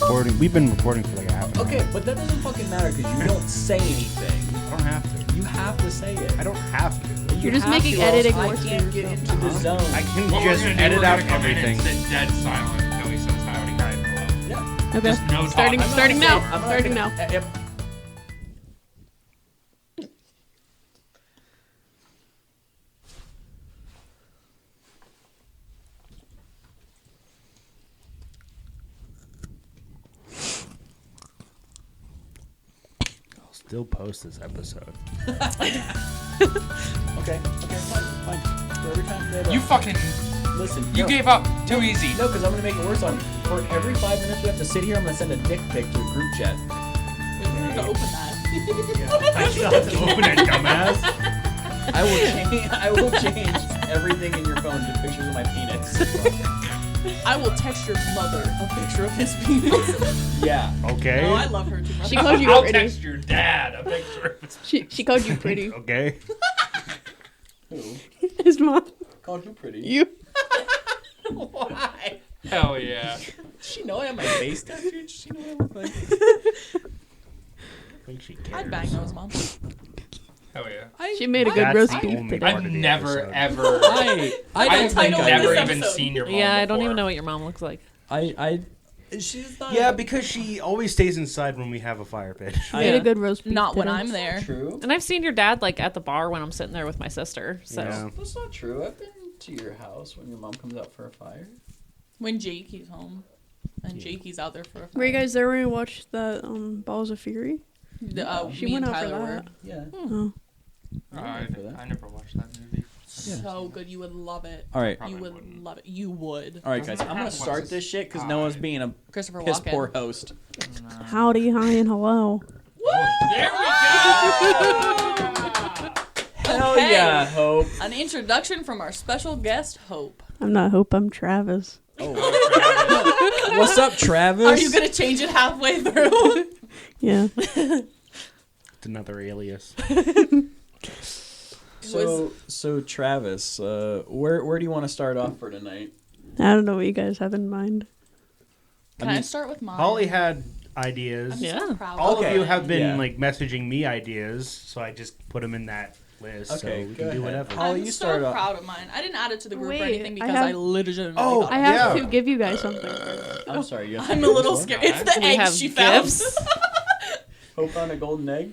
recording. We've been recording for like a half an hour. Okay, but that doesn't fucking matter because you don't say anything. I don't have to. You have to say it. I don't have to. You're just making editing worse for I can't get into the zone. I can What just we're gonna do, edit we're out gonna come in everything. and sit dead silent until he says howdy, hi, hello. Yeah. Okay. Just no Starting talk. starting now. I'm not Starting gonna- now. Yep. I'll still post this episode. Okay, fine. For every time they You fucking, listen. you no. gave up too easy. No, because I'm gonna make it worse on you. For every 5 minutes we have to sit here, I'm gonna send a dick pic to a group chat. We have to open that. I still have to open it, dumbass. I will change everything in your phone to pictures of my penis. I will text your mother a picture of his penis. Yeah. Okay. No, I love her too much. She called you I'll pretty. text your dad a picture. She called you pretty. Okay. Who? His mom. Called who pretty? You. Why? Hell yeah. Does she know I have my face tattooed? Does she know what I look like? I think she I'd cares. bang those, Mom. Hell yeah. She made a good That's roast the beef only today. part I've of the never episode. ever. I I've don't think title I never this would. even episode. seen your mom. Yeah, I don't before. even know what your mom looks like. She's not. Yeah, because she always stays inside when we have a fire pit. She made a good roast beef Not when today. I'm there. True. And I've seen your dad like at the bar when I'm sitting there with my sister. So Yeah. That's not true. I've been to your house when your mom comes out for a fire. When Jakey's home. And Jakey's out there for a fire. Were you guys there when we watched that Balls of Fury? She me went and out for Tyler that. were. Yeah. Oh. I for that. never watched that movie. So good. You would love it. All right. Probably You would wouldn't. love it. You would. All right, guys. I'm gonna What's start this? this shit because no one's being a Christopher piss Walken. poor host. Howdy, hi, and hello. There we go. Hell Okay. yeah, Hope. An introduction from our special guest, Hope. I'm not Hope, I'm Travis. Oh. What's up, Travis? Are you going to change it halfway through? Yeah. It's another alias. So Travis, where do you want to start off for tonight? I don't know what you guys have in mind. Can I start with mine? Holly had ideas. I'm so Yeah. proud All of of it. you have been Yeah. like messaging me ideas, so I just put them in that list. Okay, so we go can do ahead. whatever. Holly, I'm you so start off. proud of mine. I didn't add it to the group or Wait, anything I because have- I legitimately Oh, thought I it. have Yeah. to give you guys something. I'm sorry. You have I'm to a do little this one? scared. It's the we eggs have she found. gifts. Hope found a golden egg.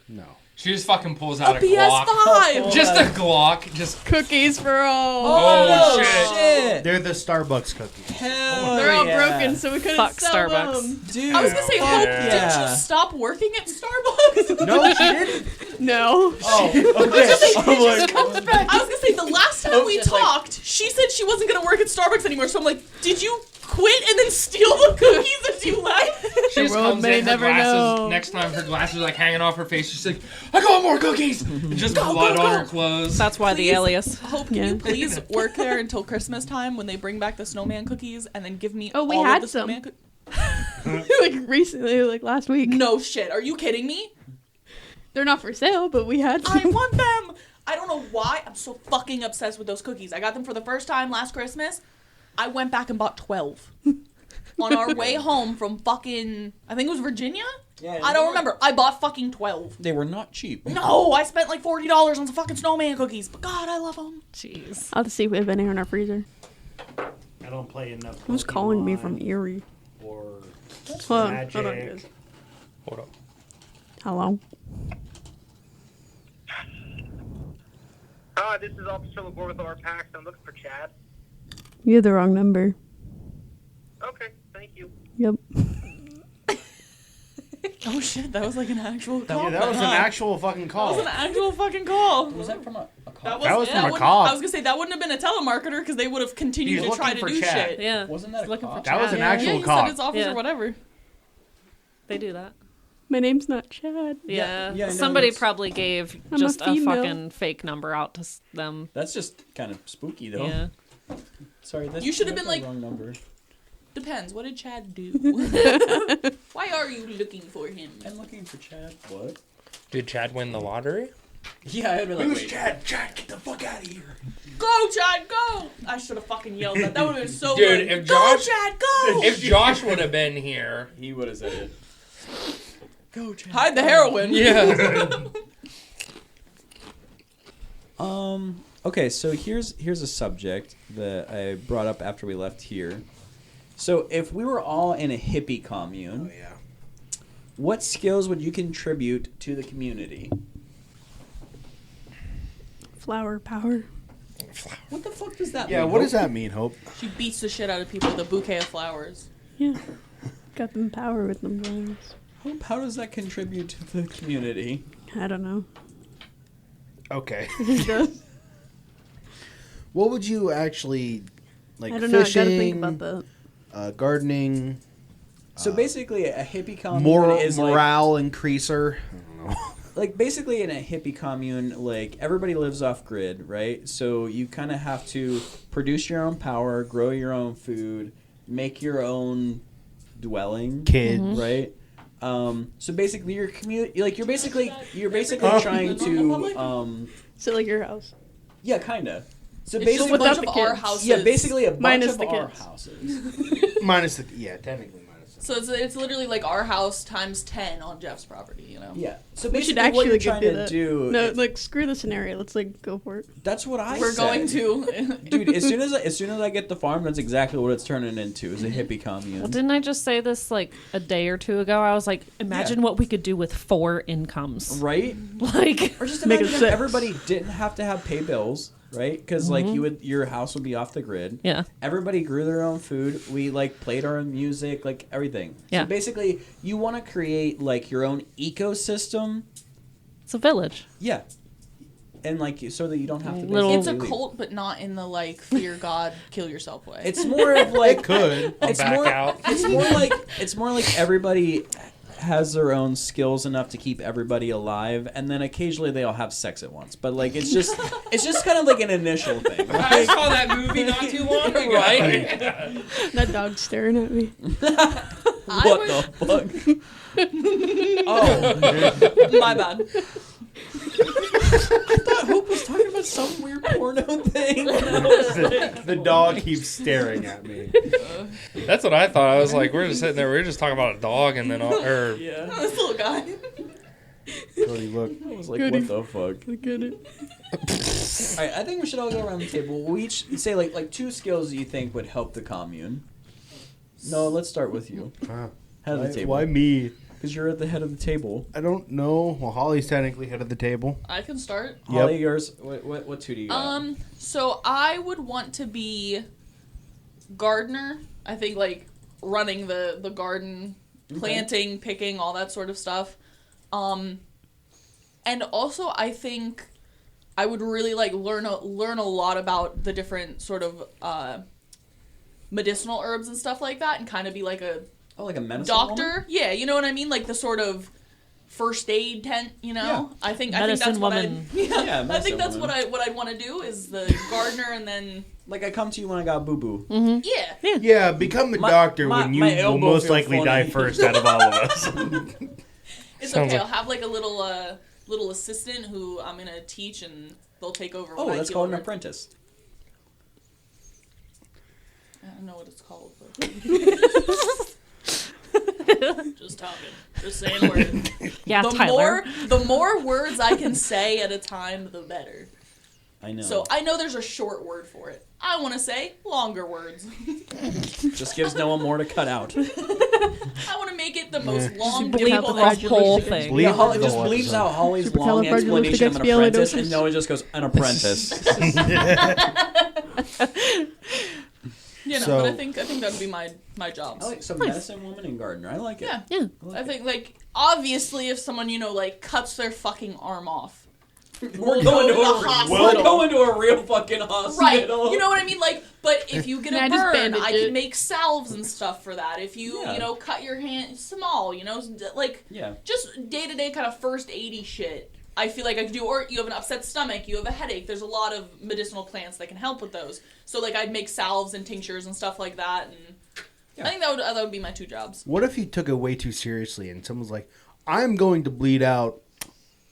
No. She just fucking pulls out a PS5. Glock. Just a Glock. Just. Cookies for all. Oh, shit! They're the Starbucks cookies. Hell They're all yeah. broken, so we couldn't Fuck sell Starbucks. them. Dude, I was gonna say, Fuck Hope, yeah. did you stop working at Starbucks? No, she didn't. No. Oh, okay. I'm like, I was gonna say the last time we just like- talked, she said she wasn't gonna work at Starbucks anymore. So I'm like, did you quit and then steal the cookies as you left? She just world comes may in, her never glasses, know. next time her glasses are like hanging off her face, she's like, I got more cookies! And just blood on her clothes. that's why the Please. alias. Hope, can Yeah. you please work there until Christmas time when they bring back the snowman cookies and then give me Oh, we all had of the some. snowman cookies? Like recently, like last week. No shit. Are you kidding me? They're not for sale, but we had I some. want them. I don't know why. I'm so fucking obsessed with those cookies. I got them for the first time last Christmas. I went back and bought 12. On our way home from fucking, I think it was Virginia? yeah, I don't remember. I bought fucking 12. They were not cheap. No, I spent like $40 on some fucking snowman cookies. But God, I love them. Jeez. I'll have to see if we have any in our freezer. I don't play enough. Who's calling me Pokemon from Erie? Or Hold on, Magic. hold on, guys. Hold up. Hello. This is Officer Labor with RPAX. I'm looking for Chad. You have the wrong number. Okay, thank you. Yep. Oh shit, that was like an actual call. Yeah, that was an actual fucking That call. was an actual fucking call. Was that from a call? That was from a wouldn't- call. I was gonna say that wouldn't have been a telemarketer because they would have continued He's to try looking to for do Chad. shit. Yeah. Wasn't that a Looking call? for That was an Yeah, actual you call. said it's officer Yeah. whatever. They do that. My name's not Chad. Yeah. yeah, I know, Somebody it's- probably gave I'm a just a female. fucking fake number out to them. That's just kind of spooky, though. Yeah. Sorry, that's, You should have that's been the like- wrong number. Depends. What did Chad do? Why are you looking for him? I'm looking for Chad. What? Did Chad win the lottery? Yeah, I'd be like, wait. Chad? Chad, get the fuck out of here. Go, Chad, go! I should have fucking yelled that. That would have been so Dude, good. if Go, Josh- Chad, go! If Josh would have been here. He would have said it. Go, Chad. Hide the heroin. Yeah. Okay, so here's a subject that I brought up after we left here. So if we were all in a hippie commune, Oh, yeah. what skills would you contribute to the community? Flower power. What the fuck does that mean? Yeah, what does that mean, Hope? She beats the shit out of people with a bouquet of flowers. Yeah. Got them power with them flowers. How does that contribute to the community? I don't know. Okay. It does. What would you actually like? I don't know. I Fishing, gotta think about that. Gardening, So basically, a hippie commune moral is like, morale increaser. I don't know. like basically in a hippie commune, like everybody lives off grid, right? So you kind of have to produce your own power, grow your own food, make your own dwelling, Kids. right? So basically, you're basically trying to, So like your house. yeah, kind of. So It's basically, just a bunch without of the our kids. houses. yeah, basically a bunch Minus of the our kids. houses. Minus the technically minus. So it's literally like our house times 10 on Jeff's property, you know? Yeah. So We should basically, what you're actually trying do to that. do. No, like screw the scenario. Let's like go for it. That's what I We're said. going to. Dude, as soon as I get the farm, that's exactly what it's turning into. Is a hippie commune. Well, didn't I just say this like a day or two ago? I was like, imagine what we could do with 4 incomes. Right? Like, Or just Make it imagine if 6. everybody didn't have to have pay bills, right? Because like your house would be off the grid. yeah. Everybody grew their own food. We like played our own music, like everything. Yeah. So basically, you want to create like your own ecosystem. It's a village. Yeah. And like so that you don't have to. Little- It's a basically leave. cult, but not in the like fear God, kill yourself way. It's more of like Could. it's back more, out. It's more like everybody has their own skills enough to keep everybody alive, and then occasionally they all have sex at once. But like it's just kind of like an initial thing. I Right? saw that movie not too long ago. Right. That dog's staring at me. What the fuck? Oh, My bad. I thought Hope was talking about some weird porno thing. The dog keeps staring at me. That's what I thought. I was like, we're just sitting there. We're just talking about a dog, and then or Yeah. This little guy. Cody, look. I was like, Goody. what the fuck? Look at it. All right, I think we should all go around the table. We each say like 2 skills that you think would help the commune. No, let's start with you. Head of the table. Why me? Because you're at the head of the table. I don't know. Well, Holly's technically head of the table. I can start. Holly, yours. What 2 do you got? So I would want to be gardener. I think like running the garden, planting, picking, all that sort of stuff. And also I think I would really like learn a lot about the different sort of medicinal herbs and stuff like that, and kind of be like a Oh, like a medicine doctor. woman? Yeah, you know what I mean? Like the sort of first aid tent, you know? Yeah. I think Medicine that's woman. what I Yeah, I medicine think that's woman. what I'd want to do is the gardener, and then Like I come to you when I got boo boo. yeah. Yeah, become the doctor when you my will elbow most feels likely funny. die first out of all of us. It's Sounds okay. like- I'll have like a little assistant who I'm gonna teach, and they'll take over. Oh, when I that's get called an over. apprentice. I don't know what it's called. But just talking, just saying words. Yeah, Tyler. The more words I can say at a time, the better. I know. So I know there's a short word for it. I want to say longer words. Just gives no one more to cut out. I want to make it the most long, Bleep difficult the whole thing. Bleep Yeah, Holly the just whole bleeps episode. out Holly's long explanation of an apprentice, and Noah just goes, an apprentice. You know, So- but I think that'd be my jobs. I like some medicine woman and gardener. I like it. Yeah. Yeah. I think like obviously if someone like cuts their fucking arm off, We're going to a the hospital. We're going to a real fucking hospital. right? You know what I mean? Like, but if you get Can a I just burn, bandage I it? can make salves and stuff for that. If you Yeah. cut your hand small, like Yeah. just day to day kind of first aidy shit. I feel like I could do, or you have an upset stomach, you have a headache. There's a lot of medicinal plants that can help with those. So like I'd make salves and tinctures and stuff like that, and Yeah. I think that would be my 2 jobs. What if you took it way too seriously and someone's like, I'm going to bleed out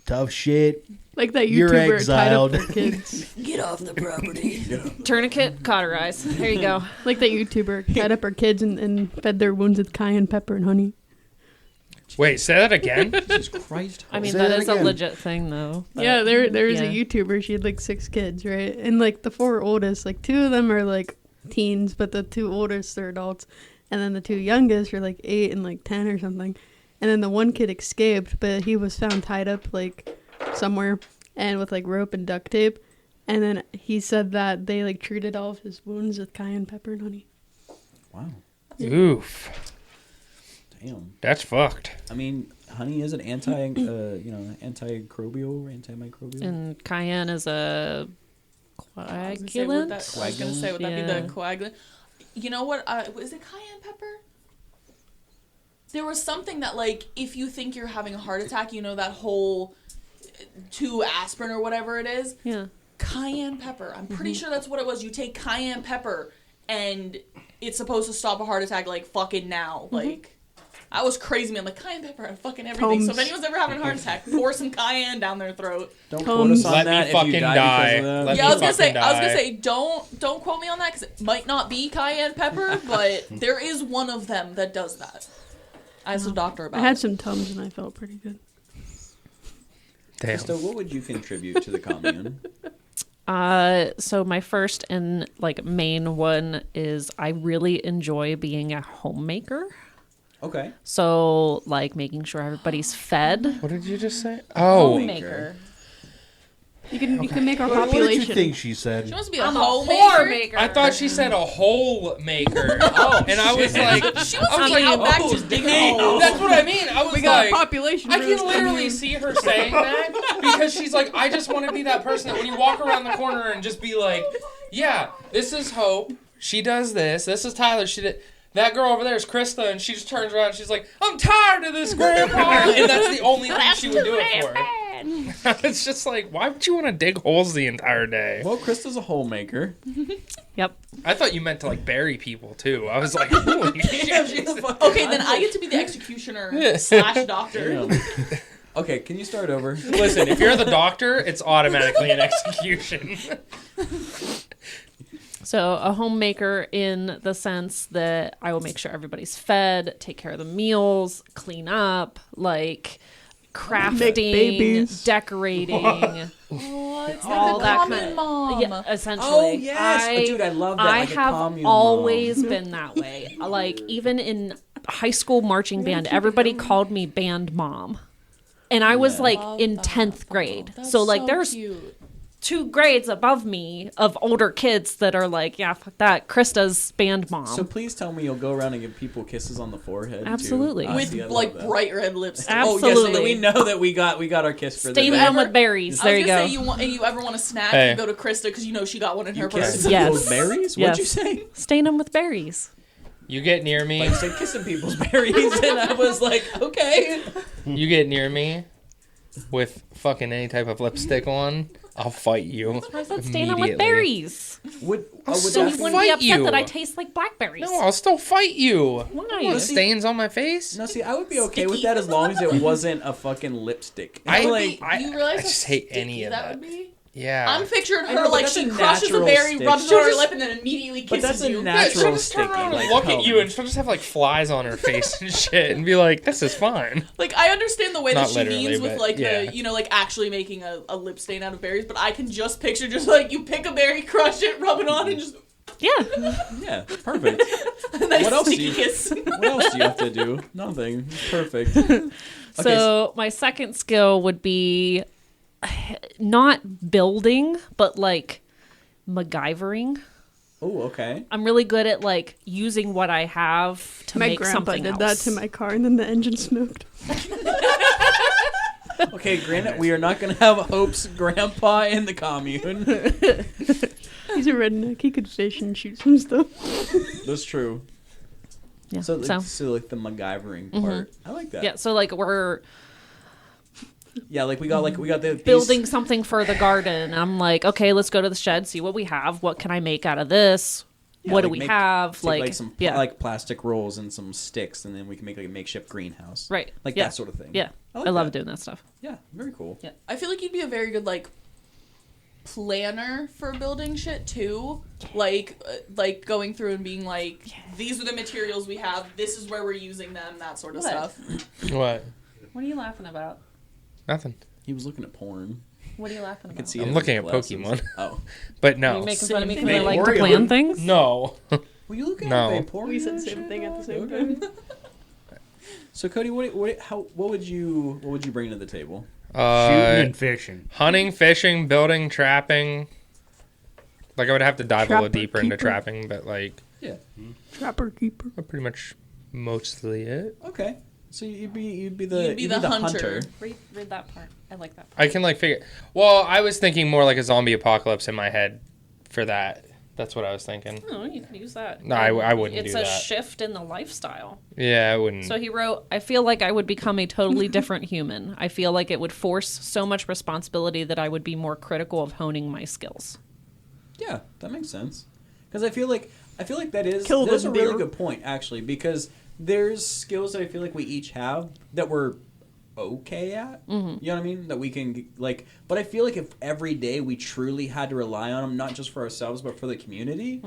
tough shit. Like that You're YouTuber tied up exiled. their kids. Get off the property. Tourniquet, cauterize. There you go. Like that YouTuber tied up her kids and fed their wounds with cayenne pepper and honey. Wait, say that again. Jesus Christ. I mean, Say that that is a again. legit thing, though. But- Yeah, there's yeah. a YouTuber. She had like 6 kids, right? And like the 4 oldest, like 2 of them are like teens, but the 2 oldest are adults, and then the 2 youngest are like 8 and like 10 or something. And then the one kid escaped, but he was found tied up like somewhere and with like rope and duct tape. And then he said that they like treated all of his wounds with cayenne pepper and honey. Wow. Oof. Damn. That's fucked. I mean, honey is an antimicrobial or antimicrobial. And cayenne is a I was coagulant. gonna say, would that be Yeah. the coagulant? You know what? Was it cayenne pepper? There was something that, like, if you think you're having a heart attack, you know, that whole 2 aspirin or whatever it is. Yeah. Cayenne pepper. I'm pretty sure that's what it was. You take cayenne pepper, and it's supposed to stop a heart attack, like, fucking now. Like, I was crazy, man. Like, cayenne pepper and fucking everything. So if Tums. anyone's ever having a heart attack, pour some cayenne down their throat. Don't quote us on Let me that if fucking you die. die. Because of that. Let Yeah, me I was gonna fucking say, die. don't quote me on that because it might not be cayenne pepper, but there is one of them that does that. I asked a doctor I about had it. some Tums and I felt pretty good. Damn. So what would you contribute to the commune? So my first and like main one is I really enjoy being a homemaker. Okay. So like making sure everybody's fed. What did you just say? Oh, Homemaker. You can make our What did you population. think she said? She wants to be a I'm a homemaker. maker. I thought she said a hole maker. And I was like, She wants to I be mean, out back oh, just digging dang. holes. that's what I mean. I was We got like, a population. I for this can literally commune. see her saying that because she's like, I just want to be that person that when you walk around the corner and just be like, yeah, this is Hope. She does this. This is Tyler. She did. That girl over there is Krista, and she just turns around and she's like, I'm tired of this, Grandpa. And that's the only thing she would do it for. It's just like, why would you want to dig holes the entire day? Well, Krista's a homemaker. Yep. I thought you meant to like bury people too. I was like, holy shit. Okay, then I get to be the executioner / doctor. Damn. Okay, can you start over? Listen, if you're the doctor, it's automatically an execution. So a homemaker in the sense that I will make sure everybody's fed, take care of the meals, clean up, like crafting, Make babies. decorating. Oh, it's All like the that common kind of- mom. Yeah, essentially. Oh, yes. Dude, I love that, I like a have commune always been that way. Like even in high school marching band, everybody called me band mom. And I was Yeah. like Love in that. 10th grade. That's So like there's cute. 2 grades above me of older kids that are like, yeah, fuck that. Krista's band mom. So please tell me you'll go around and give people kisses on the forehead. too. Absolutely. Ah, With see, I love like that. bright red lipstick. Oh yes, Absolutely. we know that we got our kiss for Stain the them day. with berries. I There was you gonna go. say you ever want a snack? Hey. You go to Krista because you know she got one in her Kiss purse. Yes. people's berries? Yes. What'd you say? Stain them with berries. You get near me. Like said kissing people's berries, and I was like, okay. You get near me with fucking any type of lipstick on, I'll fight you. I said stain them with immediately. berries. Would So that you be- wouldn't be fight upset you. that I taste like blackberries. No, I'll still fight you. Why? The stains on my face? No, see, I would be okay with that as long as it wasn't a fucking lipstick. I- like, I- you realize I how just hate sticky any of that. would be? Yeah. I'm picturing I her know, but like that's she a crushes a natural berry, stick. rubs it She'll on her just- lip, and then immediately but kisses that's a you. Yeah, natural she'll just turn sticky. around Like, and look come. at you, and she'll just have like flies on her face and shit, and be like, "This is fine." Like I understand the way that Not she literally, means with but like yeah. the like actually making a lip stain out of berries, but I can just picture just like you pick a berry, crush it, rub it on, and just Yeah. Yeah, perfect. a nice What else do sticky you- kiss. What else do you have to do? Nothing. Perfect. So my second skill would be not building, but like MacGyvering. Oh, okay. I'm really good at like using what I have to My make grandpa something did that else. to my car, and then the engine smoked. Okay, granted, we are not going to have Hope's grandpa in the commune. He's a redneck. He could fish and shoot some stuff. That's true. Yeah. So, So, like the MacGyvering part. I like that. yeah. So like we're Yeah, like we got the these- building something for the garden. I'm like, okay, let's go to the shed, see what we have. What can I make out of this? Yeah, what do like we make- have? Take, Like, some yeah, like plastic rolls and some sticks, and then we can make like a makeshift greenhouse. right, Like yeah. that sort of thing. Yeah, like I love that. doing that stuff. Yeah, very cool. Yeah. I feel like you'd be a very good like planner for building shit too. Like going through and being like, these are the materials we have. This is where we're using them. That sort of What? stuff. What? What are you laughing about? Nothing. He was looking at porn. What are you laughing I about? could see. I'm it in looking his at glasses. Pokemon. Oh, But Are no. you making fun of me Same because I thing. like to Oreo. plan things? No. were you looking No. at Vaporeon? We said the and same shit? thing at the same Okay. time. So Cody, what would you bring to the table? Shooting and fishing. Hunting, fishing, building, trapping. Like I would have to dive a little Trapper, deeper into keeper. trapping, but like Trapper keeper. pretty much mostly it. Okay, so you'd be the hunter. Read that part. I like that part. I can like figure. Well, I was thinking more like a zombie apocalypse in my head for that. That's what I was thinking. Oh, you could use that. No, I wouldn't It's do a that. shift in the lifestyle. Yeah, I wouldn't. So he wrote, I feel like I would become a totally different human. I feel like it would force so much responsibility that I would be more critical of honing my skills. Yeah, that makes sense. Because I feel like that is Kill that's the a really deer. good point actually. Because there's skills that I feel like we each have that we're okay at. Mm-hmm. You know what I mean? That we can like. But I feel like if every day we truly had to rely on them, not just for ourselves but for the community.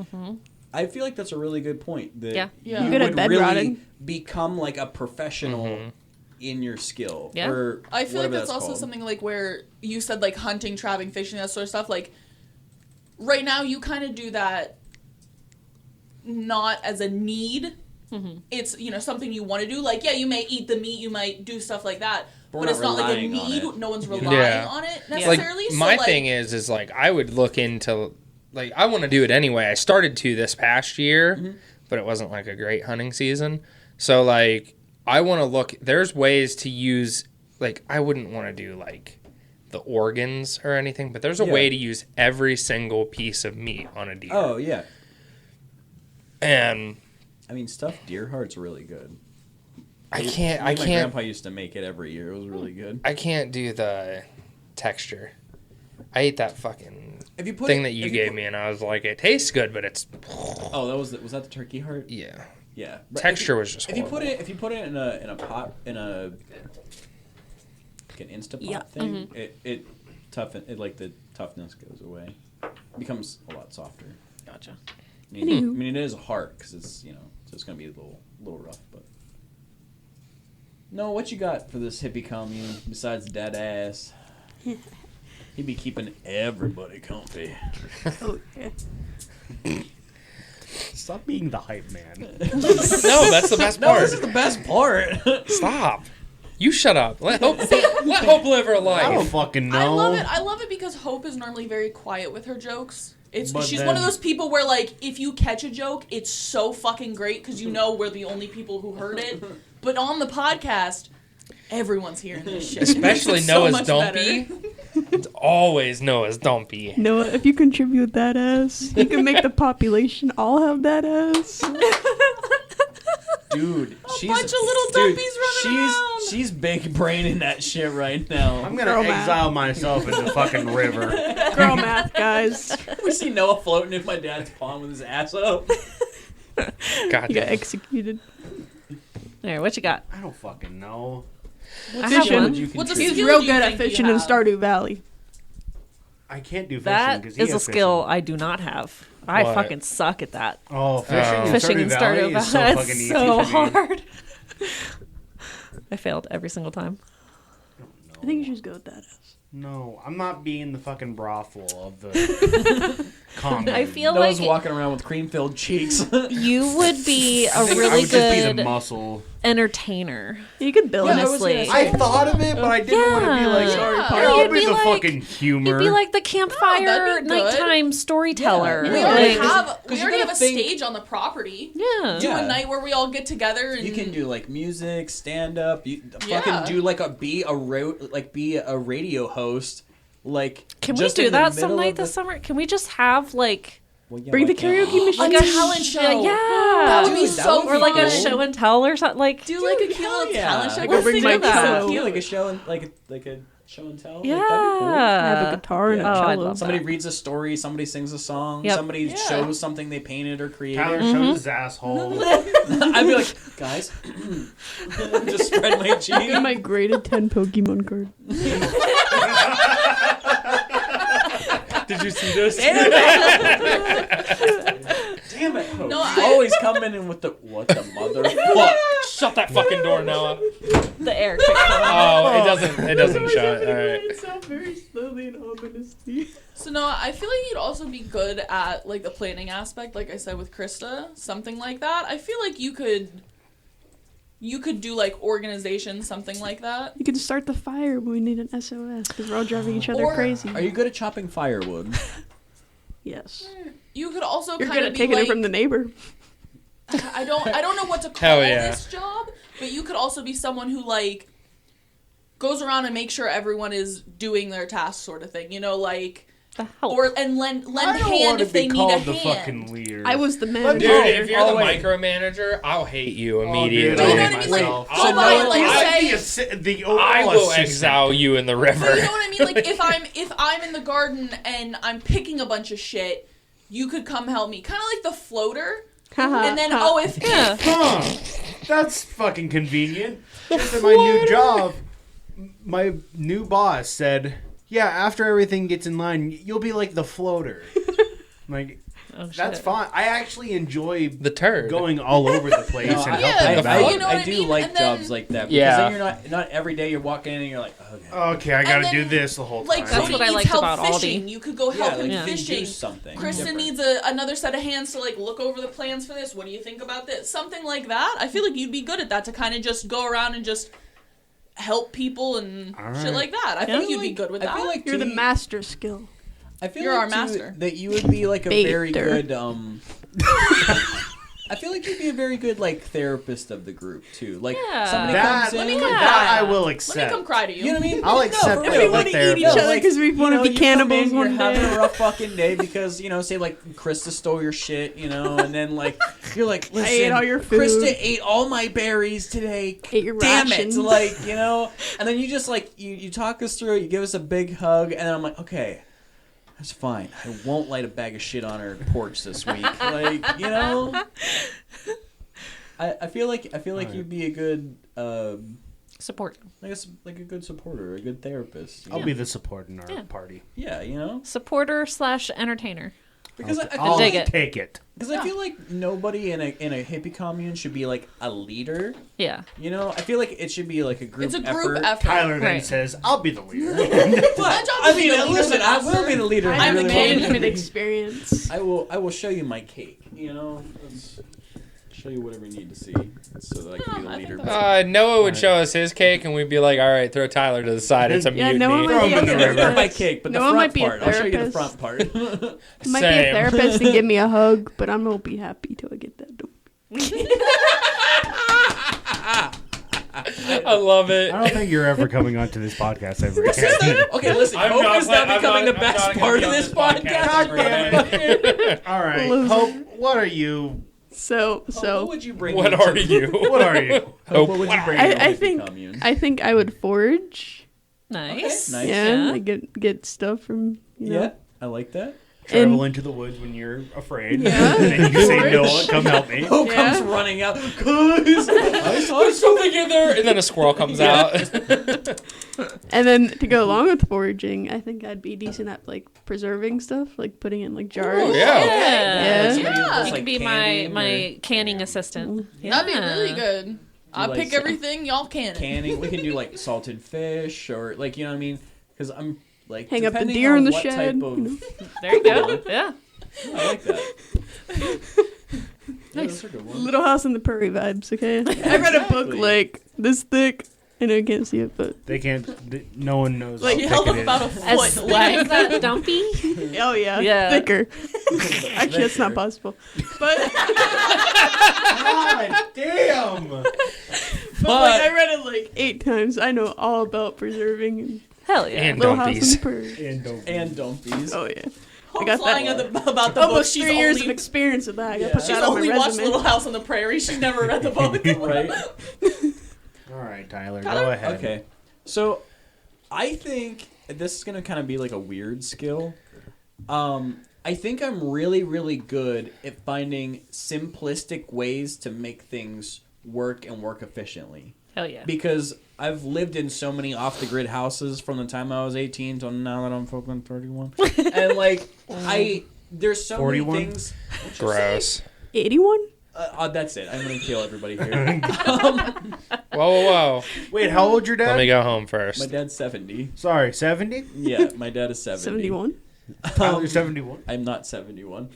I feel like that's a really good point. That Yeah. Yeah. you Good at would bed really rotting. become like a professional Mm-hmm. in your skill. Yeah. Or I feel like whatever that's also called. something like where you said like hunting, trapping, fishing, that sort of stuff. Like right now, you kind of do that not as a need. It's something you want to do. Like you may eat the meat, you might do stuff like that, But but we're it's not not like a relying on need. it. No one's Yeah. relying Yeah. on it like necessarily. So, my like, thing is like I would look into like I want to do it anyway. I started to this past year, but it wasn't like a great hunting season. So like I want to look. There's ways to use like I wouldn't want to do like the organs or anything, but there's a Yeah. way to use every single piece of meat on a deer. Oh yeah. And I mean, stuffed deer heart's really good. I Me can't. and I my can't. grandpa used to make it every year. It was really good. I can't do the texture. I ate that fucking If you put thing it- that you if gave put- me, and I was like, it tastes good, but it's Oh, was that the turkey heart? yeah. Yeah. But Texture was just if you horrible. put it in a pot like an Instapot Yeah. thing, it like the toughness goes away. It becomes a lot softer. Gotcha. I mean, it is a heart because it's so it's gonna be a little rough, but. No, what you got for this hippie commune besides dead ass? He'd be keeping everybody comfy. Oh, yeah. Stop being the hype man. No, that's the best No, part. this is the best part. Stop. You shut up. Let Hope live her I don't life. fucking know. I love it. I love it because Hope is normally very quiet with her jokes. But She's then- one of those people where like if you catch a joke, it's so fucking great because you know we're the only people who heard it. But on the podcast, everyone's hearing this shit. Especially It's so Noah's much Dumpy. better. It's always Noah's Dumpy. Noah, if you contribute that ass, you can make the population all have that ass. Dude, she's bunch of little dude, dumpies running around. She's big braining that shit right now. I'm gonna Girl math. exile myself in the fucking river. Girl math, guys. We see Noah floating in my dad's pond with his ass up. God You got damn. executed. There, what you got? I don't fucking know. I have Fishing. one. What's a He's skill real do you good at think you fishing in have? Stardew Valley. I can't do fishing That because he is a has skill fishing. I do not have. I What? fucking suck at that. Oh, fishing, Fishing in in Stardew Stardew Valley is so Valley fucking is easy so for me. hard. I failed every single time. I think you should just go with that ass. No, I'm not being the fucking brothel of the commune. I feel Noah's like walking around with cream-filled cheeks. you would be a I think I really would just be good the muscle. entertainer. You could build Yeah, I was honestly. gonna I thought of it, but I didn't want to be like, Yeah. sorry, Yeah. Parker, Or I'll you'd be be the like- fucking humor. You'd be like the campfire that'd be good. nighttime storyteller. Yeah. We Yeah. already Like, have 'cause we you already gotta have a think- stage on the property. yeah. Do Yeah. a night where we all get together and You can do like music, stand up. You Yeah. fucking do like be a radio host. Like Can we just do in the that some middle night of this summer? Can we just have like Well, yeah, Bring why the can't karaoke we? machine. a Like a talent show. show? Yeah. That would be Dude, that so would or like a fun. show and tell or something. Like Do like a Dude, cute hell little yeah. talent show. I could Let's bring do my that. pillow. Yeah, like a show and like a show and tell. Yeah. Like, that'd be cool. I have a guitar and Yeah. a Oh, I'd cello. love Somebody that. reads a story, somebody sings a song, Yep. somebody Yeah. shows something they painted or created. Tyler shows his asshole. I'd be like, guys, just spread my cheek. Get my graded 10 Pokemon card. Did you see this? Damn it, Hope. No, You I- always coming in with the what the mother fuck. Shut that fucking door, Noah. The air kicked on. Oh, it doesn't shut. All right. It sounds very slowly and ominously. So no, I feel like you'd also be good at like the planning aspect, like I said with Krista, something like that. I feel like you could do like organization, something like that. You can start the fire when we need an SOS because we're all driving each other Or- crazy. Are you good at chopping firewood? Yes. You could also You're kind good of at be taking like, it from the neighbor. I don't know what to call Hell yeah. this job, but you could also be someone who like goes around and makes sure everyone is doing their tasks, sort of thing. You know, like The help. or and lend I don't hand want to if they be need a called the hand. fucking leader. I was the Dude, manager. if you're the wait. micromanager, I'll hate you dude, immediately. I You know hate what I mean? Like, myself. go by and like I'd say. be the I overall will assistant. exile you in the river. But you know what I mean? Like if I'm in the garden and I'm picking a bunch of shit, you could come help me. Kind of like the floater. And then Yeah. Huh. That's fucking convenient. Just in my new job, my new boss said, yeah, after everything gets in line, you'll be like the floater. Like, Oh, shit. that's fine. I actually enjoy The turd. going all over the place No, and I- helping Yeah, them the out. fuck? you know what I I do mean? like And then- jobs like that because Yeah. then you're not every day you're walking in and you're like, okay. Okay, I gotta And do then, this the whole Like time. That's Cody what I needs liked help about fishing. Aldi. You could go help him like, you do fishing. something. Kristen different. needs another set of hands to like look over the plans for this. What do you think about this? Something like that. I feel like you'd be good at that to kind of just go around and just help people and All shit right. like that. I I think feel you'd be like- good with I that. feel like You're the too, master skill. I feel You're like our too, master. that you would be like a very Baiter. good I feel like you'd be a very good like therapist of the group too. Like Yeah. somebody that, comes in. that I will Let me accept. come cry to you. You know what I mean? I'll accept for that. real, Like, eat each therapist. other like, because we you want know, to be you come cannibals in, one You're having day. a rough fucking day because say like Krista stole your shit, and then like you're like, listen, ate all your food. Krista ate all my berries today. Ate your Damn rations. it, like and then you just like you talk us through it. You give us a big hug, and then I'm like, okay. That's fine. I won't light a bag of shit on her porch this week. Like, I feel like you'd be a good Support. I guess like a good supporter, a good therapist. I'll be the support in our Yeah. party. Yeah, Supporter / entertainer. because I I'll dig it. take it. because I feel like nobody in a hippie commune should be like a leader. Yeah. I feel like it should be like a group it's a group effort. Tyler then Right. says, I'll be the leader. But, My job I is to mean, be the leader listen, of the I will be the leader. if I you have I'm the the really want me to management be. experience. I will show you my cake. Let's show you whatever you need to see so that I can be the I think leader. that's- Noah would show us his cake, and we'd be like, "All right, throw Tyler to the side. It's a Yeah, mutiny." Noah Throw might him be in a the river. Not my therapist. cake, but the Noah front might be a part. I'll show you the therapist. front part. Might be a Same. therapist and give me a hug, but I'm gonna be happy till I get that door. I love it. I don't think you're ever coming onto this podcast ever again. Okay, listen. I'm Hope not is now pla- I'm becoming not- the I'm best not gonna part be of on this this podcast. podcast ever again. All right, Loser. Hope, what are you? So What would you bring? What into- are you? What are you? Hope, what would you bring? I- into I a hippie think- commune? I think I would forage. Nice. Nice. Yeah, Yeah. like get stuff from Yeah, I like that. Travel into the woods when you're afraid. Yeah. And then you say, Noah, come help me. Hope Yeah. comes running out. Guys, I saw There's something in there, and then a squirrel comes out. And then to go along with foraging, I think I'd be decent at like preserving stuff, like putting it in like jars. Oh, yeah. Yeah. Somebody who does, You like, could be canning my canning assistant. That'd be really good. I'll like pick some everything, y'all can. canning. We can do like salted fish or like what I mean. Because I'm like Hang up the depending deer on in the what shed, type you of- know. There you go. Yeah. I like that. Nice. Those are good ones. Little House on the Prairie vibes. Okay, I read a book Exactly. like this thick. I know you can't see it, but They can't, no one knows Like, how you thick held it up is. about a As foot. thick Like, as that dumpy. oh yeah, Yeah. thicker. Actually, it's not possible. But God damn! like, I read it like 8 times. I know all about preserving and Hell yeah. And Little House on dumpies. the Prairie. And dumpies. Oh yeah, Hope got lying that. about the book. almost She's 3 years of only, experience with that. I gotta Yeah. put she's that on my only watched resume. Little House on the Prairie. She's never read the book. Right. All right, Tyler, Tyler? go ahead. Okay. So I think this is gonna kind of be like a weird skill. I think I'm really, really good at finding simplistic ways to make things work and work efficiently. Hell yeah. Because I've lived in so many off-the-grid houses from the time I was 18 till now that I'm fucking 31. And, like, there's so 41? many things. Gross. 81? That's it. I'm going to kill everybody here. Whoa. Wait, how old your dad? Let me go home My first. dad's 70. Sorry, 70? Yeah, my dad is 70. 71? Tyler's 71. I'm not 71.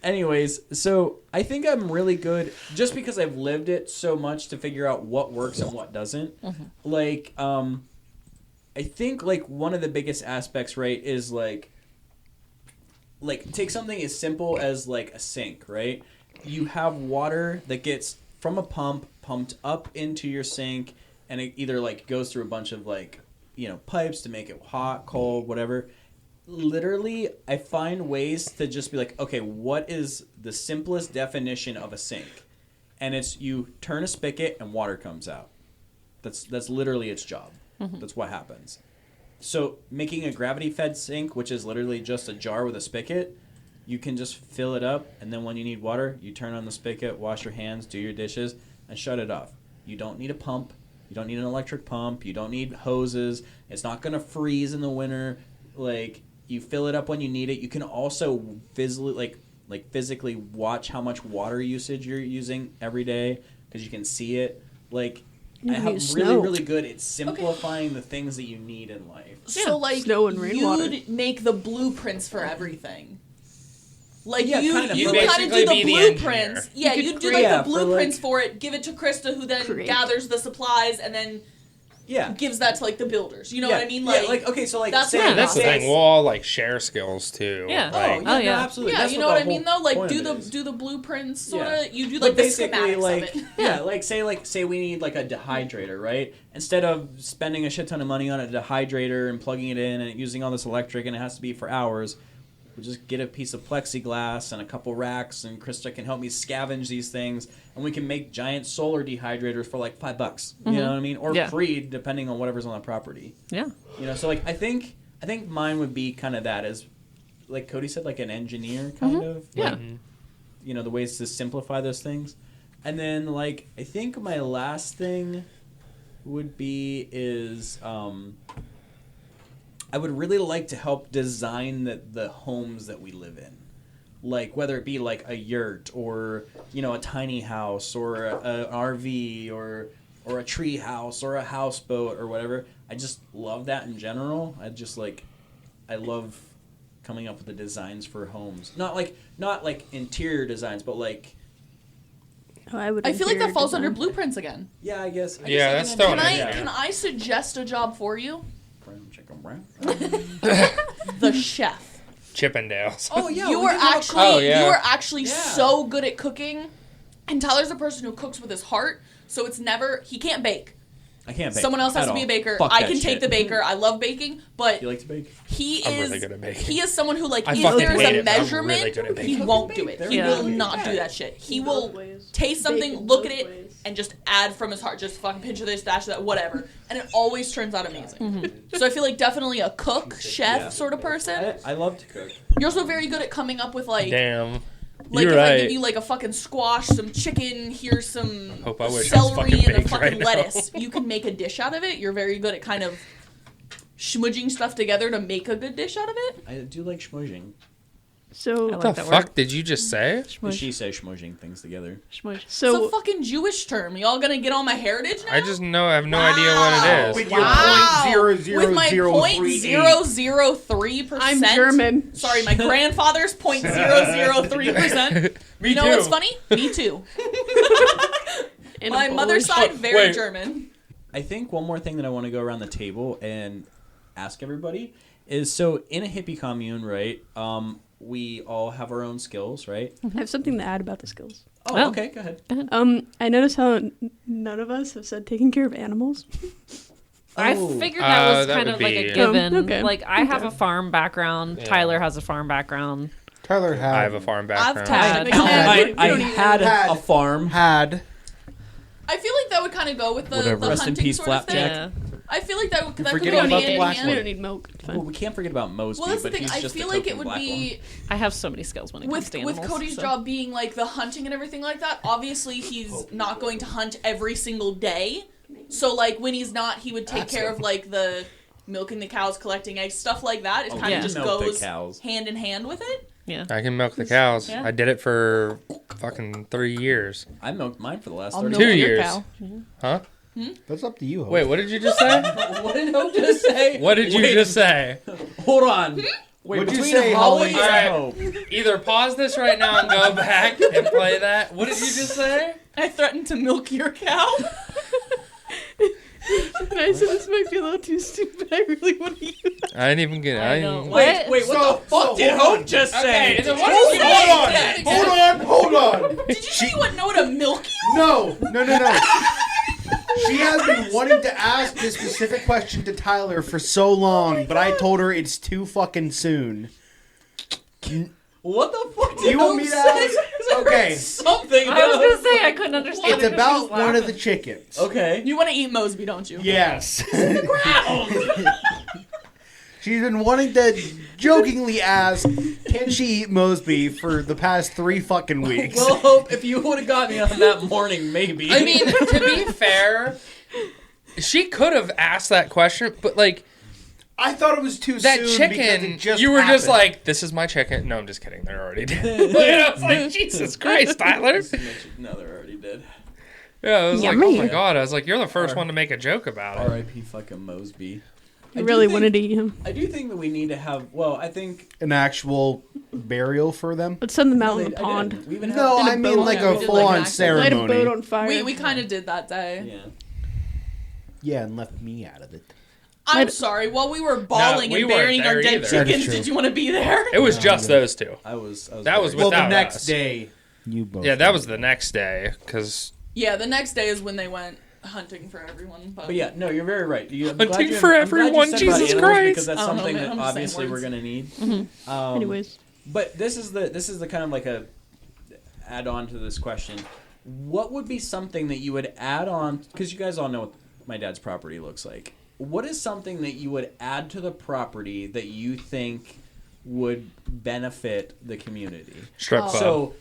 Anyways, so I think I'm really good just because I've lived it so much to figure out what works and what doesn't. Like, I think like one of the biggest aspects, right, is like take something as simple as like a sink, right? You have water that gets from a pump pumped up into your sink, and it either like goes through a bunch of like, you know, pipes to make it hot, cold, whatever. Literally, I find ways to just be like, okay, what is the simplest definition of a sink? And it's you turn a spigot and water comes out. That's literally its job. That's what happens. So making a gravity-fed sink, which is literally just a jar with a spigot, you can just fill it up, and then when you need water, you turn on the spigot, wash your hands, do your dishes, and shut it off. You don't need a pump. You don't need an electric pump. You don't need hoses. It's not going to freeze in the winter. Like, you fill it up when you need it. You can also physically watch how much water usage you're using every day because you can see it. Like, You I can have use really, snow. really good at simplifying the things that you need in life. So like Snow and rainwater. you'd make the blueprints for everything. Like Yeah, you kind of. you You'd kind of basically do the be the blueprints. engineer. Yeah, You you could do create- like Yeah, the for, blueprints like- for it, give it to Krista who then Create. gathers the supplies and then Yeah. gives that to like the builders. You know Yeah, what I mean? yeah, okay, so like that's say, what I'm That's the saying. thing. We'll all like share skills too. Yeah. Oh, Like, yeah, Oh, no, yeah. absolutely. Yeah, That's you what know what I the mean whole though? Like point do of the it is. do the blueprints sort Yeah. of. You do But like the basically, schematics like, of it. yeah, say we need like a dehydrator, right? Instead of spending a shit ton of money on a dehydrator and plugging it in and using all this electric and it has to be for hours, we'll just get a piece of plexiglass and a couple racks, and Krista can help me scavenge these things, and we can make giant solar dehydrators for like $5. You know what I mean? Or Yeah. free, depending on whatever's on the property. Yeah. You know, so like I think mine would be kind of that, as like Cody said, like an engineer kind of. Yeah. Like, you know, the ways to simplify those things. And then like I think my last thing would be is I would really like to help design the homes that we live in. Like whether it be like a yurt or, you know, a tiny house or an RV or a tree house or a houseboat or whatever. I just love that in general. I love coming up with the designs for homes. Not like interior designs, but like, Oh, I would. I feel like that interior falls under design. blueprints again. yeah, I guess. Yeah, that's still Can an I engineer. can I suggest a job for you? Brown chicken brown. The chef. Chippendales. Oh yeah, You we were could have a actually Oh, yeah. you were actually Yeah. so good at cooking, and Tyler's a person who cooks with his heart, so it's never he can't bake. I can't bake. Someone else has at to be all. a baker. Fuck I that can take shit. the baker. I love baking, but You like to bake? he I'm is really good at baking. he is someone who like I if fucking there's hate a it, but I'm measurement, really good at he baking. won't do it. There He we will go. not Yeah. do that shit. He Both will ways. taste something, Bacon look both at it, ways. and just add from his heart. Just fucking pinch of this, dash of that, whatever, and it always turns out amazing. So I feel like definitely a cook, chef Yeah. sort of person. I love to cook. You're also very good at coming up with like. Damn. Like You're if I right. give you like a fucking squash, some chicken, here's some Hope I wish I was celery fucking and a baked fucking right now. lettuce. You can make a dish out of it. You're very good at kind of smudging stuff together to make a good dish out of it. I do like schmoozing. So, I What like the that fuck word. did you just say? Shmush. She says schmoozing things together. Shmush. It's so a fucking Jewish term. Y'all gonna get on my heritage now? I just know I have no idea what it is. With your Wow. With my 0.0003. 0.003%. I'm German. Sorry, my grandfather's 0.003%. Me You know too. what's funny? Me too. in My a mother's Polish- side, very Wait. German. I think one more thing that I want to go around the table and ask everybody is, so in a hippie commune, right? We all have our own skills, right? I have something to add about the skills. Oh, Oh. okay, go ahead. I noticed how none of us have said taking care of animals. I Oh. figured that was that kind would of like be- a given. okay. Like I have Okay. a farm background. Yeah. Tyler has a farm background. Tyler had. I have a farm background. Had. I had a farm. Had. I feel like that would kind of go with the Whatever. Rest in hunting peace, sort of thing. Flapjack. Yeah. I feel like that could forgetting go about hand the in black We hand. don't need milk. It's fine. Well, we can't forget about Mosby, Well, that's the but thing. he's I just feel the like cook it would black be I have so many skills when it comes with to animals. Cody's so. job being like the hunting and everything like that. Obviously, he's not going to hunt every single day. So like when he's not, he would take That's care it. of like the milking the cows, collecting eggs, stuff like that. It Oh, kind yeah. of just milk the goes cows. hand in hand with it. Yeah. I can milk the cows. Yeah. I did it for fucking 3 years. I milked mine for the last I'll 30 milk 2 your years. cow. Huh? That's up to you. Hope. Wait, what did you just say? What did Hope just say? What did you Wait, just say? Hold on. Wait, What'd you between say, Holly Holly? and Alright. Hope. Either pause this right now and go back and play that. What did you just say? I threatened to milk your cow. And I said this might be a little too stupid. I really want to use that. I didn't even get it. I I know. didn't... Wait, what So- the fuck so did hold Hope on. just Okay, say? so what did you say? Hold on. Did you say you wouldn't know how to milk you? No. She has been wanting to ask this specific question to Tyler for so long, but I told her it's too fucking soon. What the fuck did You want Hope me to say? ask? Okay. Something. I was gonna say I couldn't understand. It's it 'cause she about was one of the laughing. chickens. Okay. You want to eat Mosby, don't you? Yes. She's been wanting to jokingly ask, can she eat Mosby for the past 3 fucking weeks? Well, Hope, if you would have got me on that morning, maybe. I mean, to be fair, she could have asked that question, but like I thought it was too that soon because chicken, it just you were just happened. like, "This is my chicken." No, I'm just kidding. They're already dead. And I was like, "Jesus Christ, Tyler!" No, they're already dead. Yeah, I was like, Yummy. "Oh my god!" I was like, "You're the first one to make a joke about it." R.I.P. fucking Mosby. I really wanted to eat him. I do think that we need to have. Well, I think. an actual burial for them. Let's send them out They- in the I pond. did. We even have. No, In a I mean boat. like Yeah, a we did, full like, on an actual- Light a boat ceremony. on fire. We kind of did that day. Yeah. Yeah, and left me out of it. I'm sorry. While we were bawling we and weren't burying our there dead either. That is chickens, true. did you want to be there? It was just those two. I was That was very- Well, the Without next us. day, you both. Yeah, that was the next day because Yeah, the next day is when they went hunting for everyone. But yeah, no, you're very right. I'm Hunting glad you- for I'm glad you everyone, said Jesus about animals Christ. because that's I don't know, something man, that I'm just saying obviously we're words. gonna need. Anyways, But this is the kind of like a add on to this question. What would be something that you would add on? Because you guys all know what my dad's property looks like. What is something that you would add to the property that you think would benefit the community? strip club. So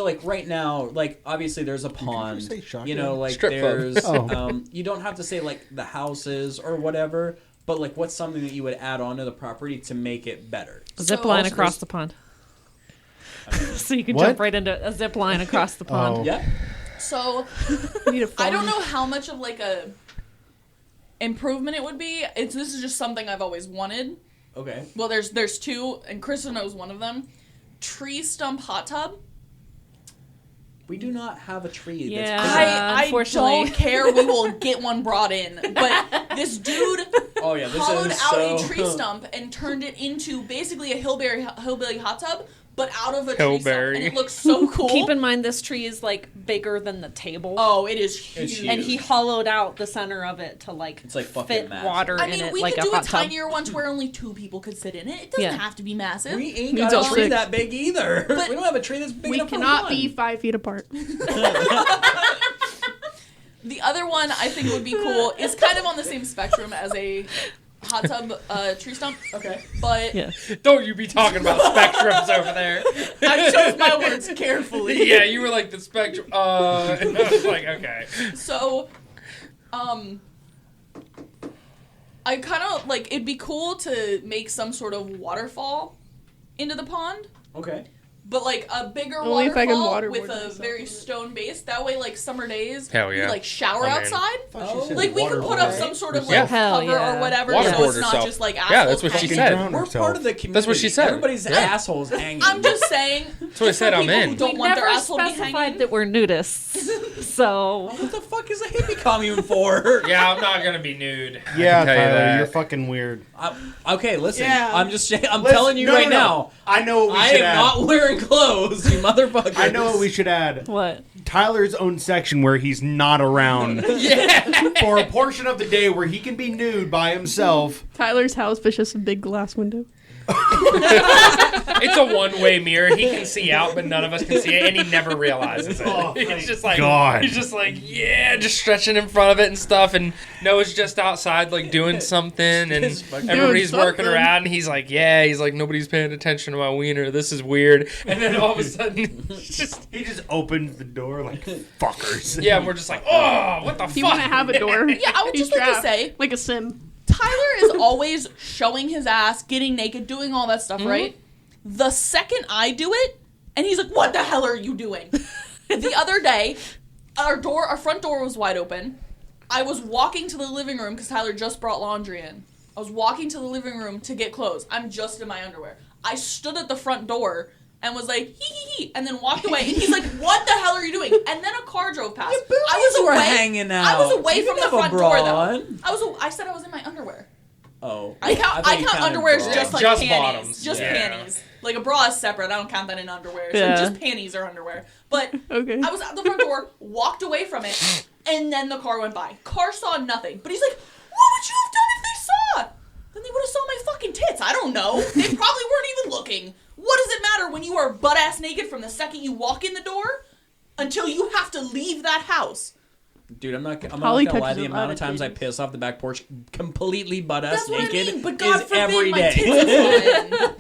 like right now, like obviously there's a pond. say shotgun? You know, like Strip club. there's Oh. you don't have to say like the houses or whatever, but like what's something that you would add on to the property to make it better? Zip So line also across there's- the pond. So you can What? jump right into a zip line across the pond. Oh. Yeah. So we need a I don't farm. know how much of like a improvement it would be. This is just something I've always wanted. Okay. Well, there's two, and Krista knows one of them. Tree stump hot tub. We do not have a tree. Yeah. That's I unfortunately. don't care. We will get one brought in. But this dude oh yeah, this hollowed is out so. a tree stump and turned it into basically a hillbilly hot tub, but out of a tree stump, Hillberry. and it looks so cool. Keep in mind this tree is like bigger than the table. Oh, it is It's huge. huge. And he hollowed out the center of it to like, It's like fucking fit massive. water I in mean, it we like could a do a hot tub. tinier one to where only 2 people could sit in it. It doesn't Yeah. have to be massive. We ain't Needs got all a tree 6. that big either. But- we don't have a tree that's big We enough cannot for one. be 5 feet apart. The other one I think would be cool is kind of on the same spectrum as a hot tub tree stump. Okay. But Yeah. Don't you be talking about spectrums over there. I chose my words carefully. Yeah, you were like the spectrum. And I was like, okay. So, I kind of like it'd be cool to make some sort of waterfall into the pond, Okay. but like a bigger Only if I can waterfall with waterboard a myself. very stone base. That way, like summer days, Hell you yeah. like shower I'm in. outside. Oh, Like we could put up some sort of like Yeah. Hell cover yeah. or whatever, Waterboard so it's not herself. just like Yeah, assholes that's what she hanging. said. drown We're herself. part of the community. That's what she said. Everybody's Yeah. assholes hanging. I'm just saying. That's what I said. I'm people who in. don't We want their never asshole to be specified hanging. that we're nudists. So What the fuck is a hippie commune for? Yeah, I'm not gonna be nude. I Yeah, can tell you Tyler, that. you're fucking weird. Okay, listen. Yeah. I'm just. I'm Listen, telling you no, right no, no. now. I know what we I should am add. not wearing clothes, you motherfuckers. I know what we should add. what? Tyler's own section where he's not around Yeah. for a portion of the day where he can be nude by himself. Tyler's house, but just a big glass window. It's a one-way mirror. He can see out, but none of us can see it, and he never realizes it. He's just like, God. he's just like, yeah, just stretching in front of it and stuff. And Noah's just outside, like doing something, and everybody's working something. around. And he's like, nobody's paying attention to my wiener. This is weird. And then all of a sudden, He just opens the door like fuckers. yeah, and we're just like, oh, what the fuck? Do you want to have a door? Yeah, I would He's just like to trapped, say, like a sim. Tyler is always showing his ass, getting naked, doing all that stuff, right? The second I do it, and he's like, what the hell are you doing? The other day, our front door was wide open. I was walking to the living room because Tyler just brought laundry in. I was walking to the living room to get clothes. I'm just in my underwear. I stood at the front door and was like, hee, and then walked away. And he's like, what the hell are you doing? And then a car drove past. You were hanging out. I was away You from didn't the have a front bra door, though. on. I said I was in my underwear. Oh. I count counted underwear as bras. just like Just panties. bottoms. Just Yeah. panties. Like a bra is separate. I don't count that in underwear. So Yeah. just panties are underwear. But Okay. I was at the front door, walked away from it, and then the car went by. Car saw nothing. But he's like, what would you have done if they saw? Then they would have saw my fucking tits. I don't know. They probably weren't even looking. What does it matter when you are butt-ass naked from the second you walk in the door until you have to leave that house? Dude, I'm not Holly gonna lie. touches The a amount lot of of times I titties. piss off the back porch completely butt-ass That's what naked I mean, but God is forbid every my day. tits are fun.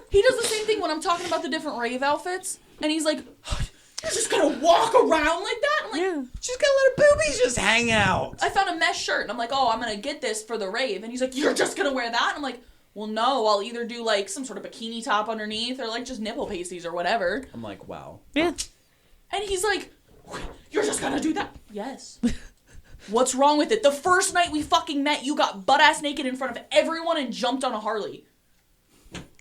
He does the same thing when I'm talking about the different rave outfits, and he's like, you're just gonna walk around like that? I'm like, Yeah. She's gonna let her boobies just hang out. I found a mesh shirt, and I'm like, oh, I'm gonna get this for the rave. And he's like, you're just gonna wear that? And I'm like, well, no, I'll either do like some sort of bikini top underneath or like just nipple pasties or whatever. I'm like, wow. Yeah. And he's like, you're just gonna do that? Yes. What's wrong with it? The first night we fucking met, you got butt-ass naked in front of everyone and jumped on a Harley.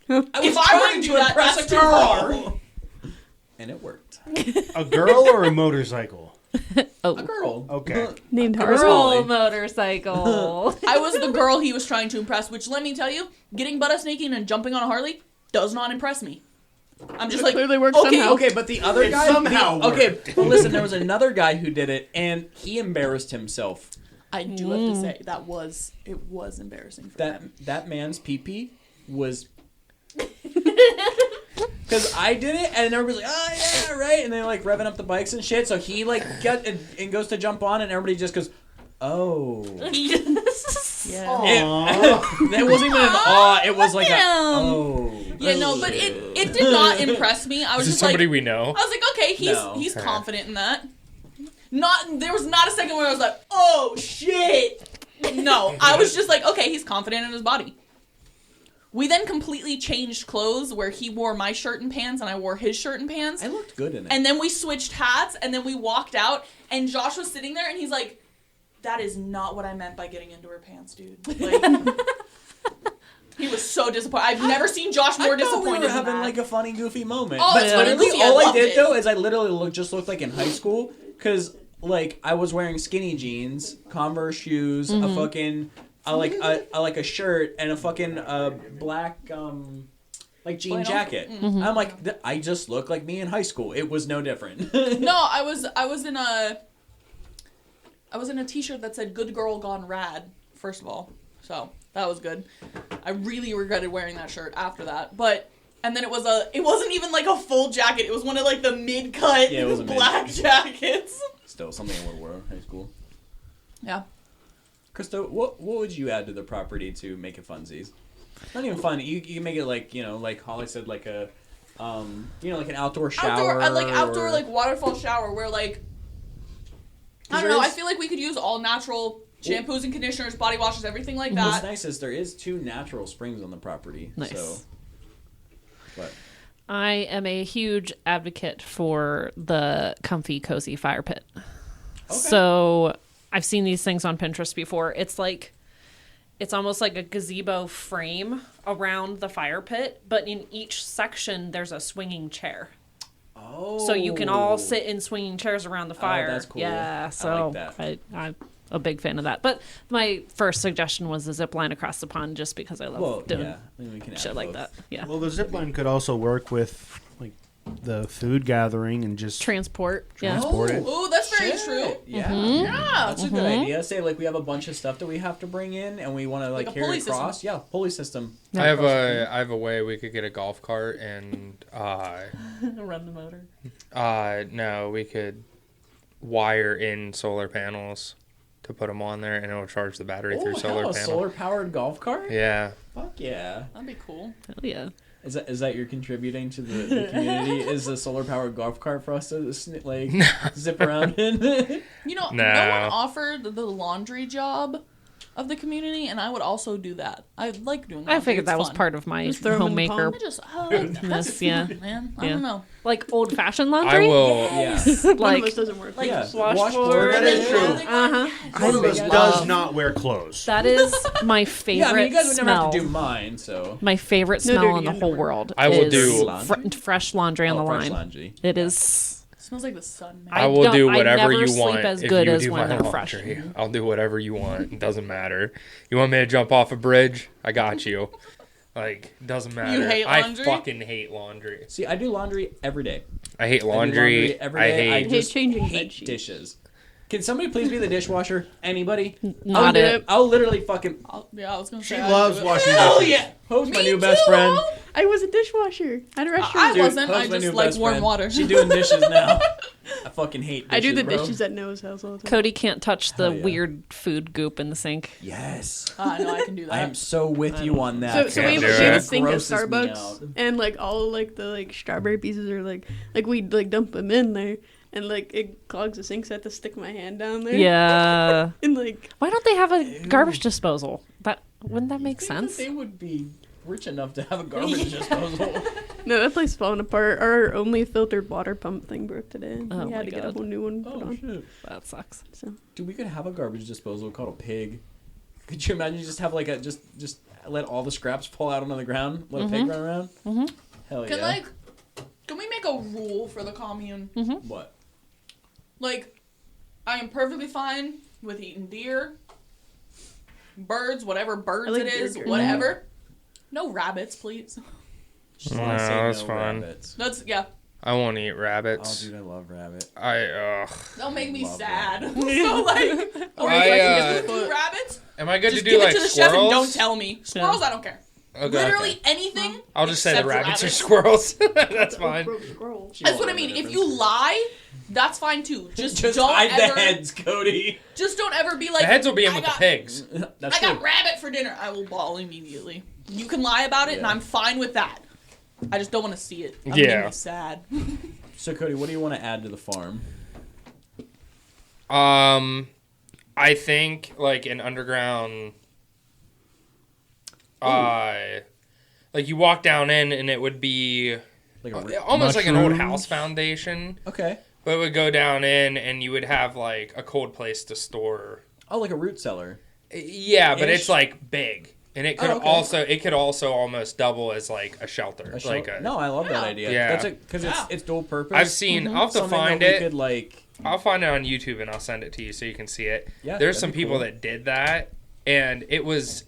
If I were to do that, that's too far. And it worked. A girl or a motorcycle? A girl. Okay. Named Girl. Harley. Girl motorcycle. I was the girl he was trying to impress, which let me tell you, getting butt-ass naked and jumping on a Harley does not impress me. I'm just like, Clearly works okay, somehow. Okay, but the other It guy somehow okay, worked. but listen, there was another guy who did it and he embarrassed himself. I do have to say, it was embarrassing for him. That man's pee-pee was because I did it and everybody's like, oh yeah, right, and they're like revving up the bikes and shit. So he like and goes to jump on and everybody just goes, oh. Yeah. It wasn't even an awe. It was like a oh. Yeah, no, but it did not impress me. I was Is it just like, somebody we know? I was like, okay, he's No. confident in that. There was not a second where I was like, oh shit. No, I was just like, okay, he's confident in his body. We then completely changed clothes where he wore my shirt and pants and I wore his shirt and pants. I looked good in it. And then we switched hats and then we walked out and Josh was sitting there and he's like, that is not what I meant by getting into her pants, dude. Like, he was so disappointed. I've never seen Josh more I thought disappointed we were than having that. like a funny, goofy moment. Oh, but it's funny, literally, goofy. I all I loved did it. though is I literally looked like in high school because like I was wearing skinny jeans, Converse shoes, a fucking like a shirt and a fucking black like jean Flannel? jacket. I'm like I just look like me in high school. It was no different. No, I was in a t-shirt that said "Good Girl Gone Rad." First of all, so that was good. I really regretted wearing that shirt after that, but and then it wasn't even like a full jacket. It was one of like the mid-cut Yeah, it was a black mid. jackets. Still something I would wear in high school. Yeah. Krista, what would you add to the property to make it funsies? Not even fun. You can make it like like Holly said, like a like an outdoor shower. Outdoor like waterfall shower where like I don't know. I feel like we could use all natural shampoos and conditioners, body washes, everything like What's that. nice is there is 2 natural springs on the property. Nice. So, but I am a huge advocate for the comfy, cozy fire pit. So I've seen these things on Pinterest before. It's almost like a gazebo frame around the fire pit, but in each section there's a swinging chair. So you can all sit in swinging chairs around the fire. That's cool. Yeah, I so like that. I'm a big fan of that. But my first suggestion was the zip line across the pond, just because I love doing yeah. I mean, we can add shit like both. that. Yeah. Well, the zip line could also work with like the food gathering and just Transport. Yeah. transport it. Oh, that's very Shit. true. Yeah. Yeah. That's a good idea. Say like we have a bunch of stuff that we have to bring in and we want to like Like a carry pulley it across. Yeah, pulley system. I have a way we could get a golf cart and Run the motor. no, we could wire in solar panels to put them on there, and it'll charge the battery through solar hell, a panel. solar powered golf cart? Yeah. Fuck yeah. That'd be cool. Hell yeah. Is that you're contributing to the community? Is a solar powered golf cart for us to like zip around in? You know, No. no one offered the laundry job of the community, and I would also do that. I like doing laundry. I figured It's that was fun. part of my Just throw 'em in the homemaker. I just, that's Yes, yeah. fun, man. I Yeah. don't know. Like old fashioned I laundry? will. Yeah. One of Like us doesn't work. Like, Yeah. washboard. That is true. Uh-huh. One of us love- does not wear clothes. That is my favorite Yeah, I mean, you guys would never smell. have to do mine, so. My favorite No smell dirty in the whole underwear. world. I will is do- fresh laundry on the fresh line. laundry. It is. Smells like the sun, man. I will don't- do I whatever never you sleep want as if good you as do when my they're fresh. laundry. I'll do whatever you want. It doesn't matter. You want me to jump off a bridge? I got you. Like, doesn't matter. hate laundry? I fucking hate laundry. See, I do laundry every day. I hate I do laundry. every I day. I hate. just changing hate bed sheets. dishes. Can somebody please be the dishwasher? Anybody? Not do it. it. I'll literally fucking Yeah, I was gonna She say. I'd loves do it. washing hell dishes. yeah. Host my Me new best too. friend. I was a dishwasher at a I restaurant. wasn't. Host I my just new like best warm friend. water. She's doing dishes now. I fucking hate dishes, I do the bro. dishes at Noah's house all the time. Cody can't touch the Hell yeah. weird food goop in the sink. Yes. I know I can do that. I am so with you on that. So we Can't have do a it. sink at Grosses me Starbucks, out. and like all like the like strawberry pieces are like we like dump them in there, and like it clogs the sink, so I have to stick my hand down there. Yeah. And like Why don't they have a garbage disposal? That wouldn't that make I think that sense? they would be rich enough to have a garbage disposal. no, that place falling apart. Our only filtered water pump thing broke today. And Oh we my had to get a God. whole new one put Oh on. shit. That sucks. So Dude, we could have a garbage disposal called a pig. Could you imagine you just have like a just let all the scraps fall out onto the ground, let a pig run around? Mhm. Hell Can yeah. can we make a rule for the commune? What? Like, I am perfectly fine with eating deer, birds, whatever birds like it deer is, jerky. whatever. No rabbits, please. Just No, wanna say that's fine. rabbits. That's yeah. I won't eat Oh, rabbits. dude, I love rabbit. They'll make me Love sad. So like, or I, if you do rabbits, Am I good just to give do it like to the chef and squirrels? don't tell me. Squirrels, I don't care. Okay, Literally okay. anything. I'll just say the except for rabbits are squirrels. That's fine. Squirrel. She That's won't what I know the mean. If difference. you lie, that's fine too. Just don't hide ever. the heads, Cody. Just don't ever be like. The heads will be in I with got, the pigs. That's I got true. rabbit for dinner. I will bawl immediately. You can lie about it, and Yeah. I'm fine with that. I just don't want to see it. I'm Yeah. make me sad. So, Cody, what do you want to add to the farm? I think like an underground. Like you walk down in, and it would be Like a almost like an old mushrooms? house foundation, okay. but it would go down in, and you would have like a cold place to store. Oh, like a root cellar. Yeah, but Ish. it's like big, and it could okay. also almost double as like a shelter. No, I love that Yeah. idea. Yeah. That's because it's dual purpose. I've seen. I'll have to Something find that we it. Could like. I'll find it on YouTube and I'll send it to you so you can see it. Yeah, There's that'd some be people cool. that did that, and it was.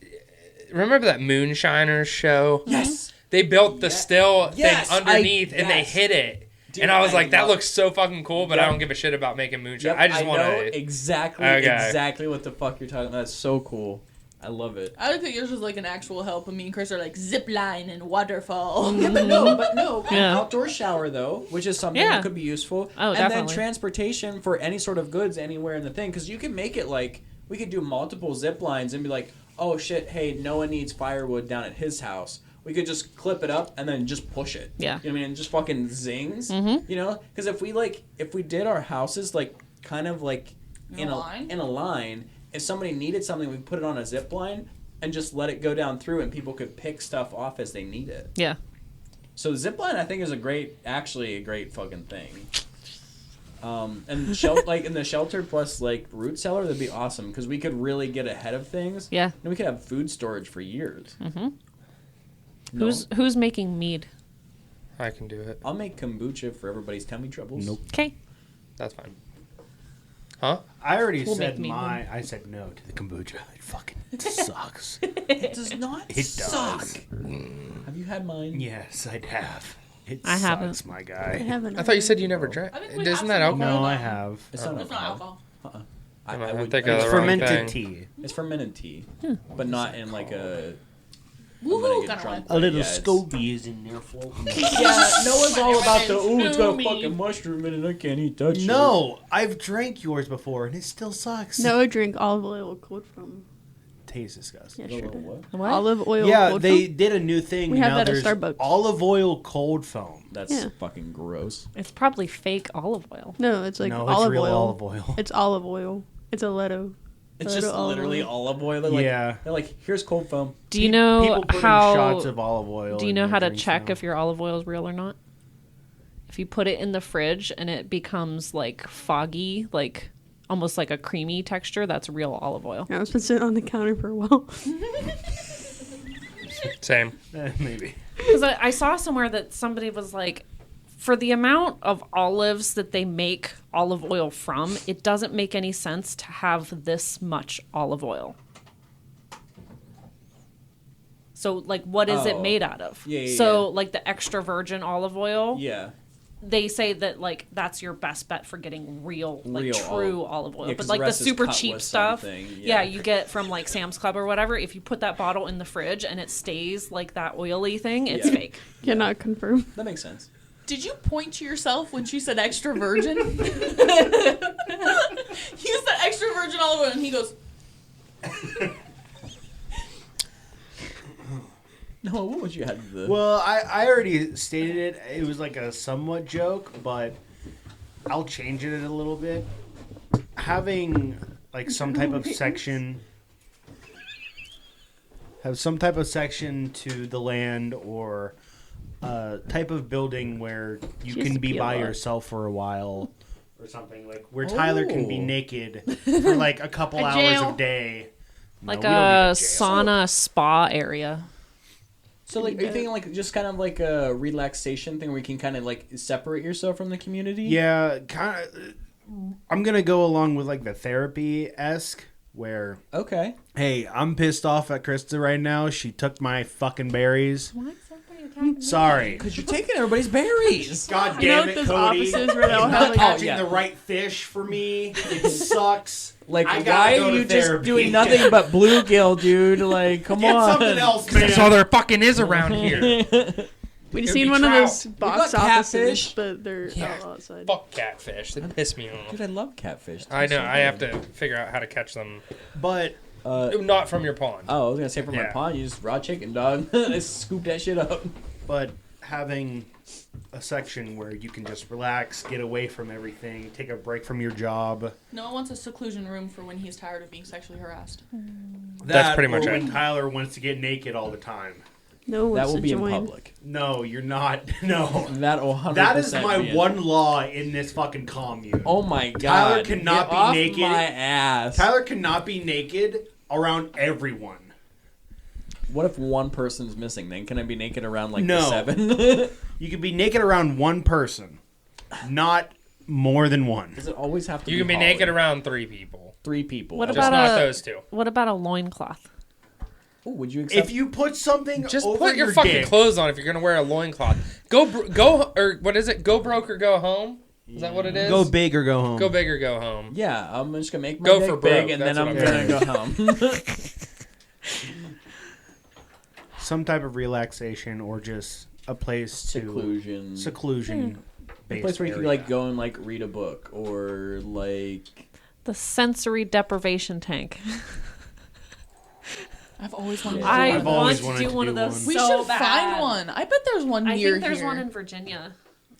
Remember that Moonshiners show? Yes. They built the still Yes, thing underneath and they yes. hid it. Dude, and I was I like, that love- looks so fucking cool, but I Yep. don't give a shit about making moonshine. Yep, I just want know to. exactly what the fuck you're talking about. That's so cool. I love it. I like that yours is like an actual help. And me and Chris are like zip line and waterfall. Yeah, but no, an Yeah. outdoor shower though, which is something Yeah. that could be useful. Oh, and then definitely. transportation for any sort of goods anywhere in the thing, because you can make it like we could do multiple zip lines and be like, oh shit, hey, Noah needs firewood down at his house. We could just clip it up and then just push it. Yeah. You know what I mean? Just fucking zings. You know, because if we did our houses like kind of like In a line? in a line, if somebody needed something, we put it on a zip line and just let it go down through, and people could pick stuff off as they need it. Yeah. So the zip line, I think, is a great fucking thing. And like in the shelter plus like root cellar, that'd be awesome because we could really get ahead of things. Yeah. And we could have food storage for years. Mm-hmm. No. Who's making mead? I can do it. I'll make kombucha for everybody's tummy troubles. Nope. Okay. That's fine. Huh? I already We'll said make me my. I said no to the kombucha. It fucking sucks. It does not It suck. does. Have you had mine? Yes, I'd have. It I haven't. sucks, my I guy. haven't. I thought you said you never drank. I think we Isn't have that some alcohol? No, I have. It's not It's not alcohol. alcohol. I I'm would- thinking of It's the wrong fermented thing. tea. It's fermented tea, but not in like a. I'm Woohoo, gonna get kind drunk. of but yeah, SCOBY is in there floating. Yeah, no one's all about the. Oh, it's got a Scooby. fucking mushroom in it. I can't eat that. shit." No, I've drank yours before and it still sucks. No, I drink olive oil cold foam. Tastes disgusting. Yeah, sure do. What? What? Olive oil Yeah, cold they foam? did a new thing. We have now that at there's Starbucks. olive oil cold foam. That's Yeah. fucking gross. It's probably fake olive oil. No, it's like no, it's olive real oil. olive oil. It's olive oil. It's a Leto. It's Leto just literally oil. olive oil. They're like, Yeah. They're like, here's cold foam. Do you know People put in how? shots of olive oil? Do you in know their how to drinks check now. if your olive oil is real or not? If you put it in the fridge and it becomes like foggy, like almost like a creamy texture, that's real olive oil. Yeah, it's been sitting on the counter for a while. Same. Maybe. Because I saw somewhere that somebody was like, for the amount of olives that they make olive oil from, it doesn't make any sense to have this much olive oil. So, like, what is it Oh. made out of? Yeah, yeah, so, yeah. like, the extra virgin olive oil, Yeah. they say that, like, that's your best bet for getting real, like, Real true olive oil. Yeah, but, 'cause like, the the rest is super cut cheap with stuff, something, yeah, yeah. you get from, like, Sam's Club or whatever, if you put that bottle in the fridge and it stays, like, that oily thing, it's Yeah. fake. Cannot confirm. That makes sense. Did you point to yourself when she said extra virgin? You said extra virgin olive oil, and he goes, No, what would you add to the? Well, I already stated it. It was like a somewhat joke, but I'll change it a little bit. Having like some type of section, have some type of section to the land or a type of building where you She used can to be pee a by lot. yourself for a while or something like where Tyler can be Oh. naked for like a couple A hours jail. a day. No, Like we don't need a jail. sauna spa area. So like, are you thinking like just kind of like a relaxation thing where you can kind of like separate yourself from the community? Yeah, kind of. I'm gonna go along with like the therapy-esque, where Okay. hey, I'm pissed off at Krista right now. She took my fucking berries. Sorry. Because you're taking everybody's berries. God You know, damn like it, those Cody. offices where they'll You're have not like catching Oh, yeah. the right fish for me. It sucks. Like, I why gotta go are to you just therapy. doing nothing but bluegill, dude? Like, come Get on. something else, man. That's all there fucking is around here. we've It'd seen be one of trout. those box got offices, catfish. but they're Yeah. all outside. Fuck catfish. They piss me off. Dude, I love catfish. I know. So I have good. to figure out how to catch them. But Not from your pond. Oh, I was gonna say from my Yeah. pond, you just raw chicken, dog. I scoop that shit up. having a section where you can just relax, get away from everything, take a break from your job. no one wants a seclusion room for when he's tired of being sexually harassed. That's pretty much or it. when Tyler wants to get naked all the time. No one That wants will to be in join. public. No, you're not. No. That 100%. That is my be in. one law in this fucking commune. Oh my god. Tyler cannot Get be off naked. my ass. Tyler cannot be naked around everyone. What if one person's missing? Then can I be naked around like No. the 7? You can be naked around one person, not more than one. Does it always have to? You be can be Holly? naked around 3 people. 3 people. What Okay. Just about not a- those 2. What about a loincloth? Ooh, would you accept? If you put something Just over put your fucking dick, clothes on if you're gonna wear a loincloth. Go or what is it? Go broke or go home? Is that what it is? go big or go home. Go big or go home. Yeah, I'm just gonna make my Go dick for big, broke, and that's then I'm what I'm gonna go home. Some type of relaxation or just a place to Seclusion. seclusion. A place where you could like go and like read a book or like. The sensory deprivation tank. I've always wanted to Yeah. do I I've one. always want wanted to do to one do of those. one. We so should bad. find one. I bet there's one I near think there's here. one in Virginia.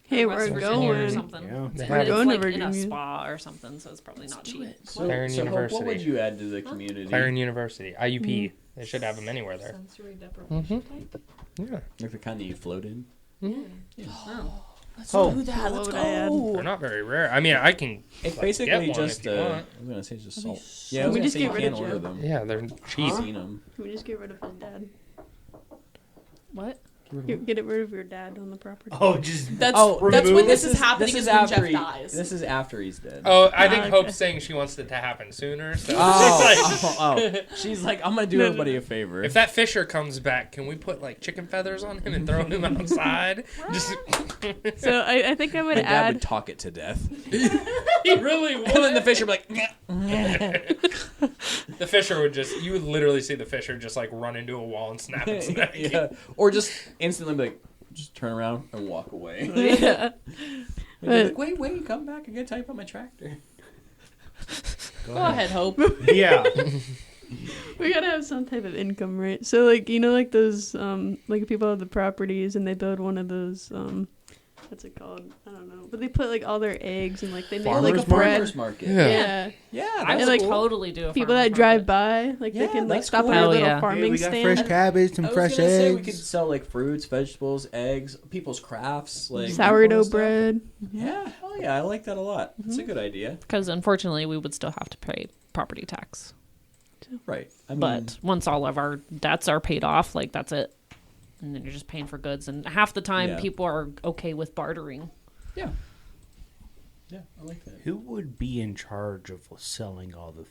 Hey, West we're Virginia or going. something. Yeah. They But have it's going to like in a Virginia. spa or something, so it's probably not do cheap. it. So, Clarion so Hope, what University. would you add to the community? Clarion University, IUP. They should have them anywhere there. Sensory deprivation tank. Yeah, Like the kind that you float in. Oh. Let's Oh. do that. Let's What would I add? go. they're not very rare. I mean, I can. It's Like, basically get one just if you I want. was gonna say it's just salt. so- Yeah, I was We gonna just say you get rid can of order Joe. them. Yeah, they're cheap. I've seen them. Can we just get rid of his dad? What? Get rid of your dad on the property. Oh, just That's remove- when this is happening. This is when after Jeff he, dies. This is after he's dead. Oh, I think okay. Hope's saying she wants it to happen sooner. So Oh. She's like, I'm gonna do everybody a favor. if that Fisher comes back, can we put like chicken feathers on him and throw him outside? Just So I think I would My dad would add. talk it to death. he really would. And then the Fisher would be like, The Fisher would just, you would literally see the Fisher just like run into a wall and snap its neck. yeah. Or just instantly be like, just turn around and walk away. Yeah. Like, wait, come back. I gotta tell you about my tractor. Go ahead, Hope. Yeah. We gotta have some type of income, right? So, like, you know, like those, like people have the properties and they build one of those, what's it called? I don't know. But they put like all their eggs and like they make Farmers like a bread. Farmer's market. Yeah. Yeah, I that's would like cool. totally do a People farmer's that drive market. by, like Yeah, they can like that's stop cool. at a Hell little yeah. farming Hey, we got stand. fresh cabbage, some I was fresh gonna say we eggs. could sell like fruits, vegetables, eggs, people's crafts, like Sourdough stuff. bread. Yeah, hell yeah, I like that a lot. That's a good idea. Because unfortunately, we would still have to pay property tax. Right. I mean, But once all of our debts are paid off, like that's it. And then you're just paying for goods. And half the time, Yeah. people are okay with bartering. yeah, I like that. Who would be in charge of selling all the?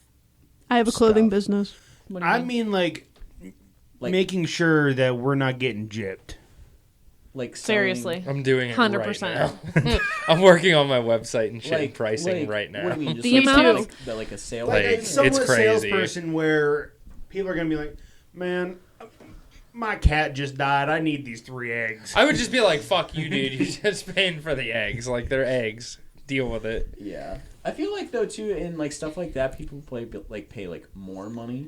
I have a clothing Stuff. business. What do you I mean? mean, like Like- making sure that we're not getting gypped. Like selling- Seriously. I'm doing it 100%. right now. I'm working on my website and shit like and pricing like, right now. What do you mean? Just The like, amount like a sale. Like, Like some it's crazy. salesperson where people are gonna be like, "Man, my cat just died. I need these 3 eggs." I would just be like, fuck you, dude. You're just paying for the eggs. Like, they're eggs. Deal with it. Yeah, I feel like though too in like stuff like that, people pay like more money.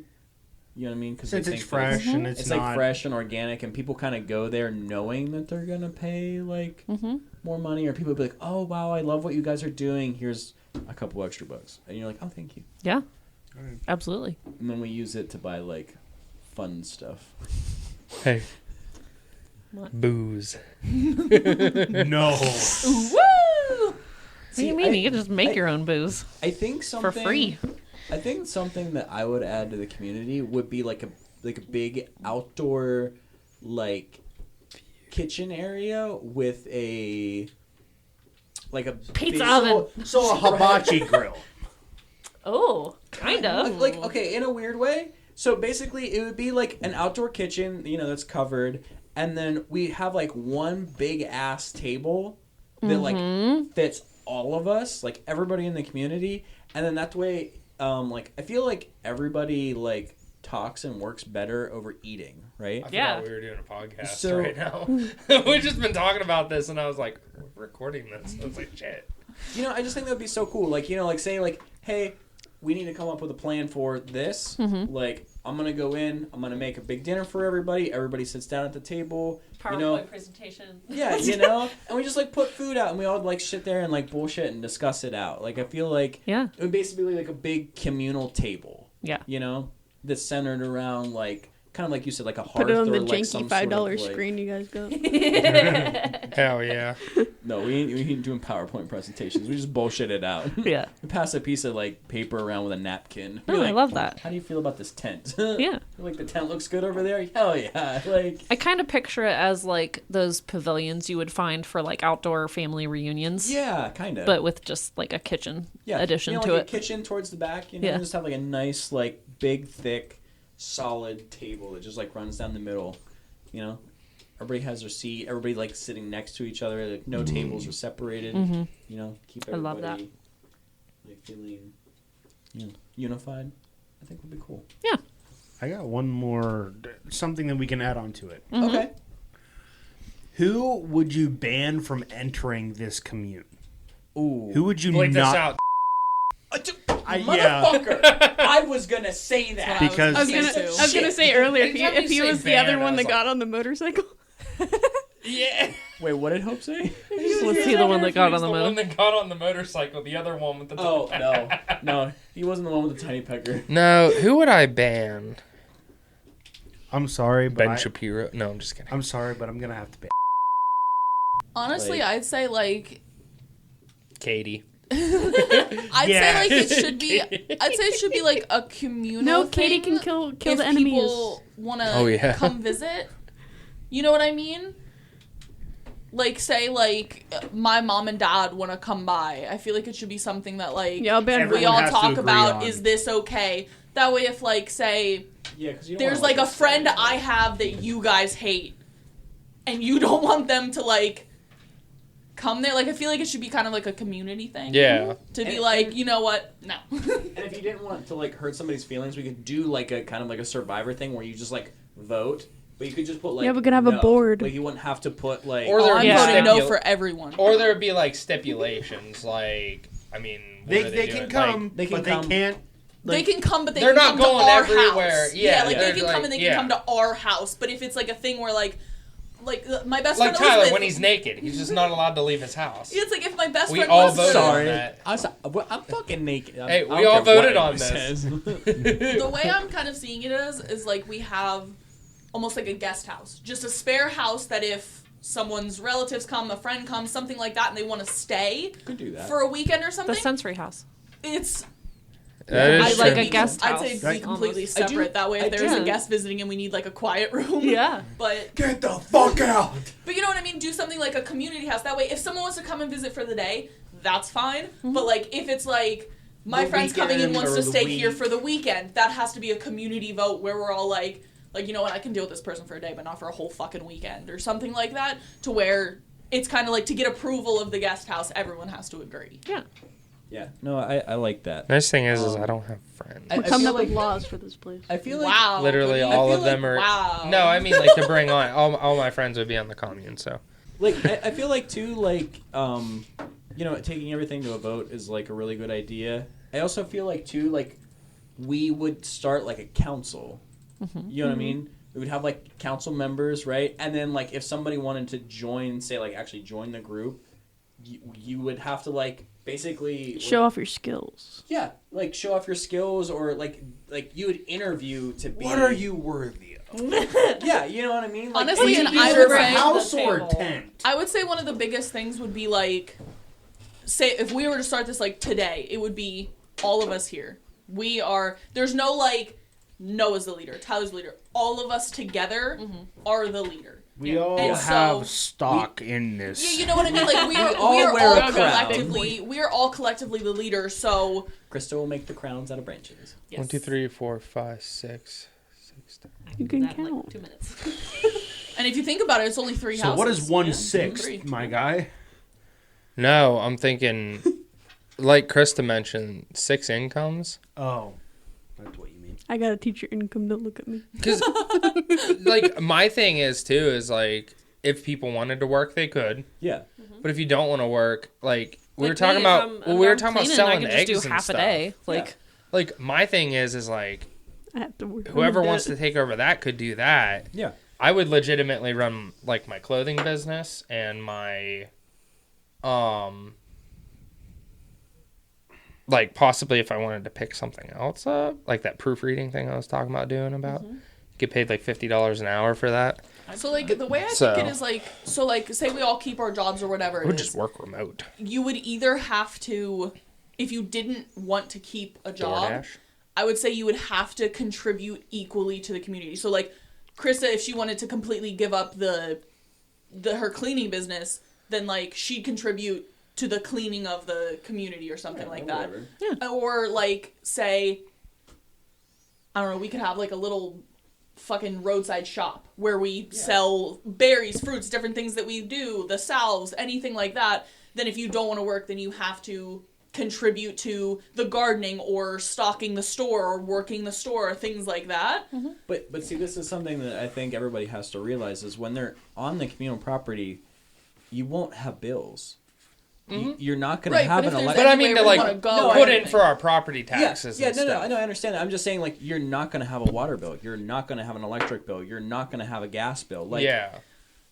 You know what I mean? Because Since it's fresh and it's it's like not fresh and organic, and people kind of go there knowing that they're gonna pay like more money, or people be like, "Oh wow, I love what you guys are doing. Here's a couple extra bucks," and you're like, "Oh, thank you." Yeah. Absolutely. And then we use it to buy like fun stuff. Hey. What? Booze. no. What do you mean? You can just make your own booze I think something for free. I think something that I would add to the community would be like a big outdoor like kitchen area with a Pizza big- oven. So a hibachi grill. Oh, kind of. Like okay, in a weird way. So basically, it would be like an outdoor kitchen, you know, that's covered, and then we have like one big ass table that like fits all of us, like everybody in the community, and then that way, like I feel like everybody like talks and works better over eating, right? I Yeah. forgot we were doing a podcast So- right now. We've just been talking about this, and I was like, we're recording this. I was like, shit. You know, I just think that would be so cool. Like, you know, like say like, hey, we need to come up with a plan for this. Like, I'm gonna go in. I'm gonna make a big dinner for everybody. Everybody sits down at the table. PowerPoint You know, presentation. yeah, you know, and we just like put food out, and we all like sit there and like bullshit and discuss it out. Like, I feel like Yeah. it would basically be like a big communal table. Yeah. You know, that's centered around like kind of like you said, like a hearth Put it on or the like janky some $5 sort of, screen you guys got. Hell yeah. No, we ain't doing PowerPoint presentations. We just bullshit it out. Yeah. We pass a piece of like paper around with a napkin. Be No, I like, love that. How do you feel about this tent? Yeah. Like the tent looks good over there? Hell yeah. Like I kind of picture it as like those pavilions you would find for like outdoor family reunions. yeah, kind of. But with just like a kitchen yeah, addition you know, to like it. a kitchen towards the back, you know, Yeah. just have like a nice like big thick solid table that just like runs down the middle, you know. Everybody has their seat. Everybody like sitting next to each other. Like no tables are separated. Mhm. You know, keep I everybody love that. like feeling, you know, unified. I think would be cool. Yeah. I got one more something that we can add on to it. Okay. Who would you ban from entering this commune? Ooh. Who would you Bleep not? this out. Yeah. Motherfucker! I was gonna say that. Because- I was gonna say earlier Anytime if he you say was the ban, other I one was that got like- on the motorcycle. Yeah. Wait, what did Hope say? Was he the one that got on the one motor? that got on the motorcycle. The other one with the. Oh no, he wasn't the one with the tiny pecker. No, who would I ban? I'm sorry, but Ben Shapiro. No, I'm just kidding. I'm sorry, but I'm gonna have to ban. Honestly, Like- I'd say like Katie. I'd Yeah. say like it should be. I'd say it should be like a communal. No, Katie thing can kill if the enemies. people want to Oh, yeah. come visit. You know what I mean? like say like my mom and dad want to come by, I feel like it should be something that like Yeah, I'll be Everyone we all has to talk agree about. on. Is this okay? That way, if like say Yeah, because there's like a friend I have that you guys hate, and you don't want them to like come there. Like I feel like it should be kind of like a community thing. Yeah. To be And- like, you know what? No. And if you didn't want to like hurt somebody's feelings, we could do like a kind of like a Survivor thing where you just like vote, but you could just put like Yeah, we could have a no. board. Like you wouldn't have to put like. Or there I'm would be voting no stipula- for everyone. Or there would be like stipulations, like I mean, what are They doing? can Like, come, they can but come. they can't. They can come, but They're can not come going to our everywhere. house. Yeah, like they're they can like- come and they yeah. can come to our house. But if it's like a thing where like my best like friend Tyler Elizabeth, when he's naked, he's just not allowed to leave his house. it's like if my best We friend all Elizabeth, voted on Sorry, that. I'm fucking naked. Hey, I we don't all care what voted on anyone this. says. the way I'm kind of seeing it is like we have almost like a guest house, just a spare house that if someone's relatives come, a friend comes, something like that, and they want to stay Could do that. for a weekend or The something, sensory house. it's That is I true. like a guest I'd house. say be Right. completely Almost. separate. That way, if I there's do. a guest visiting and we need like a quiet room, Yeah. But Get the fuck out! you know what I mean? Do something like a community house. That way, if someone wants to come and visit for the day, that's fine. Mm-hmm. But like, if it's like my The friend's coming and weekend wants or to the stay here week. for the weekend, that has to be a community vote where we're all like, you know what? I can deal with this person for a day, but not for a whole fucking weekend or something like that. To where it's kind of like to get approval of the guest house, everyone has to agree. Yeah. Yeah, no, I like that. Nice thing is I don't have friends. I We're coming feel up with like- laws for this place. I feel like Wow. Literally Goody. all feel of them like- are. Wow. No, I mean like to bring on all my friends would be on the commune. So like I feel like too like you know, taking everything to a vote is like a really good idea. I also feel like too like we would start like a council. You know what I mean? We would have like council members, right? And then like if somebody wanted to join, say like actually join the group, you would have to like basically Show off your skills. Yeah, like show off your skills, or like you would interview to be. What are you worthy of? Yeah, you know what I mean. Like, Honestly, and and you I deserve would a say- house the or a table. tent? I would say one of the biggest things would be like, say if we were to start this like today, it would be all of us here. We are. There's no like Noah's the leader, Tyler's the leader. All of us together are the leader. We all And have so- stock in this. Yeah, you know what I mean. Like we are all we are wear all a crown. collectively we are all collectively the leader. So Krista will make the crowns out of branches. yes. 1, 2, 3, 4, 5, 6, 7. You can That in, like, count. 2 minutes. And if you think about it, it's only three So houses. what is Yeah, 1/6, three. my guy? No, I'm thinking, like Krista mentioned, 6 incomes. Oh, that's what you mean. I gotta teach your income. Don't look at me. Because, like, my thing is too is like, if people wanted to work, they could. Yeah. But if you don't want to work, like we were Like talking me, about, if we were I'm talking about cleaning, selling I can eggs just do and half stuff. a day. Like, Like my thing is like I have to work. whoever on wants that. to take over that could do that. Yeah. I would legitimately run like my clothing business and my, like possibly if I wanted to pick something else up, like that proofreading thing I was talking about doing about, get paid like $50 an hour for that. So like the way I So- think it is like so like say we all keep our jobs or whatever I it would is. just work remote. You would either have to, if you didn't want to keep a job, DoorDash. I would say you would have to contribute equally to the community. So like Krista, if she wanted to completely give up the her cleaning business, then like she'd contribute to the cleaning of the community or something like that. Or like say, I don't know, we could have like a little fucking roadside shop where we sell berries, fruits, different things that we do, the salves, anything like that. Then if you don't want to work, then you have to contribute to the gardening or stocking the store or working the store or things like that. But see, this is something that I think everybody has to realize is when they're on the communal property, you won't have bills. You're not going Right, to have but if an there's But electric. I mean Anywhere to we like wanna go or put in anything. for our property taxes. Yeah, and no, stuff. I know, I understand that. I'm just saying, like, you're not going to have a water bill. You're not going to have an electric bill. You're not going to have a gas bill. Like, yeah.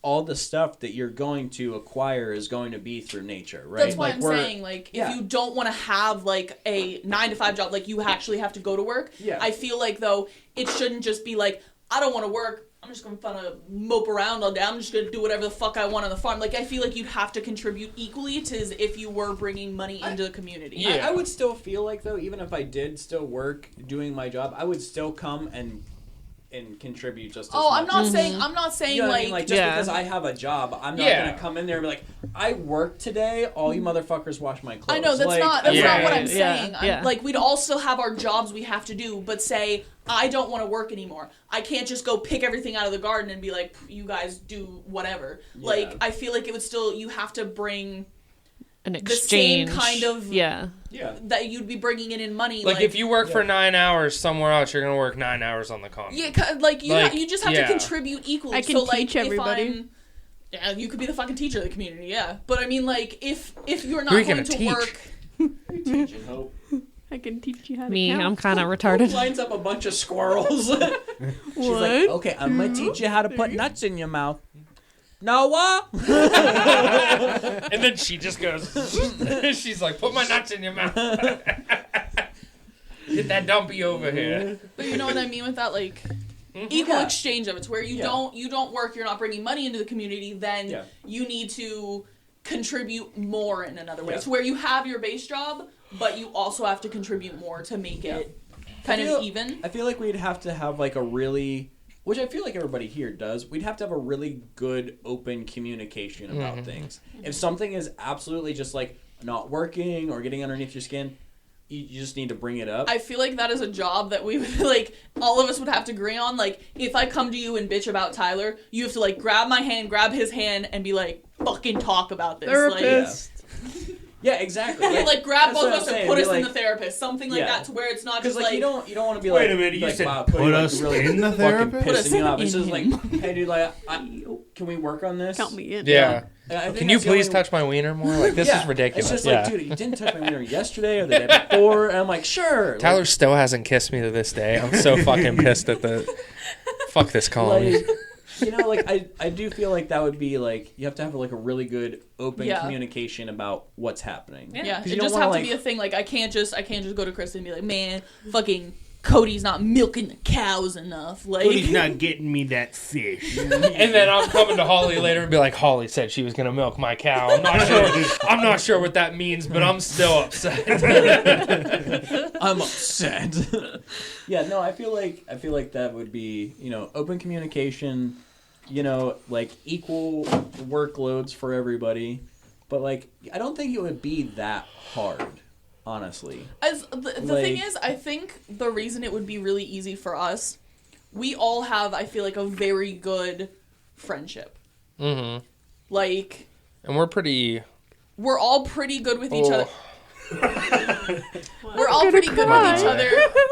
all the stuff that you're going to acquire is going to be through nature, right? That's why like, I'm we're- saying, like, yeah. if you don't want to have, like, a 9-to-5 job, like, you actually have to go to work, Yeah. I feel like, though, it shouldn't just be like, I don't want to work, I'm just going to mope around all day, I'm just going to do whatever the fuck I want on the farm. Like, I feel like you'd have to contribute equally to as if you were bringing money into the community. Yeah. I would still feel like, though, even if I did still work doing my job, I would still come and and contribute just as Oh, much. I'm not saying. I'm not saying You know what I like. mean? Like, just Yeah. because I have a job, I'm not Yeah. gonna come in there and be like, I work today, all you motherfuckers wash my clothes. I know that's Like, not that's Yeah. not what I'm Yeah. saying. Yeah. I'm, like we'd all still have our jobs we have to do, but say I don't want to work anymore. I can't just go pick everything out of the garden and be like, you guys do whatever. Yeah. Like I feel like it would still you have to bring An the same exchange. kind of Yeah. Yeah. that you'd be bringing in money. Like if you work for 9 hours somewhere else, you're gonna work 9 hours on the commune. yeah, you just have yeah. to contribute equally. I can so, like, teach everybody. Yeah, you could be the fucking teacher of the community, yeah. But I mean, like, if you're not Who are you going gonna to teach? work, Teaching Hope. I can teach you how to Me, count. I'm kind of Hope retarded. lines up a bunch of squirrels. She's like, What? okay, I'm gonna teach you how to put nuts in your mouth. Noah. And then she just goes, she's like, put my nuts in your mouth. Get that dumpy over here. but you know what I mean with that, like equal Yeah. exchange of it. It's where you don't work, you're not bringing money into the community, then Yeah. you need to contribute more in another way. Yeah. It's where you have your base job, but you also have to contribute more to make it kind I of feel- even. I feel like we'd have to have like a really, which I feel like everybody here does. We'd have to have a really good open communication about things. If something is absolutely just like not working or getting underneath your skin, you just need to bring it up. I feel like that is a job that we would, like, all of us would have to agree on. Like, if I come to you and bitch about Tyler, you have to, like, grab my hand, grab his hand, and be like, fucking talk about this. Therapist. Yeah, exactly. Like grab That's both what of I'm us and saying. put Be us in like- the therapist. Something like Yeah. that to where it's not Because just like you don't want to be like. Wait a minute, you like, said wow, put like, us really in the fucking therapist? Put us pissing you off. It's in just like, him. hey, dude, like, can we work on this? Count me in. Yeah. I think Can you that's the please only- touch my wiener more? Like, this Yeah. is ridiculous. It's just yeah. like, dude, you didn't touch my wiener yesterday or the day before, and I'm like, sure. Tyler still hasn't kissed me to this day. I'm so fucking pissed at the. Fuck this colony. Like, you know, like I do feel like that would be like you have to have like a really good open Yeah. communication about what's happening. Yeah, 'Cause it you don't just wanna, have to like- be a thing. Like I can't just go to Kristen and be like, man, fucking Cody's not milking the cows enough. Like Cody's not getting me that fish. And then I'm coming to Holly later and be like, Holly said she was gonna milk my cow. I'm not sure what that means, but I'm still upset. I'm upset. Yeah, no, I feel like that would be, you know, open communication, you know, like equal workloads for everybody. But like I don't think it would be that hard, honestly. As the thing is, I think the reason it would be really easy for us, we all have, I feel like, a very good friendship. Mm-hmm. Like And we're pretty. we're all pretty good with each Oh. other. We're all pretty good with each other.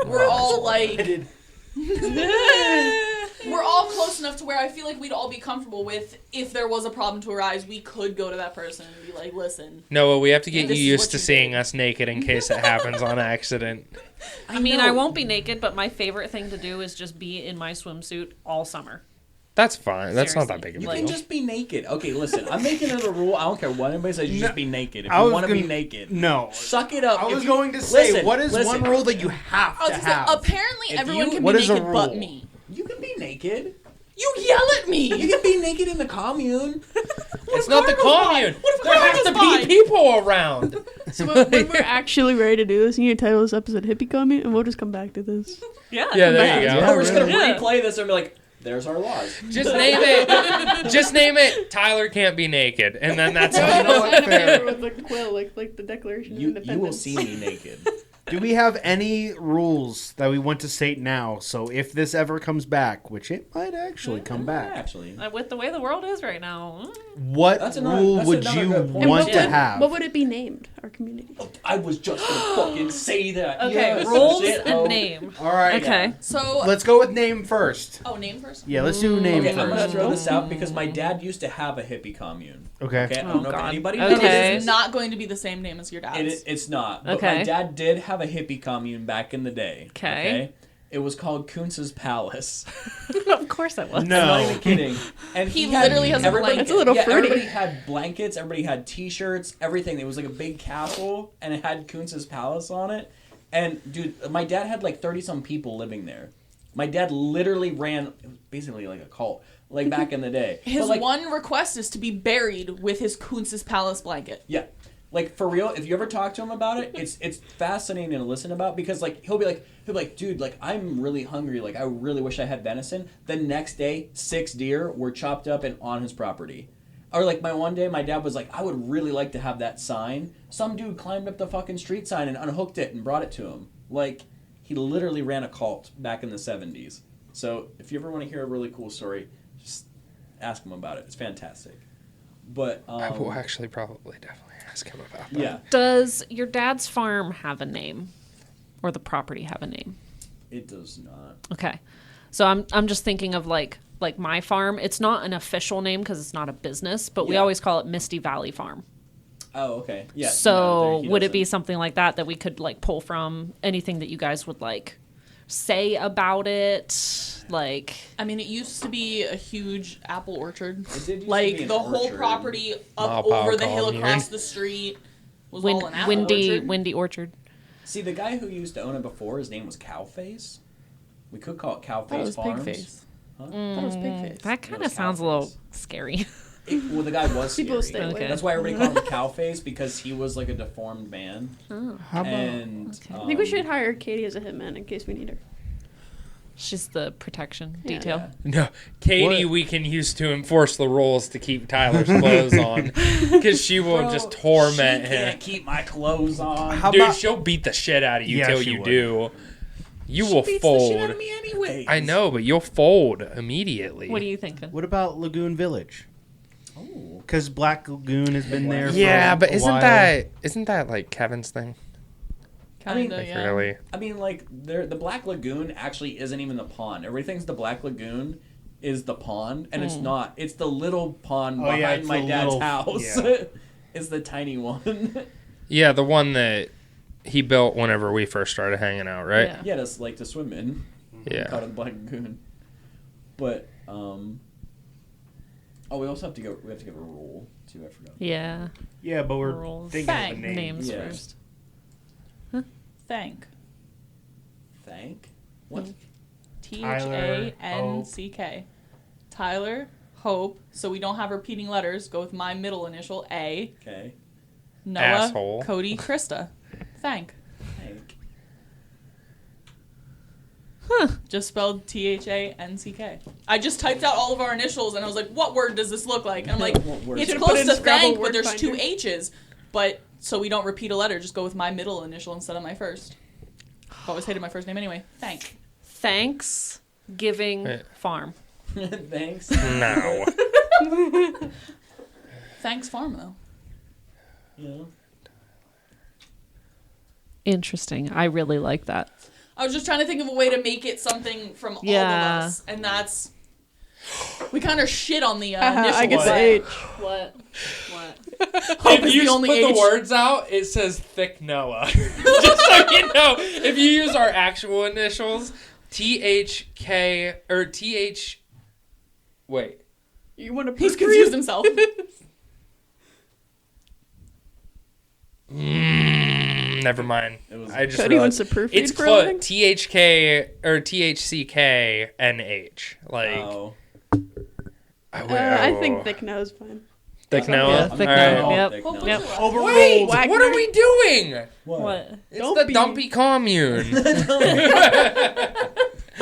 We're all like we're all close enough to where I feel like we'd all be comfortable with if there was a problem to arise, we could go to that person and be like, listen. Noah, we have to get This you is used what to you seeing did. us naked in case it happens on accident. I mean, I won't be naked, but my favorite thing to do is just be in my swimsuit all summer. That's fine. That's not that Seriously. big of You a can deal. just be naked. Okay, listen, I'm making it a rule. I don't care what anybody says. You just be naked. If I you was want to be gonna- naked, No. suck it up. I If was you- going to say, listen, what is listen. one rule that you have I was to gonna say, have? apparently If everyone you- can what be is a naked but rule? me. You can be naked. You yell at me. You can be naked in the commune. It's not the commune. What if There has to Carnival's be fine? people around. So when we're actually ready to do this, you need to title this episode Hippy Commune, and we'll just come back to this. Yeah. Yeah, there you go. Yeah, We're just gonna really. replay this and be like, "There's our laws." Just name it. Just name it. Tyler can't be naked, and then that's all. You know what? Fair. With the quill, like the Declaration of You Independence. will see me naked. Do we have any rules that we want to state now? So if this ever comes back, which it might actually come back, Actually, With the way the world is right now. what That's another- rule that's would another you good point. want And to what- have? What would it be named? Our community. I was just gonna fucking say that. Okay, Yes, rules shit, and oh. name. All right. Okay. So Let's go with name first. name first. Yeah, let's do name Okay, I'm gonna first. throw this out because my dad used to have a hippie commune. Okay. Okay, I Oh, don't know if God. anybody Okay. knows It this. is not going to be the same name as your dad's. It's not. But Okay. my dad did have a hippie commune back in the day. Okay. It was called Kuntz's Palace. Of course I was. I'm not even No. kidding. And He had- literally has a everybody- blanket. It's a little yeah, fruity. Everybody had blankets. Everybody had T-shirts. Everything. It was like a big castle, and it had Kuntz's Palace on it. And dude, my dad had like 30-some people living there. My dad literally ran, it was basically like a cult, like back in the day. His But, like, one request is to be buried with his Kuntz's Palace blanket. yeah. Like, for real, if you ever talk to him about it, it's fascinating to listen about, because like he'll be like, dude, like, I'm really hungry, like I really wish I had venison. The next day, 6 deer were chopped up and on his property. Or like one day my dad was like, I would really like to have that sign. Some dude climbed up the fucking street sign and unhooked it and brought it to him. Like, he literally ran a cult back in the 70s. So if you ever want to hear a really cool story, just ask him about it. It's fantastic. But I will actually probably definitely ask him about that. yeah, Does your dad's farm have a name, or the property have a name? it does not. Okay, so I'm just thinking of like my farm. It's not an official name because it's not a business, but we Yeah. always call it Misty Valley Farm. Oh, okay. Yeah. So he would it be doesn't. something like that we could like pull from? Anything that you guys would like say about it? Like, I mean, it used to be a huge apple orchard. It did used to Like be an the whole orchard. property up Maupow over the hill Commune. across the street was all an apple windy orchard. orchard. See, the guy who used to own it before, his name was Cowface. We could call it Cowface Thought it was Farms. Pigface. Huh? Thought it was Pigface. That kind was of sounds a little Cowface. scary. Well, the guy was People scary. stay away. Okay. That's why everybody called him Cowface, because he was like a deformed man. Oh. How about And Okay. I think we should hire Katie as a hitman in case we need her. She's the protection Yeah. detail. No, Katie, What? we can use to enforce the rules to keep Tyler's clothes on, because she will Bro, just torment she him. can't keep my clothes on. How Dude, about she'll beat the shit out of you Yeah, till she you would. do. You She will beats the shit out fold. of me anyway. I know, but you'll fold immediately. What are you thinking? what about Lagoon Village? Oh. Because Black Lagoon has been there. Yeah, for but a isn't while. that like Kevin's thing? Kinda, Like, yeah. really? I mean, like, the Black Lagoon actually isn't even the pond. Everybody thinks the Black Lagoon is the pond, and it's not. It's the little pond Oh, yeah, behind it's my the dad's little- house. yeah. It's the tiny one. Yeah, the one that he built whenever we first started hanging out, right? Yeah. Yeah, just like to swim in. Yeah. Called it the Black Lagoon. But we also have to go. We have to give a rule too. I forgot. Yeah. Yeah, but we're Rules. thinking of a Bang. name. Names Yeah. first. Thank. Thank. What? THANCK. Tyler, Hope. So we don't have repeating letters. Go with my middle initial A. Okay. Noah, Asshole. Cody, Krista. Thank. Thank. Just spelled THANCK. I just typed out all of our initials and I was like, what word does this look like? And I'm like, What word? it's Should've put close in to Scrabble thank, but word there's finder. 2 H's. But so we don't repeat a letter, just go with my middle initial instead of my first. I've always hated my first name anyway. Thank. Thanksgiving Yeah. Farm. Thanks. No. Thanks farm though. Yeah. Interesting. I really like that. I was just trying to think of a way to make it something from all Yeah. of us. And that's we kind of shit on the Haha, initial I get the one. H. What? What? Hope If is you the only put H. the words out, it says Thick Noah. Just so you know, if you use our actual initials, THK or TH. Wait. You want to He's confused himself. Never mind. It was- I just Cody wants realized to proofread it's for close. everything? THK or THCKNH. Like Oh. I think Thick Nose fine. Thick Yeah, Noah. Thick All right. Noah. Yep. Thick Hopefully Noah. Yep. she'll- Overruled. Wait, Wagner. what are we doing? What? It's Don't the be- Dumpy Commune.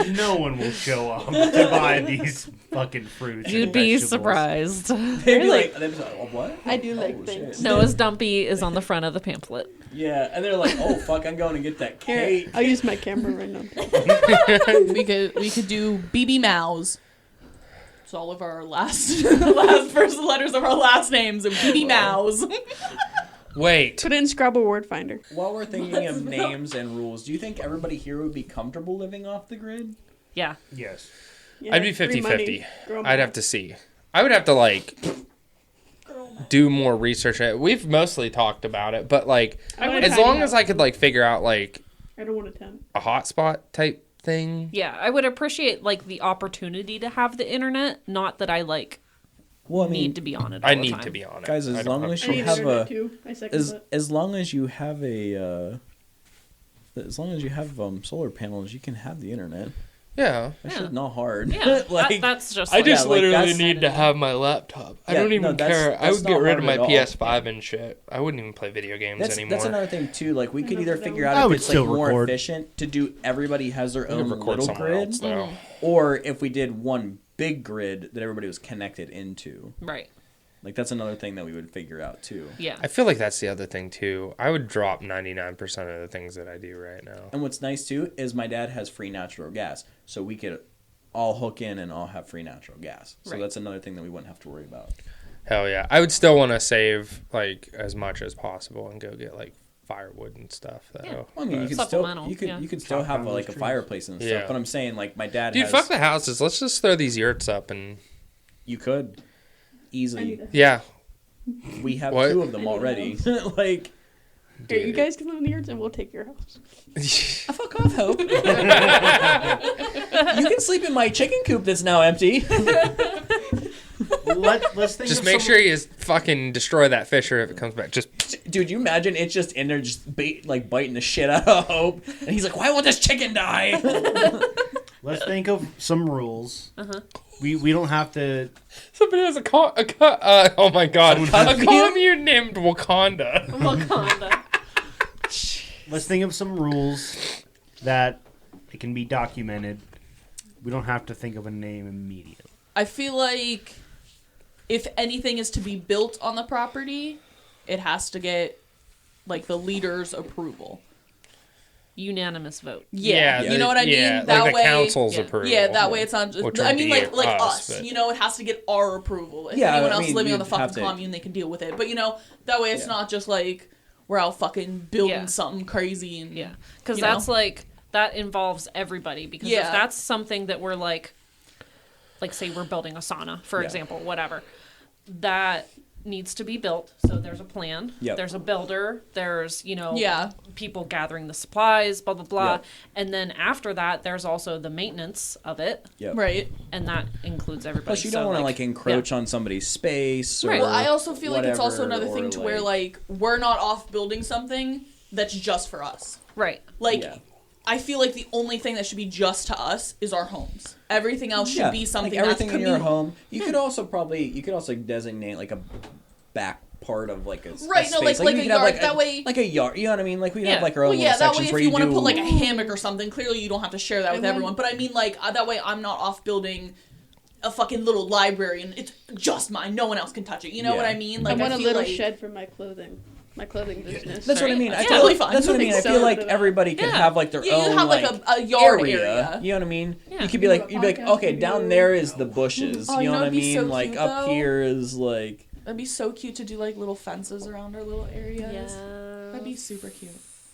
No one will show up to buy these fucking fruits. You'd and be vegetables. surprised. They'd be like, oh, what? I do like Oh, things. shit. Noah's Dumpy is on the front of the pamphlet. Yeah, and they're like, oh fuck, I'm going to get that Here, cake. I'll use my camera right now. we could do BB Mouse. It's all of our last first letters of our last names and BB Mouse. Wait. Put it in Scrabble word finder. While we're thinking of names and rules, do you think everybody here would be comfortable living off the grid? Yeah. Yes. Yeah, I'd be free 50-50. money, girl I'd have math. to see. I would have to like do more research. We've mostly talked about it, but like I want a as tiny long house. as I could like figure out like I don't want a tent. a hotspot type thing. Yeah, I would appreciate like the opportunity to have the internet, not that I like Well, I need to be on it all I the need time. to be on it. Guys, as I don't long have as I you need have internet a too. I second that. as long as you have a as long as you have solar panels, you can have the internet. Yeah. That Yeah. shit's not hard. Yeah, like that's just. I just like, literally that's- need to have my laptop. I Yeah, don't no, even that's- care. I that's would get not rid of hard my at all. PS5 and shit. I wouldn't even play video games anymore. That's another thing too. Like we could either figure I out if would it's like still more record. efficient to do everybody has their I could own record little somewhere grid, else, though. or if we did one big grid that everybody was connected into. Right. Like that's another thing that we would figure out too. Yeah. I feel like that's the other thing too. I would drop 99% of the things that I do right now. And what's nice too is my dad has free natural gas, so we could all hook in and all have free natural gas. So Right. that's another thing that we wouldn't have to worry about. Hell yeah. I would still want to save like as much as possible and go get like firewood and stuff though. Yeah. Well, I mean, you But- could still Supplemental, yeah. you could still Chop have down like a those trees. fireplace and Yeah. stuff. But I'm saying like my dad Dude, has. fuck the houses. Let's just throw these yurts up and You could easily. yeah. We have What? 2 of them already. Like. Here, you guys can live in the yurts and we'll take your house. Fuck off, Hope. You can sleep in my chicken coop that's now empty. Let's think. Just of make some- sure you fucking destroy that fisher if it comes back. Just Dude, you imagine it's just in there just biting the shit out of Hope. And he's like, why won't this chicken die? Let's think of some rules. We don't have to. somebody has oh my god, a commune? commune named Wakanda. Wakanda. Let's think of some rules that it can be documented. We don't have to think of a name immediately. I feel like if anything is to be built on the property, it has to get like the leader's approval. Unanimous vote. Yeah, Yeah, you know what I mean. Yeah, That like the way, council's yeah. approval. yeah, that way it's not just. Which I would mean, be like us, us. but- You know, it has to get our approval. If Yeah, anyone I else mean, living on the you'd have fucking to- commune, they can deal with it. But you know, that way it's not just like we're out fucking building Yeah. something crazy and Yeah, because You know? that's like that involves everybody. Because Yeah. if that's something that we're like say we're building a sauna, for Yeah. example, whatever, that needs to be built. So there's a plan. Yep. There's a builder. There's Yeah. people gathering the supplies, blah blah blah, Yep. and then after that, there's also the maintenance of it, Yep. right. and that includes everybody. Plus, you So, don't want to like encroach on somebody's space. Or Right. Well, I also feel like it's also whatever, another thing or, to where like we're not off building something that's just for us. right. Like Yeah. I feel like the only thing that should be just to us is our homes. Everything else should Yeah, be something like everything that's in your communal. home. You could also designate like a back part of like a Right, no, space. like you a could have, yard, that way- like a yard. You know what I mean? Like we'd Yeah. have like our Well, own yeah, little that way sections if where you you want to do. put like a hammock or something, clearly you don't have to share that with everyone. But I mean, like that way I'm not off building a fucking little library and it's just mine. No one else can touch it. You know what Yeah. I mean? Like I want a feel little like, shed for my clothing business. That's what I mean. That's I feel totally like, fine. that's what I mean. I Sell feel it like to them. everybody could Yeah. have like their Yeah, you own have like a yard area. You know what I mean? Yeah. You could be like, you'd be like, okay, down there is the bushes. Oh, you you know know what I what'd be mean? so Like cute, up though? here is like That'd be so cute to do like little fences around our little areas. Yeah. That'd be super cute.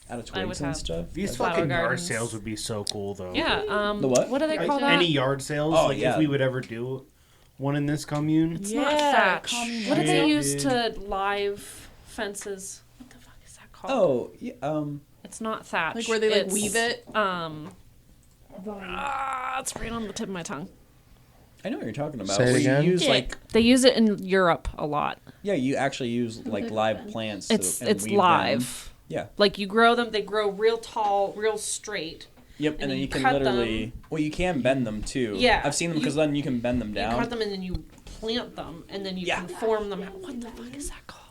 out of I would twigs and have- stuff. These Flower fucking yard gardens. sales would be so cool, though. Yeah. The what? What do they Like, call that? any yard sales, Oh, like yeah. if we would ever do one in this commune. It's Yeah, not thatch. common What do they yard. use to live fences? What the fuck is that called? Oh, yeah, It's not thatch. Like where they like It's, weave it. It's right on the tip of my tongue. I know what you're talking about. Say it Where again? You use like They use it in Europe a lot. yeah, you actually use like live plants. It's and it's weave them. live. Yeah. Like you grow them, they grow real tall, real straight. Yep, And and then you you can cut literally. them. Well, you can bend them too. Yeah, I've seen them because then you can bend them You down. cut them and then you plant them, and then you Yeah. can form them. What the fuck is that called?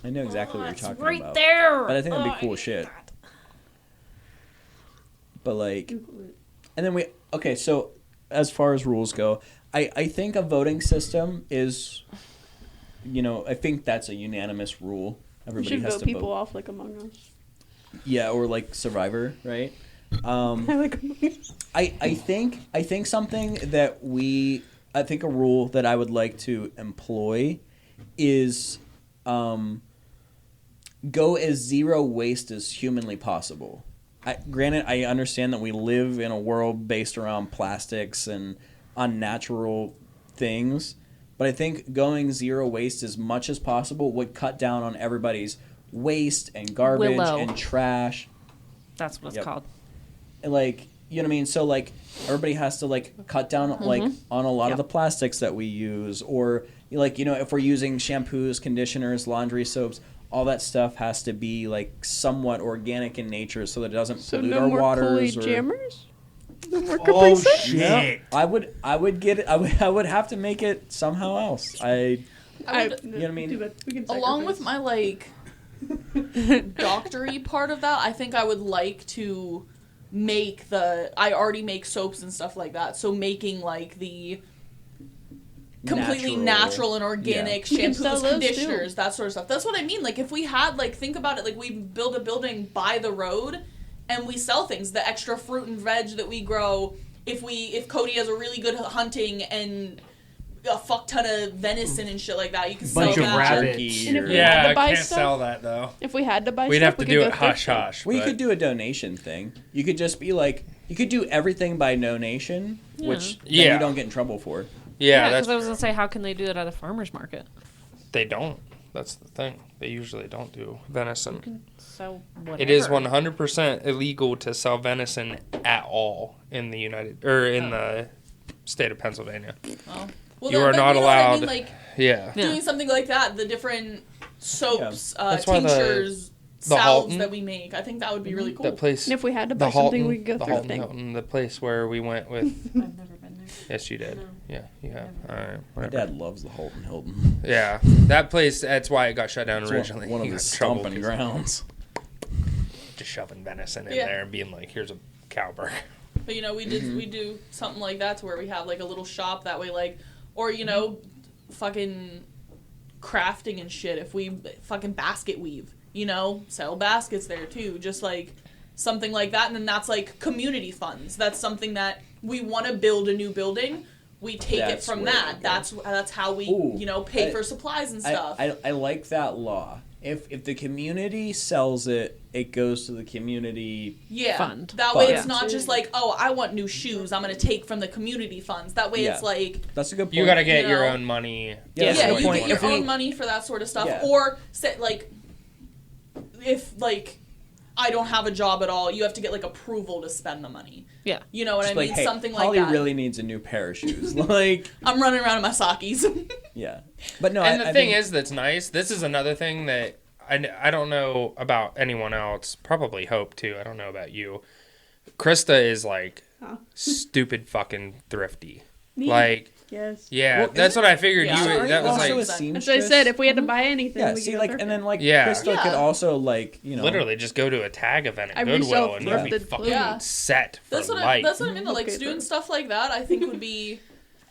I know exactly Oh, what you're it's talking right about. there. But I think that'd be Oh, cool hate shit. that. But like, and then okay. So as far as rules go, I think a voting system is, I think that's a unanimous rule. We Everybody should has vote to people vote. off like Among Us. Yeah, or like Survivor, right? I like Among Us. I think something that I think a rule that I would like to employ is go as zero waste as humanly possible. Granted, I understand that we live in a world based around plastics and unnatural things, but I think going zero waste as much as possible would cut down on everybody's waste and garbage Willow. and trash. That's what it's Yep. called. And, like, you know what I mean? So like everybody has to like cut down like on a lot of the plastics that we use, or like if we're using shampoos, conditioners, laundry soaps, all that stuff has to be like somewhat organic in nature so that it doesn't So pollute no our more waters. Kool-Aid jammers? Oh shit! I would get it. I would have to make it somehow else. I would, You know what I mean? We can along with my like doctory part of that, I think I would like to make I already make soaps and stuff like that, so making like the completely natural and organic We can sell shampoos, those, conditioners, that sort of stuff. That's what I mean. Like if we had like, think about it, like we build a building by the road and we sell things, the extra fruit and veg that we grow. If Cody has a really good hunting and a fuck ton of venison and shit like that, you can sell Bunch of that. rabbits. And if we Yeah, had I to buy can't stuff, sell that though. if we had to buy We'd stuff, have to we could do go it hush thrifting. hush. We but- could do a donation thing. You could just be like, you could do everything by donation, which then Yeah. you don't get in trouble for. Yeah, because that's I was gonna say, how can they do it at a farmer's market? they don't. That's the thing. They usually don't do venison. So whatever. It is 100% illegal to sell venison at all in the the state of Pennsylvania. Oh. Well, You then, are but not you know what I allowed- mean? Like Yeah. Yeah. doing something like that, the different soaps, That's why tinctures, the salves Halton- that we make. I think that would be really cool. That place. And if we had to the buy something, Halton, we could go the Halton thrifting. Hilton, the place where we went with. I've never been there. Yes, you did. No. Yeah, you have. All right, My whatever. dad loves the Holton Hilton. Yeah, that place. That's why it got shut down It's originally. one of He his got in trouble stomping 'cause grounds. just shoving venison in Yeah. there and being like, "Here's a cow burger." But you know, we do something like that to where we have like a little shop that way, like, or you know, fucking crafting and shit. If we fucking basket weave, you know, sell baskets there too, just like something like that. And then that's like community funds. That's something that we want to build a new building. We take it That's from where that. we go. That's how we Ooh, you know pay I- for supplies and stuff. I like that law. If the community sells it, it goes to the community. Yeah. Fund. That way Fund. it's not just like, oh, I want new shoes. I'm going to take from the community funds. That way it's Yeah. like, That's a good point. You got to get You your know. own money. Yeah, yeah, that's a you good point. get your If we- own money for that sort of stuff. Yeah. Or, say, like, if, like, I don't have a job at all, you have to get, like, approval to spend the money. Yeah. You know what Just I mean? like, hey, Something like Holly that. really needs a new pair of shoes. Like, I'm running around in my sockies. yeah. But no, And I the thing mean, is that's nice. This is another thing that I don't know about anyone else. Probably Hope too. I don't know about you. Krista is like stupid fucking thrifty. Me? Like, Yes. yeah, Well, that's what I figured. Yeah. You Aren't would- you that was also like a That's what I seamstress? said. If we had to buy anything, Yeah, we see, could like, go and then, like, Yeah. Krista Yeah. could also, like, you know. literally just go to a tag event at I Goodwill resell and you'll be thrifted fucking clothes. set for That's what life. that's what I mean. Though. Like Okay, doing but- stuff like that, I think would be,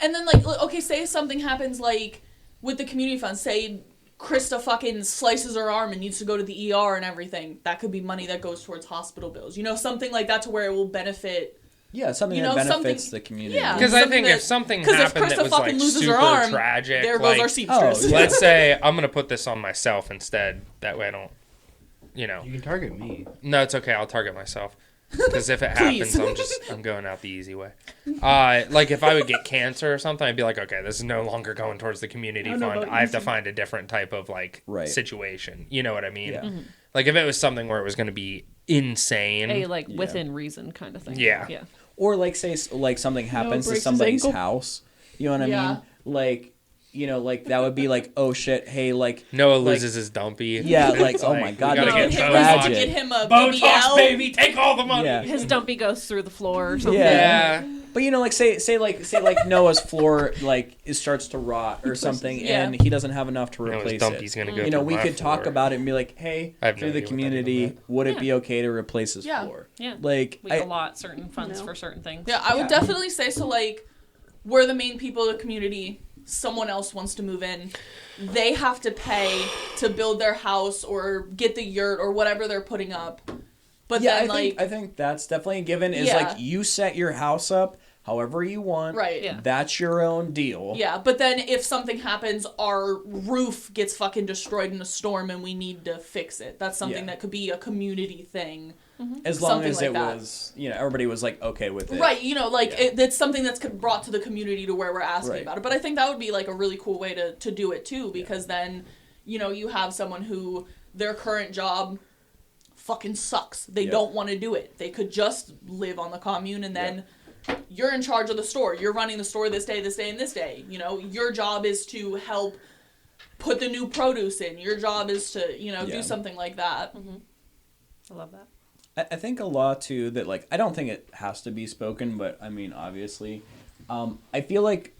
and then like okay, say something happens like with the community fund. Say Krista fucking slices her arm and needs to go to the ER and everything. That could be money that goes towards hospital bills. You know, something like that to where it will benefit. Yeah, something You that know, benefits something- the community. Yeah. Because I something think that- if something 'cause if happened Krista that was fucking like loses her super arm, tragic, There like, goes our seamstress. Oh, yeah. let's say I'm gonna put this on myself instead. That way I don't, you know. You can target me. No, it's okay. I'll target myself. Because if it Please. happens, I'm going out the easy way. Like if I would get cancer or something, I'd be like, okay, this is no longer going towards the community I don't know fund. about I have to easy. find a different type of like Right. situation. You know what I mean? Yeah. Like if it was something where it was going to be insane. A like Yeah. within reason kind of thing. Yeah. Yeah. Or, like, say, like, something happens to breaks his somebody's ankle. house. You know what I Yeah. mean? Like, you know, like, that would be like, oh, shit, hey, like... Noah like- loses his dumpy. Yeah, like, It's oh like, my we God, gotta No, get him tragic. was to get him a Botox, BBL. baby, take all the money. Yeah. His dumpy goes through the floor or something. Yeah. Yeah. But, you know, like, say Noah's floor, like, it starts to rot or something, Yeah. and he doesn't have enough to Noah's replace dumpy's it. gonna go You know, through we my could talk floor. about it and be like, hey, I have no through the idea what that even community, meant. would it Yeah. be okay to replace his Yeah. floor? Yeah. Like, We I, allot certain funds No. for certain things. Yeah, I would Yeah. definitely say so. Like, we're the main people of the community. Someone else wants to move in. They have to pay to build their house or get the yurt or whatever they're putting up. But yeah, then, I think that's definitely a given. Is Yeah. like you set your house up however you want. right. Yeah. That's your own deal. Yeah, but then if something happens, our roof gets fucking destroyed in a storm and we need to fix it. That's something Yeah. that could be a community thing. As long Something as like it that. was, you know, everybody was like okay with it. Right, you know, like, Yeah. it's something that's brought to the community to where we're asking Right. about it. But I think that would be, like, a really cool way to do it, too, because then, you know, you have someone who their current job fucking sucks. They Yeah. don't want to do it. They could just live on the commune and then you're in charge of the store. You're running the store this day, and this day. You know, your job is to help put the new produce in. Your job is to, you know, Yeah. do something like that. I love that. I think a law too that like I don't think it has to be spoken, but I mean obviously, I feel like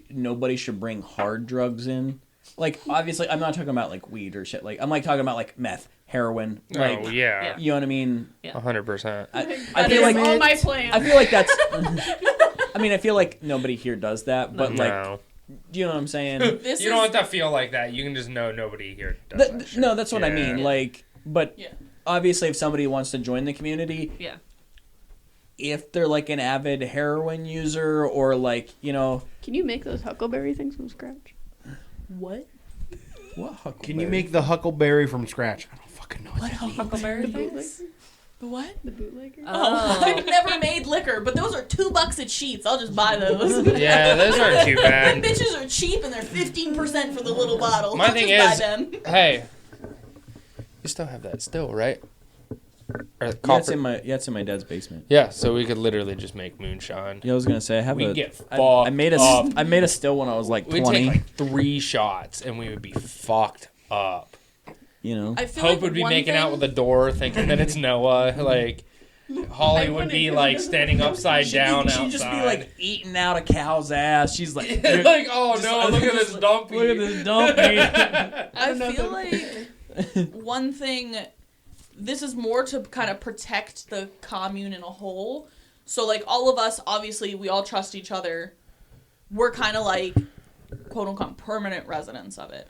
nobody should bring hard drugs in. Like obviously, I'm not talking about like weed or shit. Like I'm like talking about like meth, heroin. Like, Oh yeah, you know what I mean? 100%. I That feel is like on my plan. I feel like that's. I mean, I feel like nobody here does that, but like, No. you know what I'm saying? This You don't have to feel like that. You can just know nobody here does that shit. No, that's what I mean. Yeah. Like, but Yeah. obviously, if somebody wants to join the community, Yeah. if they're like an avid heroin user or like Can you make those huckleberry things from scratch? What? what? Can you make the huckleberry from scratch? I don't fucking know. What Huckleberry The bootleg? things? The what? The bootlegger? Oh, I've never made liquor, but those are $2 a sheets. I'll just buy those. Yeah, those aren't too Them bad. bitches are cheap and they're 15% for the little bottle. My I'll thing just is- buy them. Hey, you still have that still, right? Or Yeah, copper. it's in my dad's basement. Yeah, so we could literally just make moonshine. Yeah, I was gonna say I have We a. get I fucked made a. up. I made a still when I was like We'd 20. take like 3 shots and we would be fucked up. You know. I feel Hope like would be one making thing, out with the door, thinking that it's Like Holly I would wouldn't, be 'cause like it doesn't standing look upside down outside. She'd just be like eating out a cow's ass. She's like, like, oh no, look at this dumpy. look at this dumpy. I know feel if like one thing, this is more to kind of protect the commune in a whole. So, like, all of us, obviously, we all trust each other. We're kind of like, quote-unquote, permanent residents of it.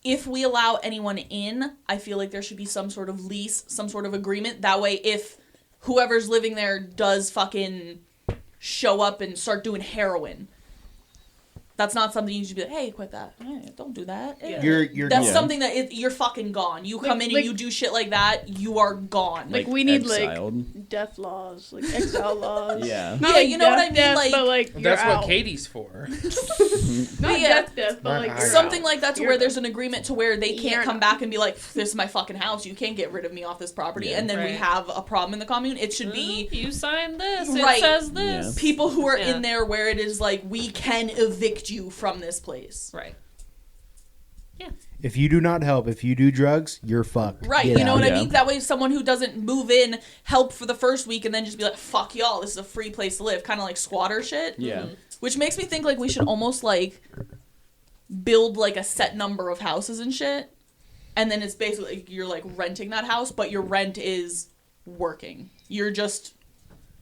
If we allow anyone in, I feel like there should be some sort of lease, some sort of agreement. That way, if whoever's living there does fucking show up and start doing heroin, that's not something you should be like, hey, quit that. Hey, don't do that. Yeah. You're That's Yeah. something that you're fucking gone. You come in like- and you do shit like that, you are gone. Like, we need, exiled. Death laws, like exile laws. Yeah. Not Yeah, like you know what I mean, death, like- but like you're That's out. what Katie's for. Not Yeah. death, but like Not you're Something out. like that to You're where out. there's an agreement to where they can't You're come not. back and be like, this is my fucking house, you can't get rid of me off this property, Yeah. and then we Right. have a problem in the commune. It should be You signed this. Right. It says this. Yeah. people who are Yeah. in there where it is like, we can evict you from this place. Right. If you do not help, if you do drugs, you're fucked. Right, Get you know out. what I Yeah. mean? That way someone who doesn't move in, help for the first week, and then just be like, fuck y'all, this is a free place to live. Kind of like squatter shit. Yeah. Which makes me think like we should almost like build like a set number of houses and shit. And then it's basically like, you're like renting that house, but your rent is working. You're just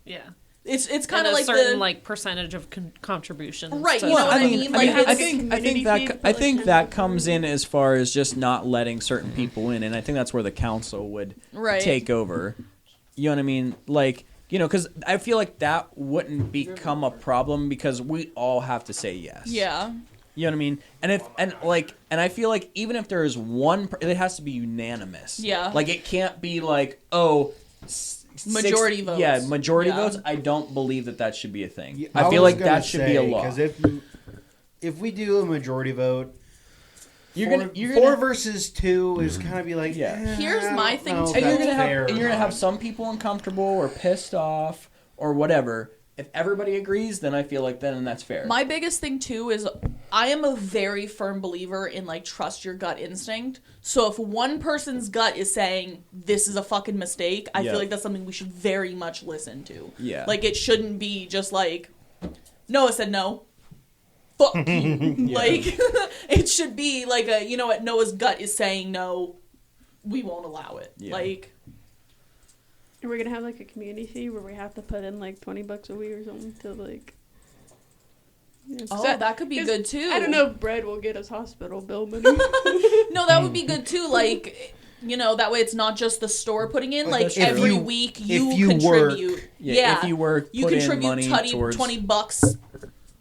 Yeah. it's kind Kind of of like certain the like percentage of contributions. Right, to you know what I something. mean? Like, I it's- think community that fee, I but, think like, that comes in as far as just not letting certain people in, and I think that's where the council would Right. take over. You know what I mean? Like, because I feel like that wouldn't become a problem because we all have to say yes. yeah. You know what I mean? And I feel like even if there is one, it has to be unanimous. Yeah. Like it can't be like, oh. Majority votes. Yeah, majority Yeah. votes. I don't believe that should be a thing. Yeah, I feel was like gonna that should be a say, law. 'cause if we do a majority vote, You're four, gonna 4 versus 2 is kind of be like, Yeah. Here's I don't my thing know too. if And you're that's gonna have fair or and you're gonna not. have some people uncomfortable or pissed off or whatever. If everybody agrees, then I feel like then that's fair. My biggest thing too is I am a very firm believer in like trust your gut instinct. So if one person's gut is saying this is a fucking mistake, I Yeah. feel like that's something we should very much listen to. Yeah. Like it shouldn't be just like Noah said no. Fuck you. Like it should be like a you know what Noah's gut is saying no, we won't allow it. Yeah. Like And we're gonna have like a community fee where we have to put in like $20 a week or something to like. oh, that could be 'cause good too. I don't know if bread will get us hospital bill money. No, that would be good too. Like, that way it's not just the store putting in. Like that's true. every If you- week if you you contribute. yeah, if you were you put in contribute money 20, towards $20,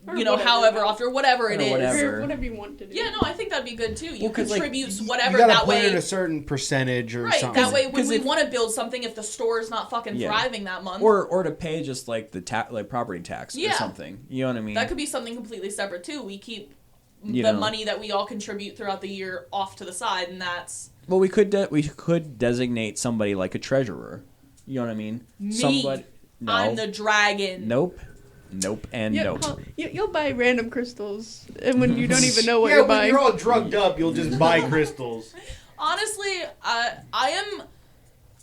Or however, whatever. after whatever it Or is. whatever. Or whatever you want to do. Yeah, no, I think that'd be good too. You Well, 'cause, like, contribute you whatever gotta that put in way. a certain percentage or Right, something. that way when 'Cause we if- want to build something, if the store is not fucking Yeah. thriving that month, or to pay just like the like property tax or Yeah. something. You know what I mean? that could be something completely separate too. We keep You the know. money that we all contribute throughout the year off to the side, and that's Well, we could designate somebody like a treasurer. You know what I mean? Me. Somebody. No. I'm the dragon. Nope. Nope. And Yeah, nope. you'll buy random crystals, and when you don't even know what yeah, you're when buying. you're all drugged up, you'll just buy crystals. Honestly, I am.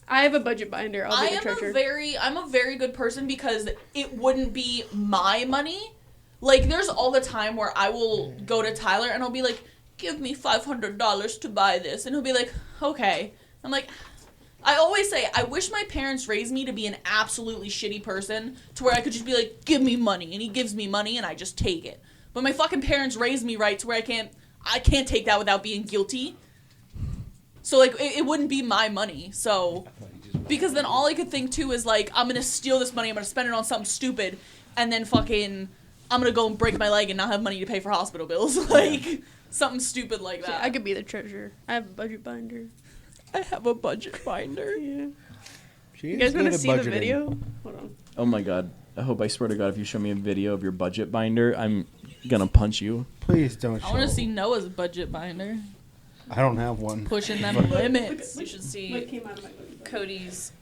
I have a budget binder. I'll be the treasurer. I'm a very good person because it wouldn't be my money. Like, there's all the time where I will go to Tyler and I'll be like, give me $500 to buy this. And he'll be like, okay. I'm like, I always say, I wish my parents raised me to be an absolutely shitty person to where I could just be like, give me money. And he gives me money and I just take it. But my fucking parents raised me right to where I can't take that without being guilty. So, like, it wouldn't be my money. So, because then all I could think, too, is, like, I'm going to steal this money, I'm going to spend it on something stupid, and then fucking, I'm going to go and break my leg and not have money to pay for hospital bills. Like, something stupid like that. I could be the treasurer. I have a budget binder. I have a budget binder. Yeah. She You guys want to see the budgeting. video? Hold on. Oh my god. I swear to God, if you show me a video of your budget binder, I'm gonna punch you. Please don't. I want to see Noah's budget binder. I don't have one. Pushing them limits. You should What see came out of my budget binder? Cody's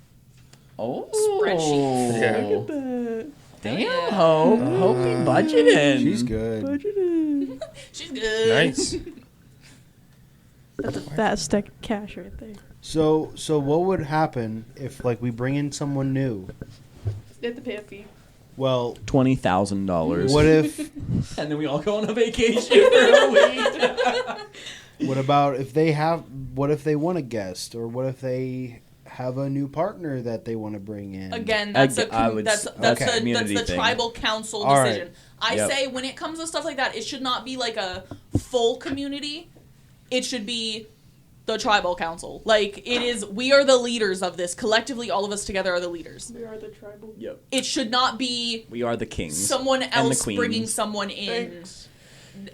Oh. spreadsheet. Yeah. Look at that. Damn, Hope. Hope be budgeting. She's good. Budgeting. She's good. Nice. That's a fat stack of cash right there. So what would happen if like we bring in someone new? You have to pay a fee. Well, $20,000. what if? And then we all go on a vacation for a week. What about if they have? What if they want a guest, or what if they have a new partner that they want to bring in? Again, that's Okay. that's Community the thing. tribal council All right. decision. I Yep. say when it comes to stuff like that, it should not be like a full community. It should be the tribal council. Like, it is, we are the leaders of this. Collectively, all of us together are the leaders. We are the tribal. Yep. It should not be We are the kings. someone the else queens. bringing someone in. Thanks.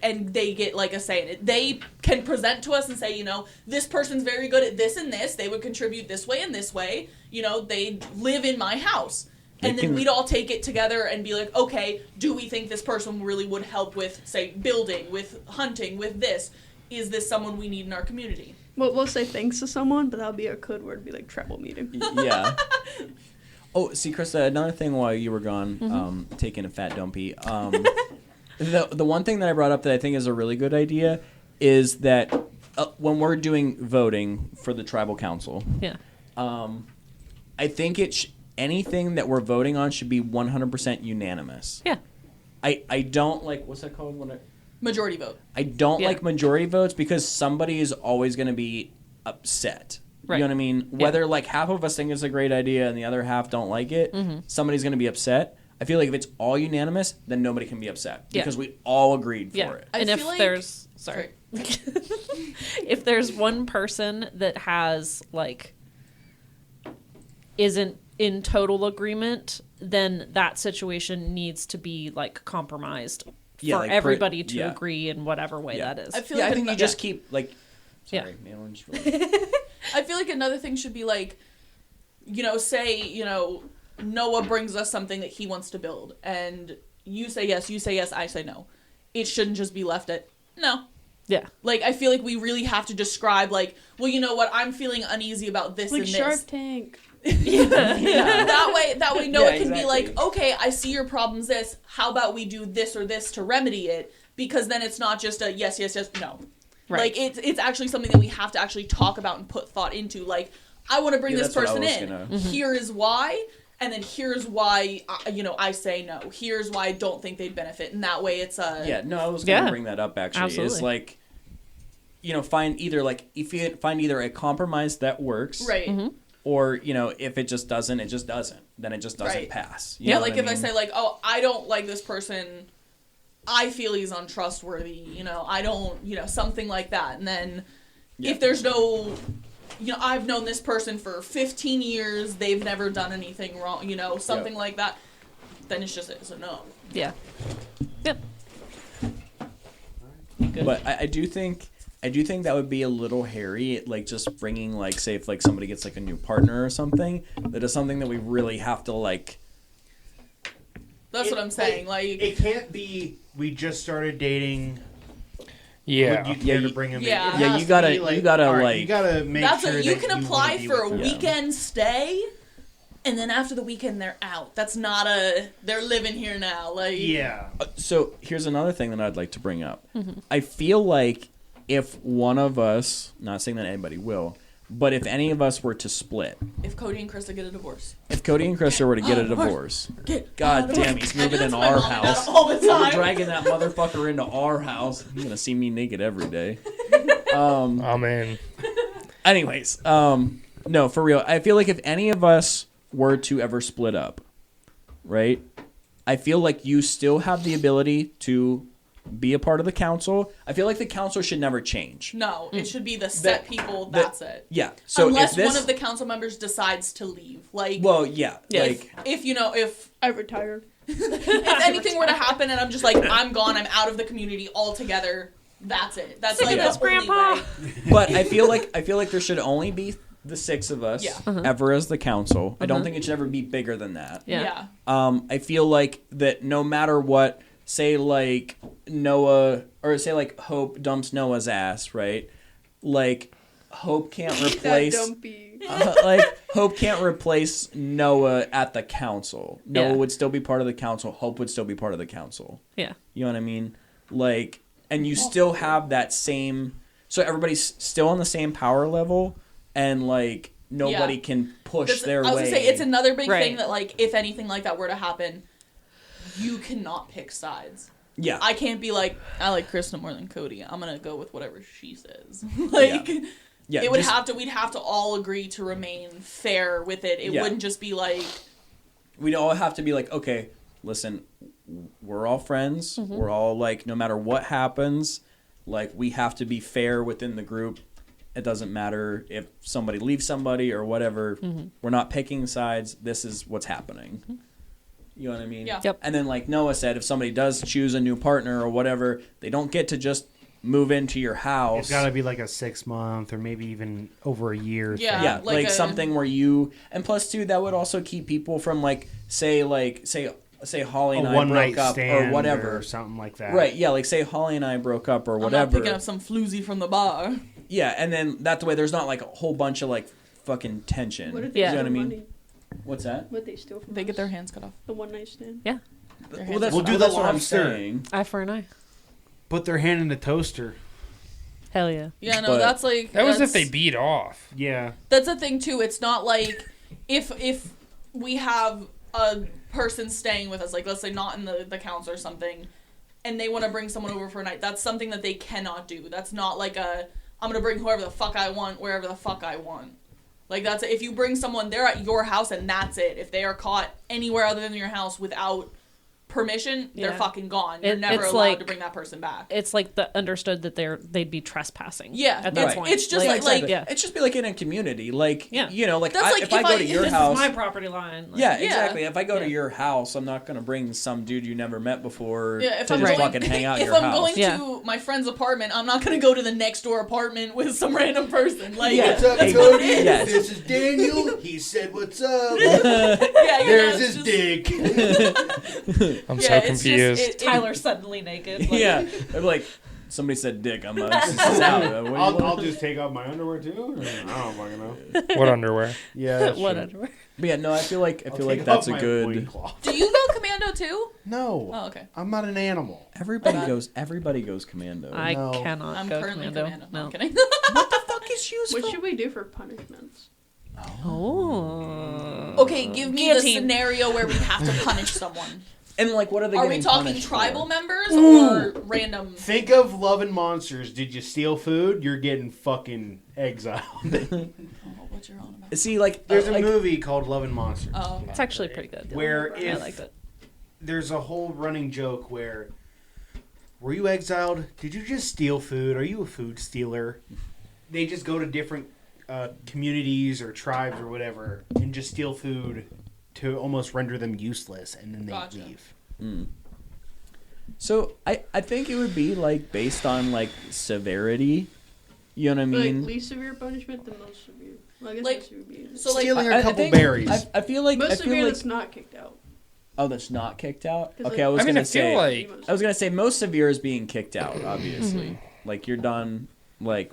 And they get like a say in it. They can present to us and say, you know, this person's very good at this and this. They would contribute this way and this way. You know, they live in my house. And They then can- we'd all take it together and be like, okay, do we think this person really would help with, say, building, with hunting, with this? Is this someone we need in our community? We'll say thanks to someone, but that'll be our code word. Be like tribal meeting. Yeah. Oh, see, Krista, another thing while you were gone, taking a fat dumpy. The one thing that I brought up that I think is a really good idea is that when we're doing voting for the tribal council, Yeah. I think anything that we're voting on should be 100% unanimous. Yeah. I don't like, what's that called? Majority vote. I don't Yeah. like majority votes because somebody is always going to be upset. Right. You know what I mean? Yeah. Whether like half of us think it's a great idea and the other half don't like it, somebody's going to be upset. I feel like if it's all unanimous, then nobody can be upset Yeah. because we all agreed Yeah. for it. I And if feel like- there's if there's one person that has like isn't in total agreement, then that situation needs to be like compromised Yeah, for like, everybody to yeah. agree in whatever way Yeah. that is. I feel Yeah, like I think you just keep like. Yeah. Sorry, man, just really- I feel like another thing should be like, you know, say, you know, Noah brings us something that he wants to build, and you say yes, I say no. It shouldn't just be left at no. Yeah. Like, I feel like we really have to describe, like, well, you know what, I'm feeling uneasy about this Like and Shark this. Tank. That way Noah Yeah, can be like, exactly. okay, I see your problem's this. How about we do this or this to remedy it? Because then it's not just a yes, no. Right. Like, it's actually something that we have to actually talk about and put thought into. Like, I want to bring Yeah, this that's what I person was in. gonna- Here is why, and then here's why, you know, I say no. Here's why I don't think they'd benefit. And that way it's a... Yeah, no, I was going to Yeah. bring that up actually. Absolutely. Is like, you know, find either like if you find either a compromise that works, Right. or you know, if it just doesn't, it just doesn't. Then it just doesn't Right. pass. You Yeah, know like what if I mean? say like, oh, I don't like this person, I feel he's untrustworthy, you know, I don't, you know, something like that. And then Yeah. if there's no, you know, I've known this person for 15 years, they've never done anything wrong, you know, something like that, then it's a no. Yeah. Yep. Good. But I do think that would be a little hairy, like just bringing like, say if like somebody gets like a new partner or something, that is something that we really have to like. That's what I'm saying. Like, it can't be. We just started dating. Yeah. Would you care Yeah, to bring him yeah. in? It Yeah, has you to gotta- be, you gotta, all right, like- you gotta make that's sure what you that can wanna apply be for a with them. weekend stay, and then after the weekend they're out. That's not they're living here now. Like, Yeah. So here's another thing that I'd like to bring up. I feel like if one of us, not saying that anybody will, But if any of us were to split, If Cody and Krista get a divorce. if Cody and Krista were to get a divorce, God damn, he's moving in our house. All the We're time. dragging that motherfucker into our house. He's gonna see me naked every day. Oh man. Anyways, no, for real. I feel like if any of us were to ever split up, right? I feel like you still have the ability to be a part of the council. I feel like the council should never change. No, it should be the set people. That's it. Yeah. So Unless if this, one of the council members decides to leave, like, well, yeah, like if you know, if I retired. if anything were to happen and I'm just like, I'm gone, I'm out of the community altogether. That's it. That's Sick like of this, the only Grandpa. way. but I feel like there should only be the 6 of us Yeah. ever as the council. I don't think it should ever be bigger than that. Yeah. I feel like that no matter what, say like Noah or say like Hope dumps Noah's ass, right? Like Hope can't replace like Hope can't replace Noah at the council. Noah Yeah. would still be part of the council. Hope would still be part of the council. Yeah. You know what I mean? Like, and you still have that same. So everybody's still on the same power level, and like nobody can push their way. I was gonna say it's another big Right. thing that like if anything like that were to happen, you cannot pick sides. Yeah. I can't be like, I like Krista more than Cody. I'm gonna go with whatever she says. Like, Yeah, it would we'd have to all agree to remain fair with it. It Yeah. wouldn't just be like, We'd all have to be like, okay, listen, we're all friends. We're all like, no matter what happens, like we have to be fair within the group. It doesn't matter if somebody leaves somebody or whatever. We're not picking sides. This is what's happening. You know what I mean? Yeah. Yep. And then like Noah said, if somebody does choose a new partner or whatever, they don't get to just move into your house. It's got to be like a 6-month or maybe even over a year. Yeah. thing. Yeah, like like something where you, and plus too, that would also keep people from like say Holly and A I one-night broke up stand or whatever. or something like that. Right, yeah, like say Holly and I broke up or I'm not whatever. picking up some floozy from the bar. Yeah, and then that way there's not like a whole bunch of like fucking tension. What if You they Yeah. know steal what I mean? money? What's that? What they steal from They get us? their hands cut off. The one night stand. Yeah. Well, that's, We'll do the that's what I'm lobster. saying. Eye for an eye. Put their hand in the toaster. Hell yeah. Yeah, no, But- that's like That was if that's- they beat off. Yeah. That's the thing too. It's not like if we have a person staying with us, like let's say not in the council or something, and they want to bring someone over for a night. That's something that they cannot do. That's not like I'm gonna bring whoever the fuck I want, wherever the fuck I want. Like that's if you bring someone, they're at your house and that's it. If they are caught anywhere other than your house without permission, they're Yeah. fucking gone. You're never it's allowed like- to bring that person back. It's like understood that they'd be trespassing. Yeah, At that Right. point. it's just Like, like yeah. It's just be like in a community, like Yeah. you know, like, That's like if I if go I- to your this is house, my property line. Like, yeah, Yeah. exactly. If I go to Yeah. your house, I'm not gonna bring some dude you never met before Yeah, if to I'm just going, fucking hang out if your I'm house. going Yeah. to my friend's apartment, I'm not gonna go to the next door apartment with some random person. Like, Yeah. What's up, Hey, Cody? yes. This is Daniel. He said, "What's up?" yeah, you know, There's it's his just- dick. I'm Yeah, so it's confused. Just, Tyler suddenly naked. Like, Yeah, I'm like, somebody said dick. I'm this is out. What do you I'll want? just take off my underwear too. Or, I don't fucking know. What underwear? Yeah. That's What true. underwear? But yeah, no, I feel like I'll take that's off a my good. loincloth. Do you go commando too? No. Oh, okay. I'm not an animal. Everybody Okay. goes. Everybody goes commando. I No. cannot I'm go currently commando. commando. No, No. I'm kidding. What the fuck is useful? What should we do for punishments? Oh. Okay, give me Guillotine. the scenario where we have to punish someone. And like, what are they? Are we getting talking punished tribal for? members or random? Think of Love and Monsters. Did you steal food? You're getting fucking exiled. Oh, what you're on about? See, like, There's a like, movie called Love and Monsters. Oh, okay. It's actually pretty good. Where I if liked it. there's a whole running joke where, were you exiled? Did you just steal food? Are you a food stealer? They just go to different communities or tribes or whatever and just steal food to almost render them useless, and then they Gotcha. leave. So I think it would be like based on like severity. You know what I mean? Like least severe punishment, the most severe. Well, I guess Like, most severe would be so, like, Stealing I a couple think- berries. I feel like most I feel severe like that's not kicked out. oh, that's not kicked out. 'Cause, Okay, like- I was I mean, gonna I feel say like I was gonna say most severe is being kicked out. Obviously, like you're done. Like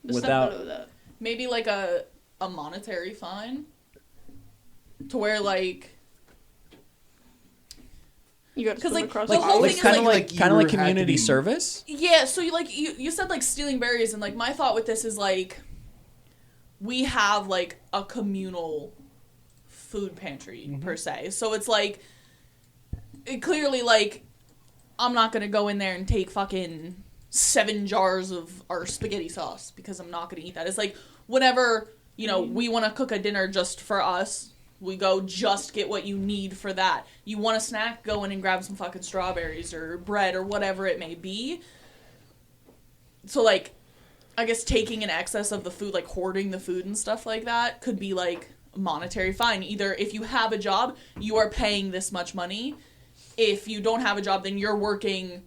The step without below that. Maybe like a monetary fine, to where like You got to 'Cause, swim like, across the whole island. thing is, kind of like- like you kind of like had to community be- service. yeah. So you said like stealing berries, and like my thought with this is like, we have like a communal food pantry per se. So it's like, clearly like, I'm not going to go in there and take fucking 7 jars of our spaghetti sauce because I'm not going to eat that. It's like, whenever, you know, we want to cook a dinner just for us, we go just get what you need for that. You want a snack, go in and grab some fucking strawberries or bread or whatever it may be. So, like, I guess taking an excess of the food, like hoarding the food and stuff like that, could be, like, a monetary fine. Either if you have a job, you are paying this much money. If you don't have a job, then you're working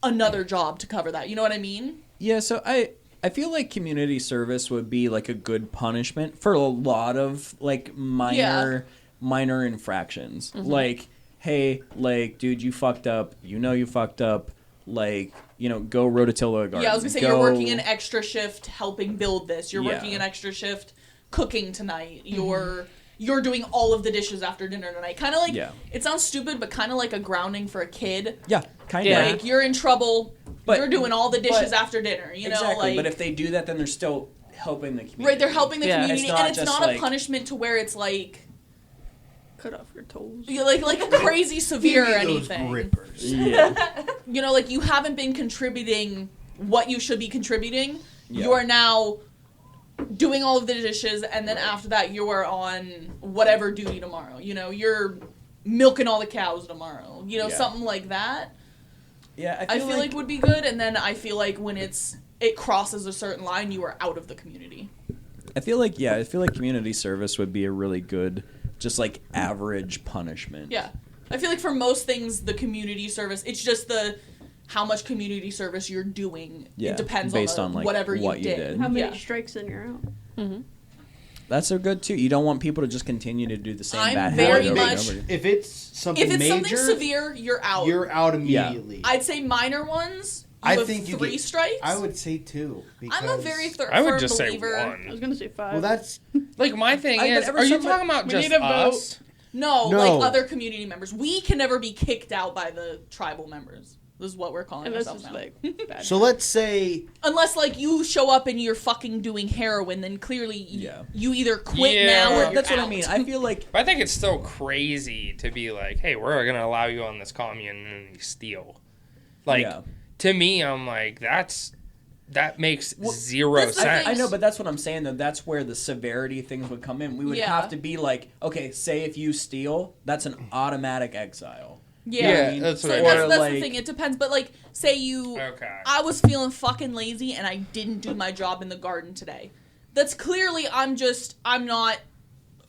another job to cover that. You know what I mean? Yeah, so I feel like community service would be like a good punishment for a lot of like minor infractions. Mm-hmm. Like, hey, like, dude, you fucked up. You know you fucked up. Like, you know, go rototilla a garden. Yeah, I was gonna say you're working an extra shift helping build this. You're Yeah. working an extra shift cooking tonight. You're doing all of the dishes after dinner tonight. Kind of like, it sounds stupid, but kind of like a grounding for a kid. Yeah, kind of. Yeah. Like, you're in trouble, But- you're doing all the dishes but- after dinner, you know? Exactly, Like, but if they do that, then they're still helping the community. right, they're helping the Yeah. community, It's not and it's just not a like- punishment to where it's like, Cut off your toes. like crazy severe or Give me those anything. grippers. Yeah. You know, like, you haven't been contributing what you should be contributing. Yeah. You are now doing all of the dishes, and then after that, you are on whatever duty tomorrow. You know, you're milking all the cows tomorrow. You know, Yeah. something like that. Yeah, I feel like would be good, and then I feel like when it crosses a certain line, you are out of the community. I feel like community service would be a really good, just like average punishment. Yeah. I feel like for most things, the community service, it's just how much community service you're doing. Yeah, It depends based on, on, like, whatever what you you did. did. How many Yeah. strikes and you're out? That's so good too. You don't want people to just continue to do the same I'm bad very habit over and much- over. If it's something If it's major, something severe, you're out. you're out immediately. I'd say minor ones, you I have think you 3 get- strikes. I would say 2. I'm a very I would firm just say believer. I one. was gonna say 5. Well, that's Like, my thing But is, ever are you somebody- talking about we just need a vote. us? No, No. like other community members. We can never be kicked out by the tribal members. This is what we're calling and this ourselves is now. like bad. so. Let's say Unless, like, you show up and you're fucking doing heroin, then clearly you either quit Yeah. now or you're That's what I out. mean. I feel like But I think it's still crazy to be like, hey, we're going to allow you on this commune and you steal. Like, Yeah. to me, I'm like, that makes zero that's the sense. thing. I know, but that's what I'm saying, though. That's where the severity things would come in. We would Yeah. have to be like, okay, say if you steal, that's an automatic exile. Yeah, Yeah, that's so what I that's, mean. that's Or, the like- thing. It depends, but like, say you, Okay. I was feeling fucking lazy and I didn't do my job in the garden today. That's clearly I'm not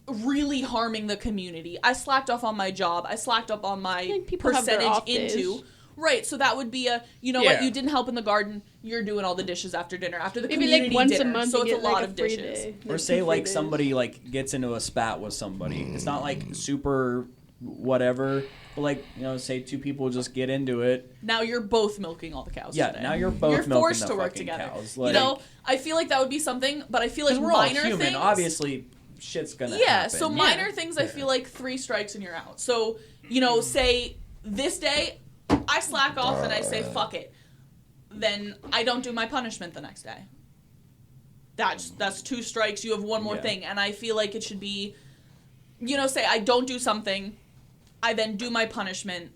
really harming the community. I slacked off on my job. I slacked up on my think people have their percentage off days. into. Right, so that would be you know what, Yeah. you didn't help in the garden, you're doing all the dishes after dinner, after the Maybe community like once dinner, a month so you it's a get lot like of a free dishes. day. Or Like say 2 free like days. somebody like gets into a spat with somebody. It's not like super whatever, but like, you know, say 2 people just get into it. Now you're both milking all the cows Yeah, today. now you're both You're milking forced the to work fucking together. cows. You Like, know, I feel like that would be something, but I feel like because we're all minor human, things, obviously shit's gonna yeah, happen. so minor things, I feel like 3 strikes and you're out. So, you know, say this day I slack off and I say fuck it, then I don't do my punishment the next day. That's 2 strikes. You have one more Yeah. thing, and I feel like it should be, you know, say I don't do something, I then do my punishment.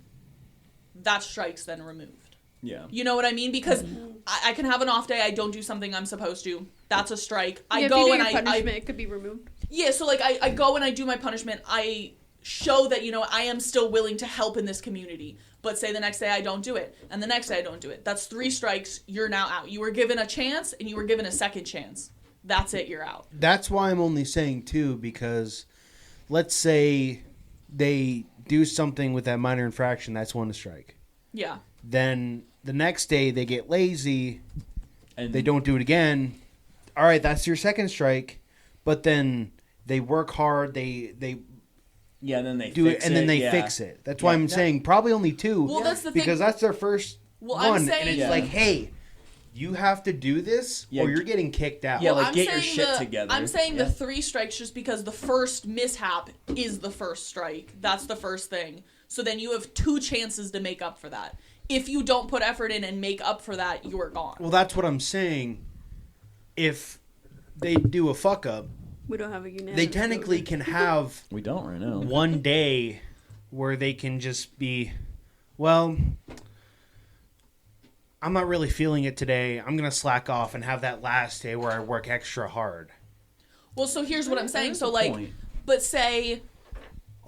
That strike's then removed. Yeah. You know what I mean? Because I can have an off day. I don't do something I'm supposed to. That's a strike. I Yeah, if go you do and your I punishment, it could be removed. yeah. So like I go and I do my punishment. I show that, you know, I am still willing to help in this community. But say the next day I don't do it, and the next day I don't do it. That's 3 strikes. You're now out. You were given a chance, and you were given a second chance. That's it. You're out. that's why I'm only saying 2, because let's say they do something with that minor infraction, that's 1 strike. Yeah. Then the next day they get lazy, And they don't do it again. All right, that's your 2nd strike. But then they work hard, they yeah, then they do fix it, and then they yeah. fix it. That's why I'm Yeah. saying probably only 2. Well, that's the thing. because that's their first Well, I'm one, saying- and it's Yeah. like, hey, you have to do this, Yeah, or you're getting kicked out. Yeah, like, I'm get your saying shit together. I'm saying Yeah. the 3 strikes just because the first mishap is the first strike. That's the first thing. So then you have 2 chances to make up for that. If you don't put effort in and make up for that, you are gone. Well, that's what I'm saying. If they do a fuck up, We don't have a unanimous. they technically can have We don't right now. one day where they can just be, well, I'm not really feeling it today. I'm going to slack off and have that last day where I work extra hard. Well, so here's what I'm saying. That's So the like, point. but say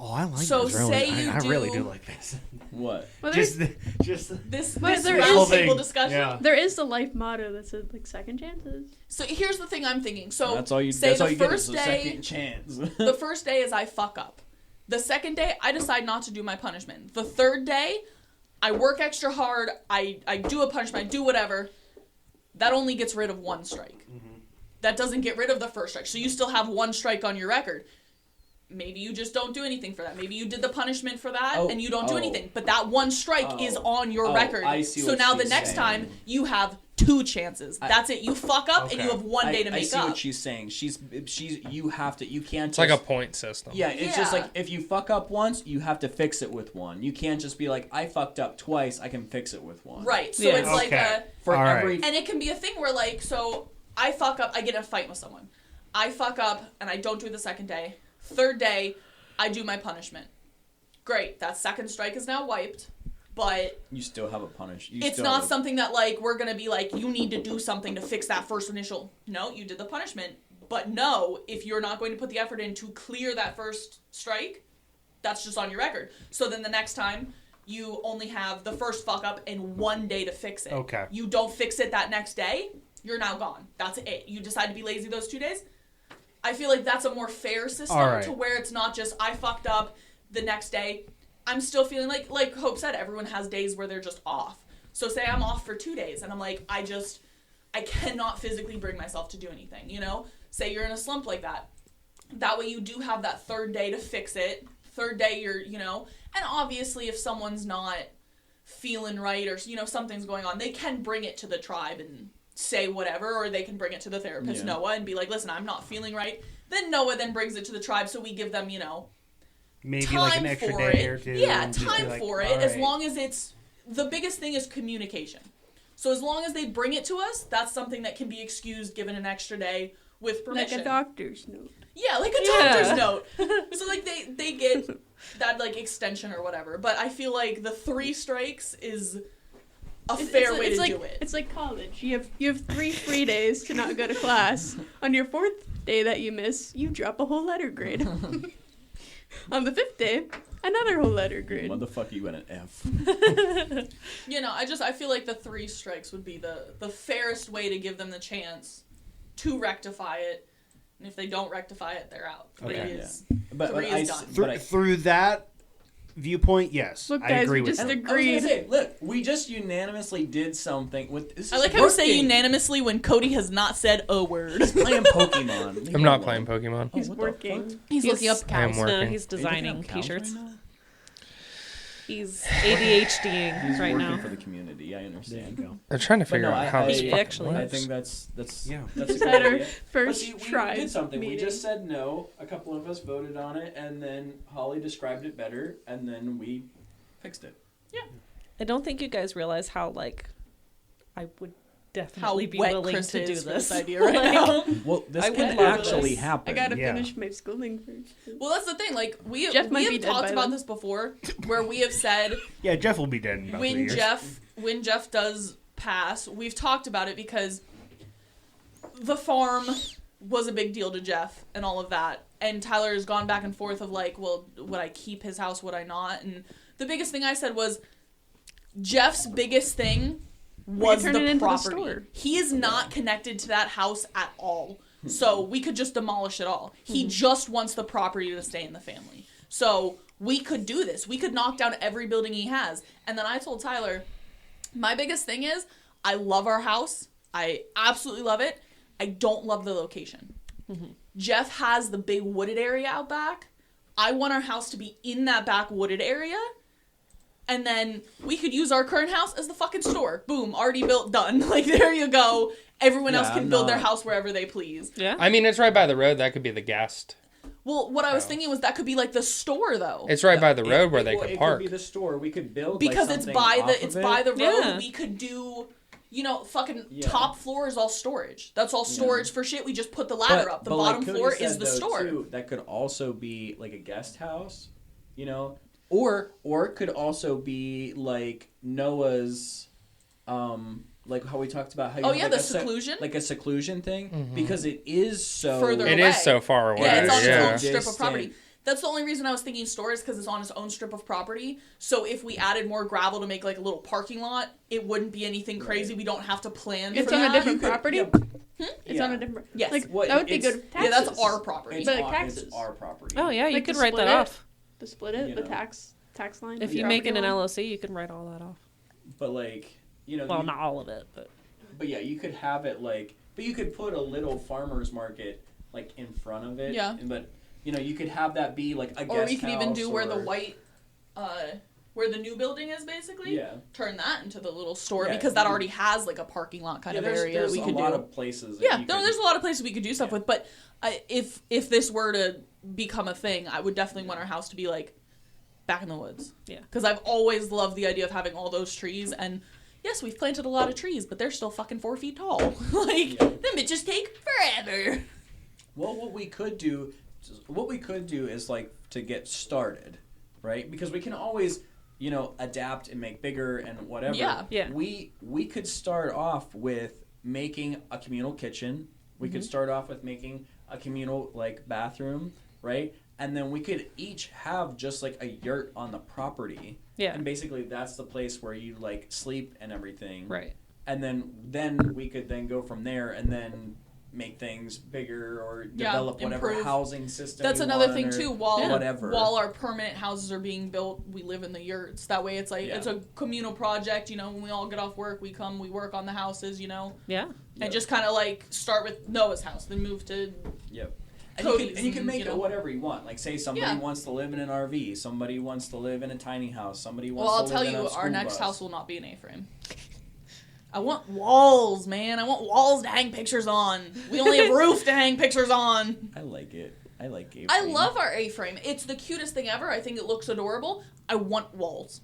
Oh, I like So this. Really. say you I really do- do like this. What? Well, just there's, this But there round is- table discussion. Yeah. there is the life motto that says like second chances. So here's the thing I'm thinking. So That's all you. say That's all the you get first is a day, second chance. the first day is I fuck up. The second day, I decide not to do my punishment. The third day, I work extra hard. I do a punishment. I do whatever. That only gets rid of one strike. That doesn't get rid of the first strike. So you still have one strike on your record. Maybe you just don't do anything for that. Maybe you did the punishment for that and you don't do anything. But that one strike is on your record. I see So what now the she's next saying. time you have 2 chances. That's it. You fuck up and you have one day to I make see up. what she's saying. She's you have to. You can't. It's like a point system. Yeah, it's just Yeah. like if you fuck up once, you have to fix it with one. You can't just be like, I fucked up twice, I can fix it with one. Right. So Yeah. it's like Okay. For All every and it can be a thing where like, so I fuck up, I get in a fight with someone. I fuck up and I don't do it the second day. Third day, I do my punishment. Great. That second strike is now wiped. But you still have a punish. it's not something that like we're gonna be like, you need to do something to fix that first initial. No, you did the punishment. But no, if you're not going to put the effort in to clear that first strike, that's just on your record. So then the next time you only have the first fuck up and 1 day to fix it. Okay. You don't fix it that next day, you're now gone. That's it. You decide to be lazy those 2 days. I feel like that's a more fair system All right. to where it's not just I fucked up the next day. I'm still feeling like Hope said, everyone has days where they're just off. So say I'm off for 2 days and I'm like, I cannot physically bring myself to do anything, you know? Say you're in a slump like that. That way you do have that third day to fix it. Third day you're, you know, and obviously if someone's not feeling right or, you know, something's going on, they can bring it to the tribe and say whatever, or they can bring it to the therapist, Noah, and be like, listen, I'm not feeling right. Then Noah then brings it to the tribe, so we give them, you know, Maybe time like an extra for day it. or two. Yeah, and just be time like, for it, all as right. long as it's, the biggest thing is communication. So as long as they bring it to us, that's something that can be excused, given an extra day with permission. Like a doctor's note. Yeah, like a doctor's note. So like they get that like extension or whatever. But I feel like the 3 strikes is a fair way to like, do it. It's like college. You have 3 free days to not go to class. On your 4th day that you miss, you drop a whole letter grade. On the 5th day, another whole letter grade. Motherfucker, you got an F. You know, I feel like the 3 strikes would be the fairest way to give them the chance to rectify it. And if they don't rectify it, they're out. Okay. It is. But 3 is done. Through that viewpoint, yes, Look, I guys, agree we with just that. agreed. I was gonna say, look, we just unanimously did something with. This I is like how you say working. unanimously when Cody has not said a word. Playing Pokemon. Leave I'm me not alone. playing Pokemon. He's what the working. fuck? He's looking up I am cows. working. He's Are you looking designing up cows t-shirts. right now? He's ADHDing He's right working now. for the community. I understand. Go. I'm trying to But figure no, out how I this fucking actually- I works. think that's Yeah. that's a Is good that our idea. But first see, we tribe did something. meeting? We just said no. A couple of us voted on it, and then Holly described it better, and then we fixed it. I don't think you guys realize how like I would How definitely be wet willing Chris to do is for this. this idea right Like, now. Well, this I would can love actually this. happen. I gotta Yeah. finish my schooling first. Well, that's the thing. Like we Jeff we might be have dead talked by about then. this before, where we have said Yeah, Jeff will be dead in about 3 years. when Jeff does pass, we've talked about it because the farm was a big deal to Jeff and all of that. And Tyler has gone back and forth of like, well, would I keep his house? Would I not? And the biggest thing I said was Jeff's biggest thing was turn it the into the property. store. He is not connected to that house at all. So we could just demolish it all. He just wants the property to stay in the family. So we could do this. We could knock down every building he has. And then I told Tyler, my biggest thing is I love our house. I absolutely love it. I don't love the location. Jeff has the big wooded area out back. I want our house to be in that back wooded area. And then we could use our current house as the fucking store. Boom, already built, done. Like, there you go. Everyone else Yeah, can I'm build their not- house wherever they please. Yeah. I mean, it's right by the road. That could be the guest. Well, what I was thinking was that could be like the store, though. It's right by the road where they well, could it park. could be the store. We could build Because like, it's something by off the of it's it. by the road. Yeah. We could do fucking Yeah. top floor is all storage. That's all storage for shit. We just put the ladder up. The bottom floor is the store. Too, that could also be like a guest house, or it could also be like Noah's, like how we talked about how you have the like seclusion, like a seclusion thing, because it is so further It away. is so far away. Yeah, it's on its yeah. own strip of property. That's the only reason I was thinking store is because it's on its own strip of property. So if we added more gravel to make like a little parking lot, it wouldn't be anything crazy. We don't have to plan It's for on that. a different property. It's Yeah. on a different. Yes. Like What, that would be it's- good. Yeah, Taxes. that's our property. It's, But like our, taxes. it's our property. Oh yeah, you Like could to write that split it. off. To split it, the You know. tax line. If the you make it property an line. LLC, you can write all that off. But like Well, not all of it, but yeah, you could have it like, but you could put a little farmer's market like in front of it. Yeah. But you could have that be like a guest Or we could even house do where the or- white, where the new building is basically. Yeah. Turn that into the little store Yeah, because that you- already has like a parking lot kind of there's, area there's we a could lot do. of places. That Yeah, you no, could- there's a lot of places we could do stuff with. But if this were to become a thing, I would definitely want our house to be like back in the woods. Yeah. Because I've always loved the idea of having all those trees. And yes, we've planted a lot of trees, but they're still fucking 4 feet tall. Like, them bitches take forever. Well, what we could do is like to get started, right? Because we can always, adapt and make bigger and whatever. Yeah. Yeah. We could start off with making a communal kitchen. We could start off with making a communal like bathroom, right? And then we could each have just like a yurt on the property. Yeah. And basically that's the place where you like sleep and everything. right. And then we could then go from there and then make things bigger or develop whatever improve. housing system. That's we another want thing or too. While whatever. our permanent houses are being built, we live in the yurts. That way, it's like Yeah. it's a communal project. When we all get off work, we come, we work on the houses. Yeah. Yep. And just kind of like start with Noah's house, then move to Yep. And Cody's you can and, make you it know. whatever you want. Like say somebody Yeah. wants to live in an RV, somebody wants to live in a tiny house, somebody wants Well, I'll to tell live in you, a school our next bus. house will not be an A-frame. I want walls, man. I want walls to hang pictures on. We only have roof to hang pictures on. I like it. I like it. I love our A-frame. It's the cutest thing ever. I think it looks adorable. I want walls.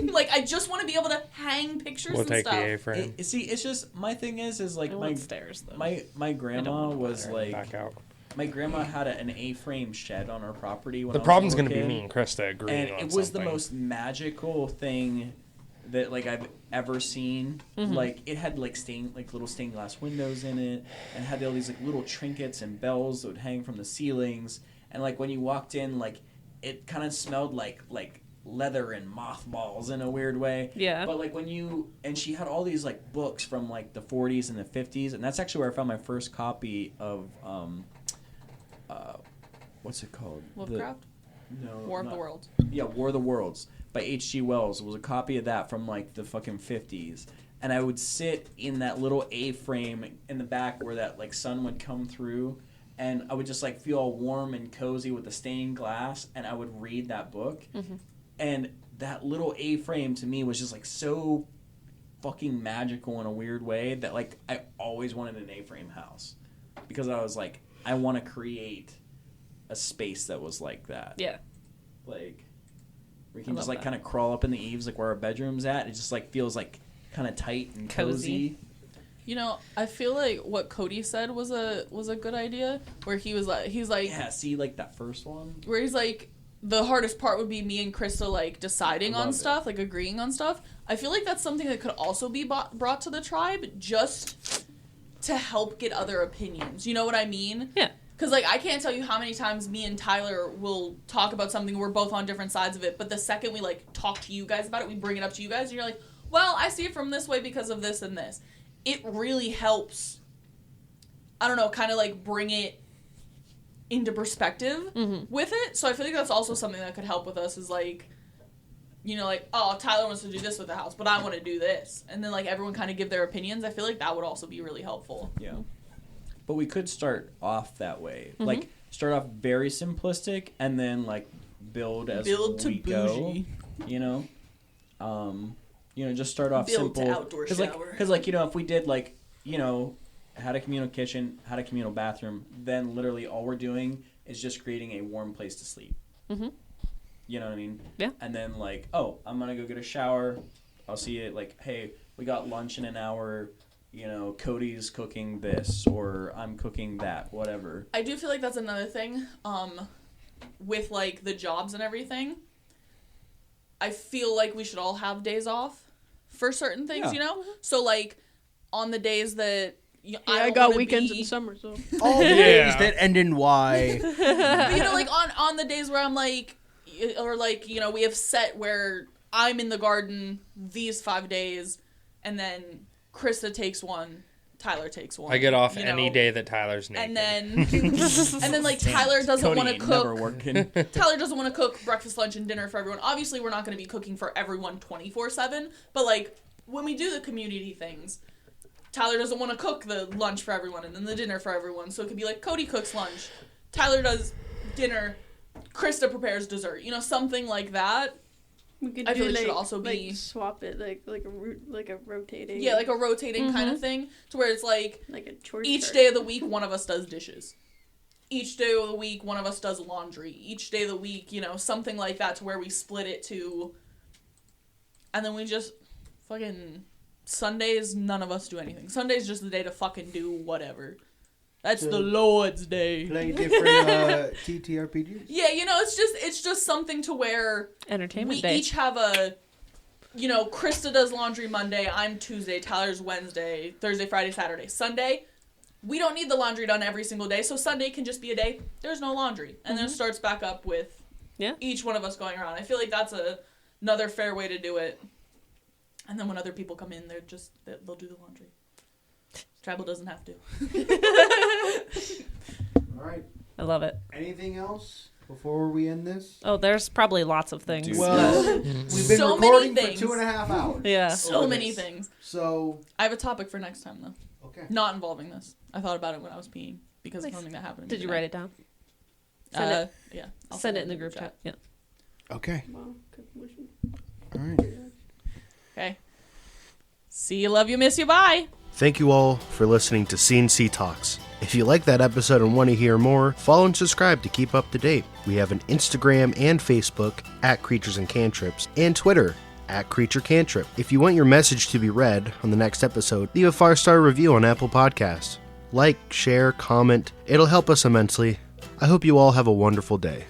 Like, I just want to be able to hang pictures We'll and take stuff. the A-frame. See, it's just my thing is like I my want stairs though. my grandma was like Back out. my grandma had an A-frame shed on her property. When The I was problem's a going little to be kid. me and Krista agreeing And on it was something. the most magical thing that like I've ever seen. Like it had like little stained glass windows in it, and had all these like little trinkets and bells that would hang from the ceilings. And like when you walked in, like it kind of smelled like leather and mothballs in a weird way. Yeah. But like and she had all these like books from like the 40s and the 50s, and that's actually where I found my first copy of what's it called? Lovecraft? No. War of the not- Worlds. Yeah, War of the Worlds by H.G. Wells. It was a copy of that from like the fucking 50s. And I would sit in that little A-frame in the back where that like sun would come through, and I would just like feel all warm and cozy with the stained glass, and I would read that book. And that little A-frame to me was just like so fucking magical in a weird way that like I always wanted an A-frame house, because I was like, I want to create a space that was like that. Yeah. Like we I can just love like that. kind of crawl up in the eaves like where our bedroom's at. It just like feels like kind of tight and cozy. I feel like what Cody said was a good idea, where he's like Yeah, see like that first one. where he's like, the hardest part would be me and Krista like deciding I love on it. stuff, like agreeing on stuff. I feel like that's something that could also be brought to the tribe just to help get other opinions. You know what I mean? Yeah. Because, like, I can't tell you how many times me and Tyler will talk about something, we're both on different sides of it, but the second we, like, talk to you guys about it, we bring it up to you guys, and you're like, well, I see it from this way because of this and this. It really helps, I don't know, kind of, like, bring it into perspective with it. So I feel like that's also something that could help with us is, like, like, oh, Tyler wants to do this with the house, but I want to do this. And then, like, everyone kind of give their opinions. I feel like that would also be really helpful. Yeah. But we could start off that way. Like start off very simplistic and then like build as Build to we go. bougie. Just start off Build to simple. outdoor Cause shower. if we did like, had a communal kitchen, had a communal bathroom, then literally all we're doing is just creating a warm place to sleep. Mm-hmm. You know what I mean? Yeah. And then like, oh, I'm gonna go get a shower. I'll see it like, hey, we got lunch in an hour. Cody's cooking this, or I'm cooking that, whatever. I do feel like that's another thing. With like the jobs and everything, I feel like we should all have days off for certain things. Yeah. So like on the days that I got weekends in summer, so All the days that end in Y. But, like on the days where I'm like, or like we have set where I'm in the garden these 5 days, and then Krista takes one, Tyler takes one. I get off any day that Tyler's naked. And then like Tyler doesn't want to Never cook. working. Tyler doesn't want to cook breakfast, lunch, and dinner for everyone. Obviously, we're not going to be cooking for everyone 24/7. But like when we do the community things, Tyler doesn't want to cook the lunch for everyone and then the dinner for everyone. So it could be like Cody cooks lunch, Tyler does dinner, Krista prepares dessert. Something like that. we could I do feel it like, should also be like swap it like a rotating. Yeah, like a rotating kind of thing, to where it's like a chore each chart. day of the week one of us does dishes. Each day of the week one of us does laundry. Each day of the week, something like that, to where we split it to. And then we just fucking Sundays, none of us do anything. Sunday's just the day to fucking do whatever. That's the Lord's day. Play different TTRPGs. Yeah, it's just something to where Entertainment we day. each have a, Krista does laundry Monday, I'm Tuesday, Tyler's Wednesday, Thursday, Friday, Saturday. Sunday, we don't need the laundry done every single day, so Sunday can just be a day there's no laundry. And then it starts back up with each one of us going around. I feel like that's another fair way to do it. And then when other people come in, they'll do the laundry. Tribal doesn't have to. All right. I love it. Anything else before we end this? Oh, there's probably lots of things. Dude. Well, we've been So many recording for things. 2.5 hours. Yeah. So many things. So, I have a topic for next time, though. okay. Not involving this. I thought about it when I was peeing because of Nice. something that happened. Did you write it down? Send Send it. Yeah. I'll Send it in the group chat. Yeah. Okay. Wow, good motion. All right. Okay. See you, love you, miss you, bye. Thank you all for listening to CNC Talks. If you like that episode and want to hear more, follow and subscribe to keep up to date. We have an Instagram and Facebook at Creatures and Cantrips, and Twitter at Creature Cantrip. If you want your message to be read on the next episode, leave a 5-star review on Apple Podcasts. Like, share, comment. It'll help us immensely. I hope you all have a wonderful day.